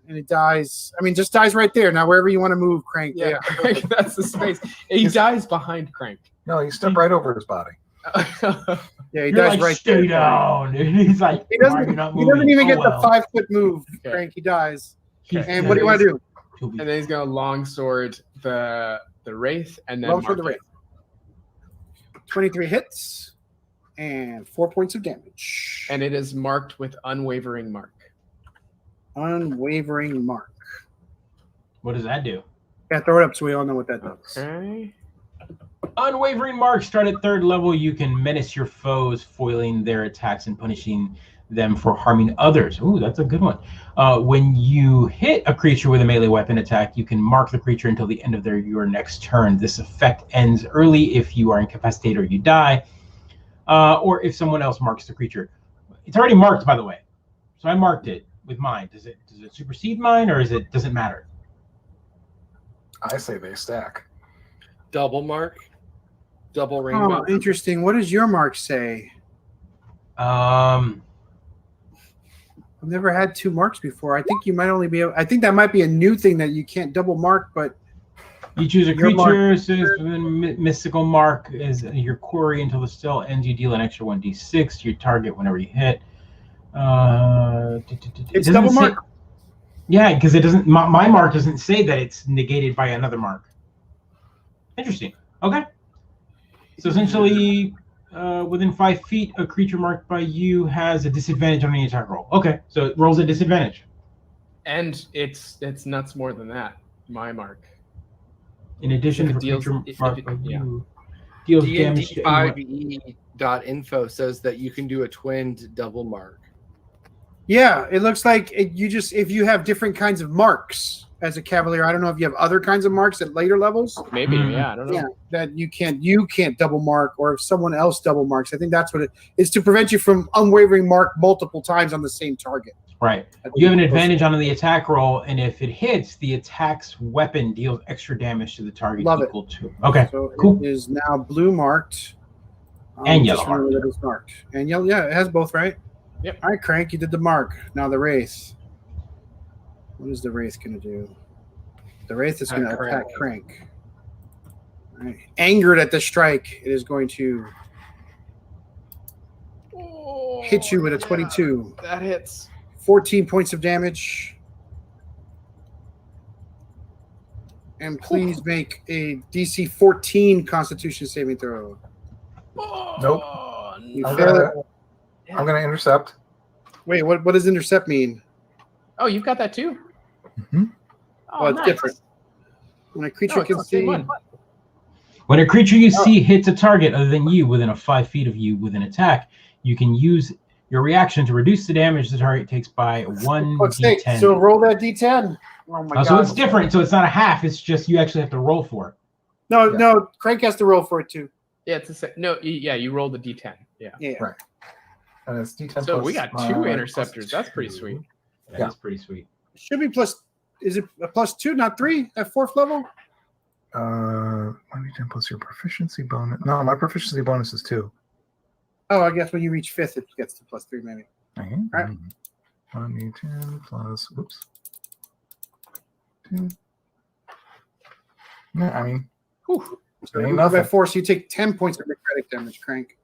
Speaker 3: and he dies. I mean, just dies right there. Now, wherever you want to move, Crank.
Speaker 2: Yeah, Crank, that's the space. He dies behind Crank.
Speaker 1: No, he stepped right over his body.
Speaker 3: Yeah, he
Speaker 5: You're
Speaker 3: dies
Speaker 5: like,
Speaker 3: right
Speaker 5: "Stay
Speaker 3: there.
Speaker 5: down." And he's like,
Speaker 3: He
Speaker 5: "Why
Speaker 3: doesn't.
Speaker 5: are you not
Speaker 3: He doesn't
Speaker 5: moving?"
Speaker 3: even get
Speaker 5: Oh,
Speaker 3: the
Speaker 5: well.
Speaker 3: 5-foot move,
Speaker 2: Okay.
Speaker 3: Crank. He dies.
Speaker 5: Okay.
Speaker 3: And what do you want to do?
Speaker 2: And then he's gonna longsword the wraith and then
Speaker 3: Roll for
Speaker 2: mark
Speaker 3: the
Speaker 2: it.
Speaker 3: wraith. 23 hits and 4 points of damage.
Speaker 2: And it is marked with Unwavering Mark.
Speaker 3: Unwavering Mark.
Speaker 5: What does that do?
Speaker 3: Yeah, throw it up so we all know what that does.
Speaker 2: Okay.
Speaker 5: Unwavering Mark. Start at 3rd level. You can menace your foes, foiling their attacks and punishing them for harming others. Ooh, that's a good one. When you hit a creature with a melee weapon attack, you can mark the creature until the end of your next turn. This effect ends early if you are incapacitated or you die, or if someone else marks the creature. It's already marked, by the way. So I marked it with mine. Does it supersede mine, or does it matter?
Speaker 1: I say they stack.
Speaker 4: Double mark, double rainbow.
Speaker 3: Oh, interesting. What does your mark say?
Speaker 5: Um,
Speaker 3: I've never had 2 marks before. I think you might only be able, I think that might be a new thing that you can't double mark, but
Speaker 5: you choose a
Speaker 3: Your mark-
Speaker 5: creature, says mystical mark is your quarry until the spell ends. You deal an extra 1d6 to your target whenever you hit.
Speaker 3: it's double mark.
Speaker 5: Yeah, because it doesn't. My mark doesn't say that it's negated by another mark. Interesting. Okay. So essentially, within 5 feet, a creature marked by you has a disadvantage on any attack roll. Okay, so it rolls a disadvantage.
Speaker 2: And it's nuts more than that. My mark.
Speaker 5: In addition,
Speaker 2: If
Speaker 5: to
Speaker 2: it deals-
Speaker 5: creature
Speaker 2: if
Speaker 5: marked
Speaker 2: it-
Speaker 5: by
Speaker 2: yeah.
Speaker 5: you deals damage to anyone.
Speaker 4: D&D5e.info says that you can do a twinned double mark.
Speaker 3: Yeah, it looks like if you have different kinds of marks as a cavalier, I don't know if you have other kinds of marks at later levels.
Speaker 2: Maybe,
Speaker 5: Mhm.
Speaker 2: yeah, I don't know.
Speaker 3: Yeah, that you can't double mark, or if someone else double marks. I think that's what it is, to prevent you from unwavering mark multiple times on the same target.
Speaker 5: Right. You have an advantage on the attack roll, and if it hits, the attack's weapon deals extra damage to the target
Speaker 3: Love it.
Speaker 5: equal to. Okay,
Speaker 3: So
Speaker 5: cool.
Speaker 3: it is now blue marked.
Speaker 5: And
Speaker 3: just
Speaker 5: yellow
Speaker 3: remember that it's marked. And yellow, yeah, it has both, right?
Speaker 2: Yep.
Speaker 3: All right, Crank, you did the mark. Now the Wraith. What is the Wraith going to do? The Wraith is going to attack Crank. All right. Angered at the strike, it is going to hit you with a 22.
Speaker 2: That hits.
Speaker 3: 14 points of damage. And please make a DC 14 Constitution saving throw.
Speaker 1: Nope.
Speaker 3: You
Speaker 1: I'm
Speaker 3: fail
Speaker 1: gonna,
Speaker 3: it.
Speaker 1: I'm gonna intercept.
Speaker 3: Wait, what does intercept mean?
Speaker 2: Oh, you've got that too?
Speaker 1: Mhm.
Speaker 2: Oh,
Speaker 3: Well, it's
Speaker 2: nice.
Speaker 3: different. When a creature
Speaker 2: No, it's
Speaker 3: can
Speaker 2: the same
Speaker 3: see,
Speaker 2: one.
Speaker 5: When a creature you see hits a target other than you within 5 feet of you with an attack, you can use your reaction to reduce the damage the target takes by 1d10.
Speaker 3: so roll that D10. Oh my god!
Speaker 5: So it's different. So it's not a half. It's just you actually have to roll for it.
Speaker 3: No, Crank has to roll for it too.
Speaker 2: Yeah, it's the same. No, yeah, you rolled the D10. Yeah.
Speaker 3: Yeah.
Speaker 1: Right. And it's D10
Speaker 2: So
Speaker 1: plus,
Speaker 2: we got 2
Speaker 1: plus
Speaker 2: interceptors. That's pretty
Speaker 1: 2.
Speaker 2: sweet.
Speaker 5: That
Speaker 1: Yeah.
Speaker 5: is pretty sweet.
Speaker 3: Should be plus. Is it a +2, not 3 at 4th level?
Speaker 1: 1d10 plus your proficiency bonus. No, my proficiency bonus is 2.
Speaker 3: Oh, I guess when you reach 5th, it gets to +3 maybe.
Speaker 1: Okay.
Speaker 3: Right.
Speaker 1: 1d10 plus. Whoops. 2. Yeah, I mean,
Speaker 2: Whew.
Speaker 3: So
Speaker 1: ain't
Speaker 3: you move by
Speaker 1: nothing.
Speaker 3: 4, so you take 10 points of necrotic damage, Crank.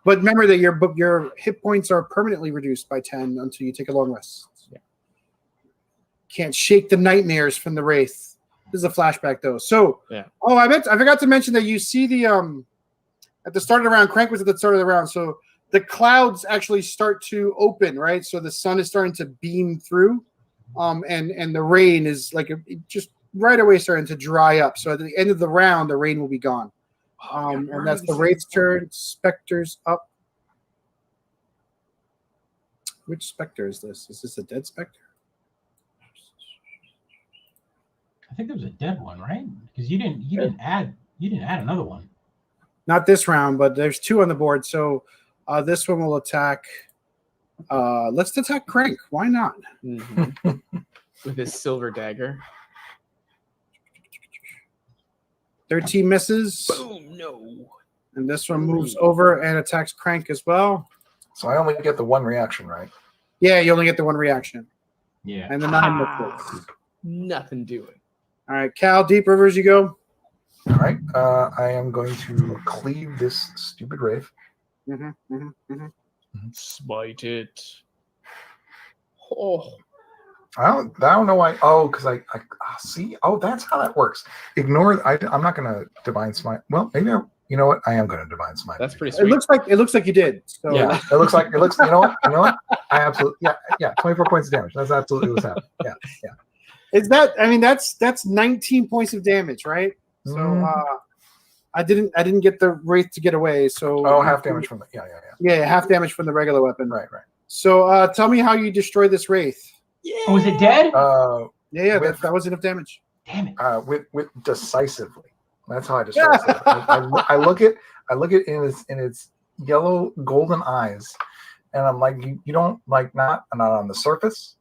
Speaker 3: But remember that your hit points are permanently reduced by 10 until you take a long rest.
Speaker 2: Yeah.
Speaker 3: Can't shake the nightmares from the Wraith. This is a flashback though. So
Speaker 2: Yeah.
Speaker 3: Oh, I forgot to mention that you see the at the start of the round, Crank was at the start of the round. So the clouds actually start to open, right? So the sun is starting to beam through. And the rain is like just right away starting to dry up. So at the end of the round, the rain will be gone. And that's the Wraith's turn. Spectre's up. Which Spectre is this? Is this a dead Spectre?
Speaker 5: I think there was a dead one, right? Because you didn't add another one.
Speaker 3: Not this round, but there's 2 on the board. So this one will attack. Let's attack Crank. Why not?
Speaker 2: Mhm. With his silver dagger.
Speaker 3: 13 misses.
Speaker 2: Boom, no.
Speaker 3: And this one moves over and attacks Crank as well.
Speaker 1: so I only get the 1 reaction, right?
Speaker 3: Yeah, you only get the 1 reaction.
Speaker 5: Yeah.
Speaker 3: And the 9
Speaker 2: Ah.
Speaker 3: misses.
Speaker 2: Nothing doing.
Speaker 3: All right, Cal, Deep Rivers, you go.
Speaker 1: All right. I am going to cleave this stupid wraith.
Speaker 2: Smite it. Oh.
Speaker 1: I don't know why. Oh, because I see. Oh, that's how that works. Ignore. I'm not going to divine smite. Well, maybe you know what? I am going to divine smite.
Speaker 2: That's pretty
Speaker 3: It
Speaker 2: sweet.
Speaker 3: looks like you did. So
Speaker 1: Yeah, it looks. You know what? I absolutely. Yeah. 24 points of damage. That's absolutely what's happening. Yeah.
Speaker 3: is that? I mean, that's 19 points of damage, right? So I didn't get the Wraith to get away. So
Speaker 1: Oh, half damage from the. Yeah.
Speaker 3: Yeah, half damage from the regular weapon.
Speaker 1: Right.
Speaker 3: So tell me how you destroy this wraith.
Speaker 5: Oh, is it dead?
Speaker 3: Yeah,
Speaker 1: With-
Speaker 3: that was enough damage.
Speaker 5: Damn it.
Speaker 1: with decisively. That's how I describe it. I look at in its yellow golden eyes, and I'm like, you don't like not on the surface,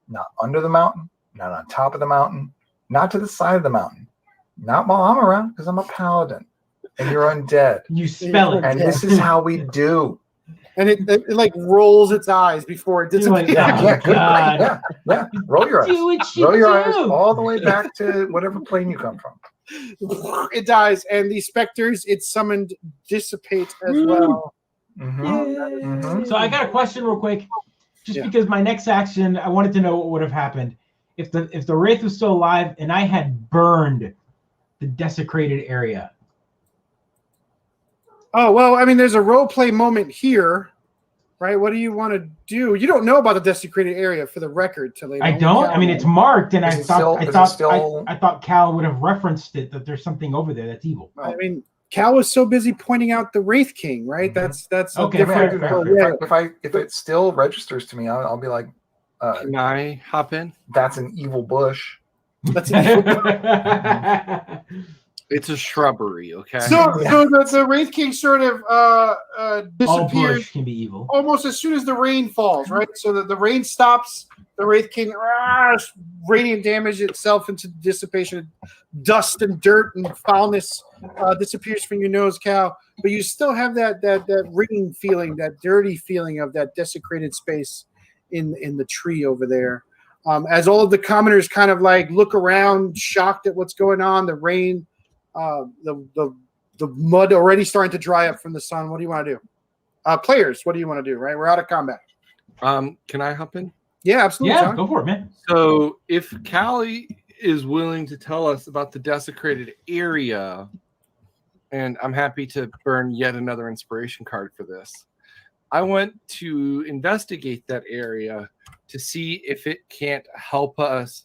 Speaker 1: not under the mountain, not on top of the mountain, not to the side of the mountain, not while I'm around because I'm a paladin, and you're undead.
Speaker 5: You spell it.
Speaker 1: And this is how we do.
Speaker 3: And it like rolls its eyes before it
Speaker 5: You're like,
Speaker 3: disappears.
Speaker 5: oh,
Speaker 1: Yeah, good.
Speaker 5: God.
Speaker 1: Yeah. Roll your eyes.
Speaker 5: Do what you
Speaker 1: Roll your eyes
Speaker 5: do.
Speaker 1: all the way back to whatever plane you come from.
Speaker 3: It dies, and the specters it summoned dissipate as well.
Speaker 5: So I got a question real quick, just
Speaker 3: Yeah.
Speaker 5: because my next action, I wanted to know what would have happened if the wraith was still alive and I had burned the desecrated area.
Speaker 3: Oh, well, I mean, there's a role play moment here, right? What do you want to do? You don't know about the desecrated area for the record till they
Speaker 5: I don't. I mean, it's marked, and
Speaker 1: Is it still-
Speaker 5: I thought Cal would have referenced it, that there's something over there that's evil.
Speaker 3: I mean, Cal was so busy pointing out the Wraith King, right? That's
Speaker 5: Okay,
Speaker 3: a
Speaker 5: fair,
Speaker 3: different.
Speaker 5: fair.
Speaker 1: If it still registers to me, I'll be like,
Speaker 4: Can I hop in?
Speaker 1: that's an evil bush.
Speaker 3: That's
Speaker 4: It's a shrubbery, okay?
Speaker 3: so the Wraith King sort of
Speaker 5: All
Speaker 3: disappears
Speaker 5: bush can be evil.
Speaker 3: almost as soon as the rain falls, right? So that the rain stops, the Wraith King radiant damage itself into dissipation. Dust and dirt and foulness disappears from your nose, Cal. But you still have that ringing feeling, that dirty feeling of that desecrated space in the tree over there. As all of the commoners kind of like look around, shocked at what's going on, the rain, the mud already starting to dry up from the sun. What do you want to do? Players, what do you want to do, right? We're out of combat.
Speaker 4: Can I hop in?
Speaker 3: Yeah, absolutely.
Speaker 5: Yeah,
Speaker 3: John.
Speaker 5: go for it, man.
Speaker 4: So if Callie is willing to tell us about the desecrated area, and I'm happy to burn yet another inspiration card for this, I want to investigate that area to see if it can't help us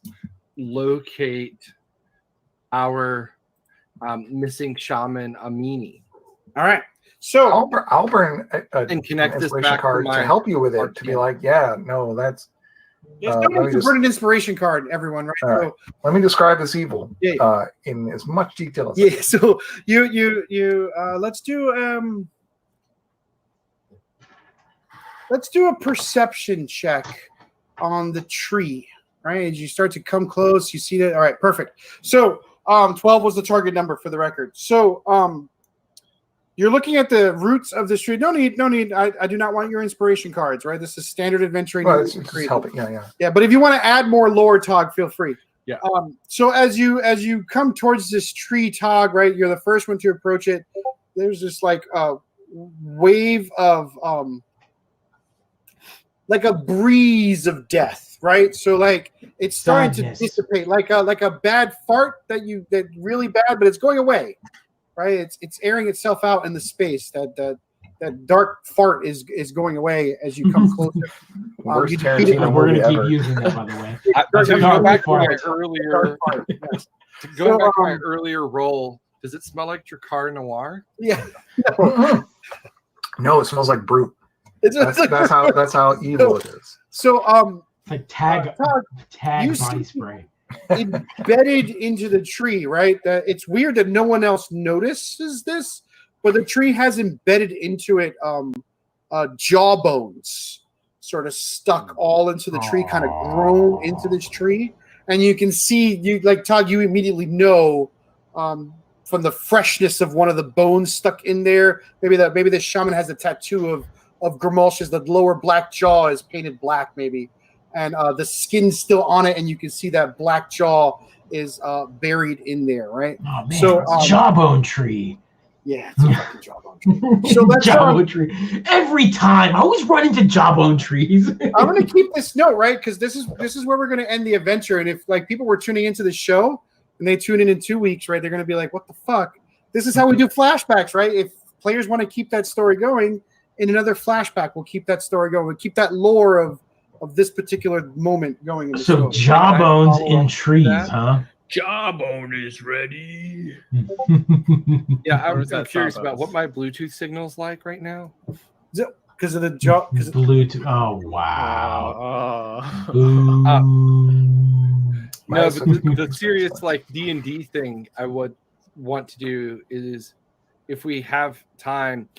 Speaker 4: locate our missing shaman Amini.
Speaker 3: All right. So
Speaker 1: I'll burn
Speaker 4: And connect
Speaker 1: an
Speaker 4: this
Speaker 1: inspiration
Speaker 4: back to
Speaker 1: card
Speaker 4: my
Speaker 1: to help you with
Speaker 4: art
Speaker 1: it. To be
Speaker 4: team.
Speaker 1: like, yeah, no, that's.
Speaker 3: it's
Speaker 1: let
Speaker 3: not
Speaker 1: me
Speaker 3: a
Speaker 1: just-
Speaker 3: converted inspiration card, everyone, right?
Speaker 1: All right.
Speaker 3: So,
Speaker 1: Let me describe this evil
Speaker 3: Yeah.
Speaker 1: in as much detail as
Speaker 3: yeah. So you let's do a perception check on the tree, right? As you start to come close, you see that. All right, perfect. So 12 was the target number for the record. So you're looking at the roots of this tree. No need. I do not want your inspiration cards, right? This is standard adventuring.
Speaker 1: well, it's just helping. Yeah.
Speaker 3: Yeah, but if you want to add more lore, Tog, feel free.
Speaker 4: Yeah.
Speaker 3: So as you come towards this tree, Tog, right? You're the first one to approach it. There's this like wave of like a breeze of death, right? So like it's starting
Speaker 5: Sadness.
Speaker 3: to dissipate, like a bad fart that really bad, but it's going away, right? It's airing itself out in the space. That dark fart is going away as you come closer.
Speaker 1: Worst
Speaker 3: you
Speaker 1: Tarantino
Speaker 3: defeated-
Speaker 5: We're
Speaker 1: movie
Speaker 5: gonna keep
Speaker 1: ever.
Speaker 5: using that, by the way.
Speaker 4: To
Speaker 5: Dark
Speaker 4: go back to my
Speaker 5: fart.
Speaker 4: earlier,
Speaker 3: Dark fart, yes.
Speaker 4: going back to my
Speaker 3: So,
Speaker 4: earlier role, does it smell like Dracar Noir?
Speaker 3: Yeah.
Speaker 1: No, it smells like brute. That's how evil it is.
Speaker 3: So
Speaker 5: It's like tag
Speaker 3: you
Speaker 5: body
Speaker 3: see-
Speaker 5: spray.
Speaker 3: embedded into the tree, right? That it's weird that no one else notices this, but the tree has embedded into it jawbones sort of stuck all into the tree, kind of grown into this tree. And you can see Todd, you immediately know from the freshness of one of the bones stuck in there. Maybe the shaman has a tattoo of Grimulch's, the lower black jaw is painted black, maybe. And the skin's still on it, and you can see that black jaw is buried in there, right?
Speaker 5: Oh man,
Speaker 3: So,
Speaker 5: it's a jawbone tree.
Speaker 3: Yeah, it's a fucking jawbone tree. So let's
Speaker 5: Jawbone tree. Every time, I always run into jawbone trees.
Speaker 3: I'm going to keep this note, right? Because this is where we're going to end the adventure. And if like people were tuning into the show and they tune in 2 weeks, right, they're going to be like, "What the fuck?" This is how we do flashbacks, right? If players want to keep that story going, in another flashback, we'll keep that story going. We'll keep that lore of this particular moment going. In the
Speaker 5: So
Speaker 3: show.
Speaker 5: jawbones in trees,
Speaker 4: that?
Speaker 5: huh?
Speaker 2: Jawbone is ready.
Speaker 4: Yeah,
Speaker 2: Or is
Speaker 4: I'm
Speaker 2: that
Speaker 4: curious
Speaker 2: Sawbones?
Speaker 4: about what my Bluetooth signal's like right now.
Speaker 3: because of the jaw.
Speaker 5: Bluetooth. Oh wow.
Speaker 2: Oh.
Speaker 5: Boo.
Speaker 4: No, but the serious like D&D thing I would want to do is, if we have time,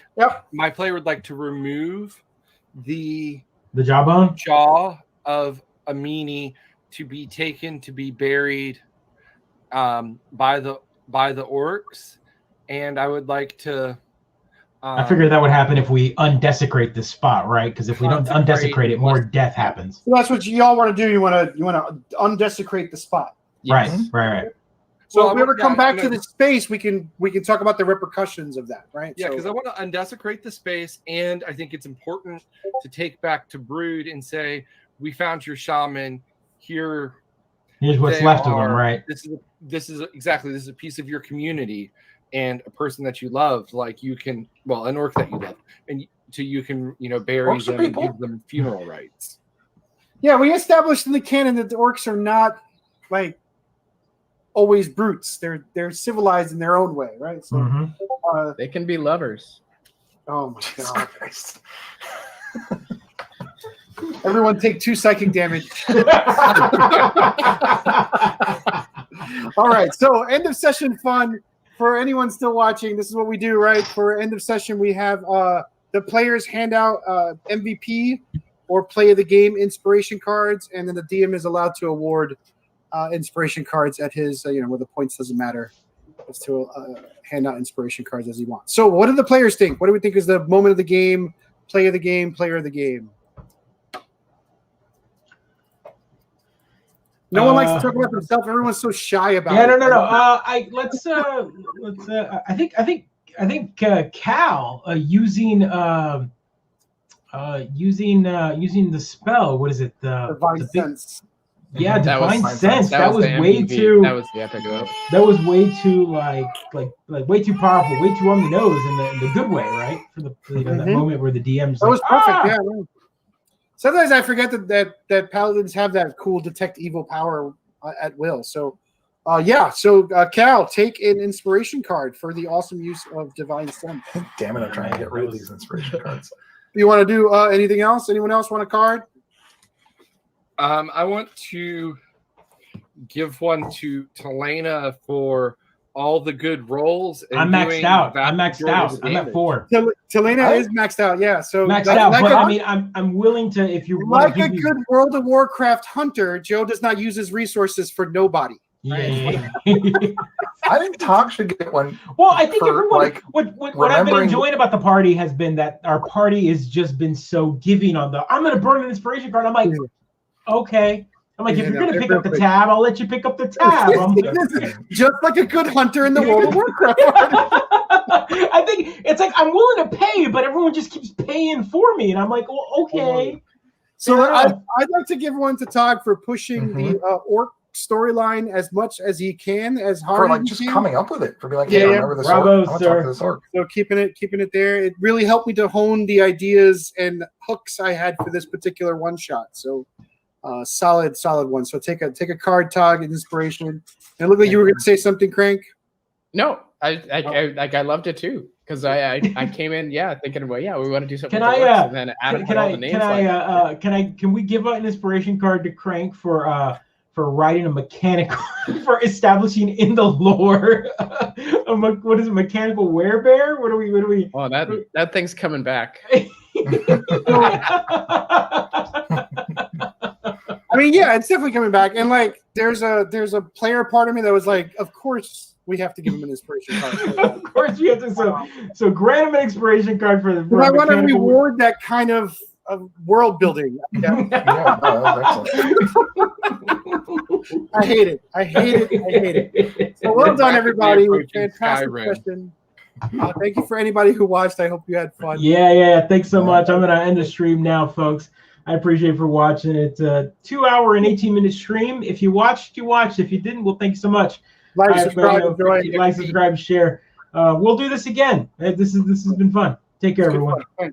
Speaker 4: my player would like to remove the
Speaker 5: jawbone
Speaker 4: jaw of a meanie to be taken to be buried by the orcs, and I would like to.
Speaker 5: I figured that would happen if we undesecrate this spot, right? Because if we don't undesecrate it, more death happens.
Speaker 3: So that's what y'all want to do. You want to undesecrate the spot.
Speaker 2: Yes.
Speaker 5: Right.
Speaker 3: So if we ever come back to the space, we can talk about the repercussions of that, right?
Speaker 4: Yeah, because I want to undesecrate the space, and I think it's important to take back to Brood and say, we found your shaman here.
Speaker 5: Here's what's left of them, right?
Speaker 4: This is a piece of your community, and a person that you love, like you can, an orc that you love, and you can, bury them and give them funeral rites.
Speaker 3: Yeah, we established in the canon that the orcs are not like always brutes. They're civilized in their own way, right? So
Speaker 2: they can be lovers.
Speaker 3: Oh my god! Everyone take 2 psychic damage. All right, so end of session fun. For anyone still watching, this is what we do, right? For end of session, we have the players hand out MVP or play of the game inspiration cards, and then the DM is allowed to award inspiration cards at his, where the points doesn't matter, is to hand out inspiration cards as he wants. So what do the players think? What do we think is the moment of the game, play of the game, player of the game? No one likes to talk about themselves. Everyone's so shy about it.
Speaker 5: Yeah, no. I think Cal using the spell. What is it?
Speaker 3: Divine Sense.
Speaker 5: Yeah, Divine
Speaker 2: was
Speaker 5: Sense. That was way
Speaker 2: MVP.
Speaker 5: too.
Speaker 2: That was the epic of it.
Speaker 5: That was way too like way too powerful, way too on the nose in the good way, right? For that moment where the DM's
Speaker 3: that was perfect. Yeah. Sometimes I forget that paladins have that cool detect evil power at will. So, Cal, take an inspiration card for the awesome use of Divine Sense.
Speaker 1: Damn it, I'm trying to get rid of these inspiration cards.
Speaker 3: You want to do anything else? Anyone else want a card?
Speaker 4: I want to give one to Talena for all the good rolls. And
Speaker 5: I'm maxed out. I'm at 4.
Speaker 3: Talena is maxed out. Yeah, so
Speaker 5: maxed out. But I'm willing to, if you
Speaker 3: like a good World of Warcraft hunter, Joe does not use his resources for nobody.
Speaker 5: Yeah.
Speaker 1: I think Talk should get one.
Speaker 5: Well, I think everyone. What I've been enjoying about the party has been that our party has just been so giving on the. I'm going to burn an inspiration card. I'm like, okay. I'm like, if you're going to pick up the tab, I'll let you pick up the tab.
Speaker 3: Just like a good hunter in the World of Warcraft.
Speaker 5: I think it's like I'm willing to pay, but everyone just keeps paying for me. And I'm like, well, okay.
Speaker 3: So I'd like to give one to Todd for pushing the orc storyline as much as he can, as hard
Speaker 1: for
Speaker 3: as
Speaker 1: just coming up with it. For being like, hey, remember this
Speaker 5: bravo,
Speaker 1: orc? I want to talk to this orc.
Speaker 3: So keeping it there. It really helped me to hone the ideas and hooks I had for this particular one shot. So solid one. So take a card, Tog, and inspiration. And it looked like you were going to say something, Crank.
Speaker 2: No, I loved it too, because I came in thinking, well, we want to do something.
Speaker 5: Can
Speaker 2: and then Adam put all the names.
Speaker 5: Can we give an inspiration card to Crank for writing a mechanical for establishing in the lore what is it, mechanical werebear? What do we?
Speaker 2: Oh, that thing's coming back.
Speaker 3: I mean, yeah, it's definitely coming back. And like, there's a player part of me that was like, of course we have to give him an inspiration card.
Speaker 5: Of course we have to. So grant him an inspiration card for the.
Speaker 3: I want to reward that kind of world building. Yeah. I hate it. So well done, everybody. Fantastic question. Thank you for anybody who watched. I hope you had fun.
Speaker 5: Yeah. Thanks so much. I'm gonna end the stream now, folks. I appreciate for watching. It's a 2-hour and 18-minute stream. If you watched, you watched. If you didn't, well, thank you so much.
Speaker 3: Like, subscribe,
Speaker 5: share. We'll do this again. This has been fun. Take care, everyone.
Speaker 3: Thanks.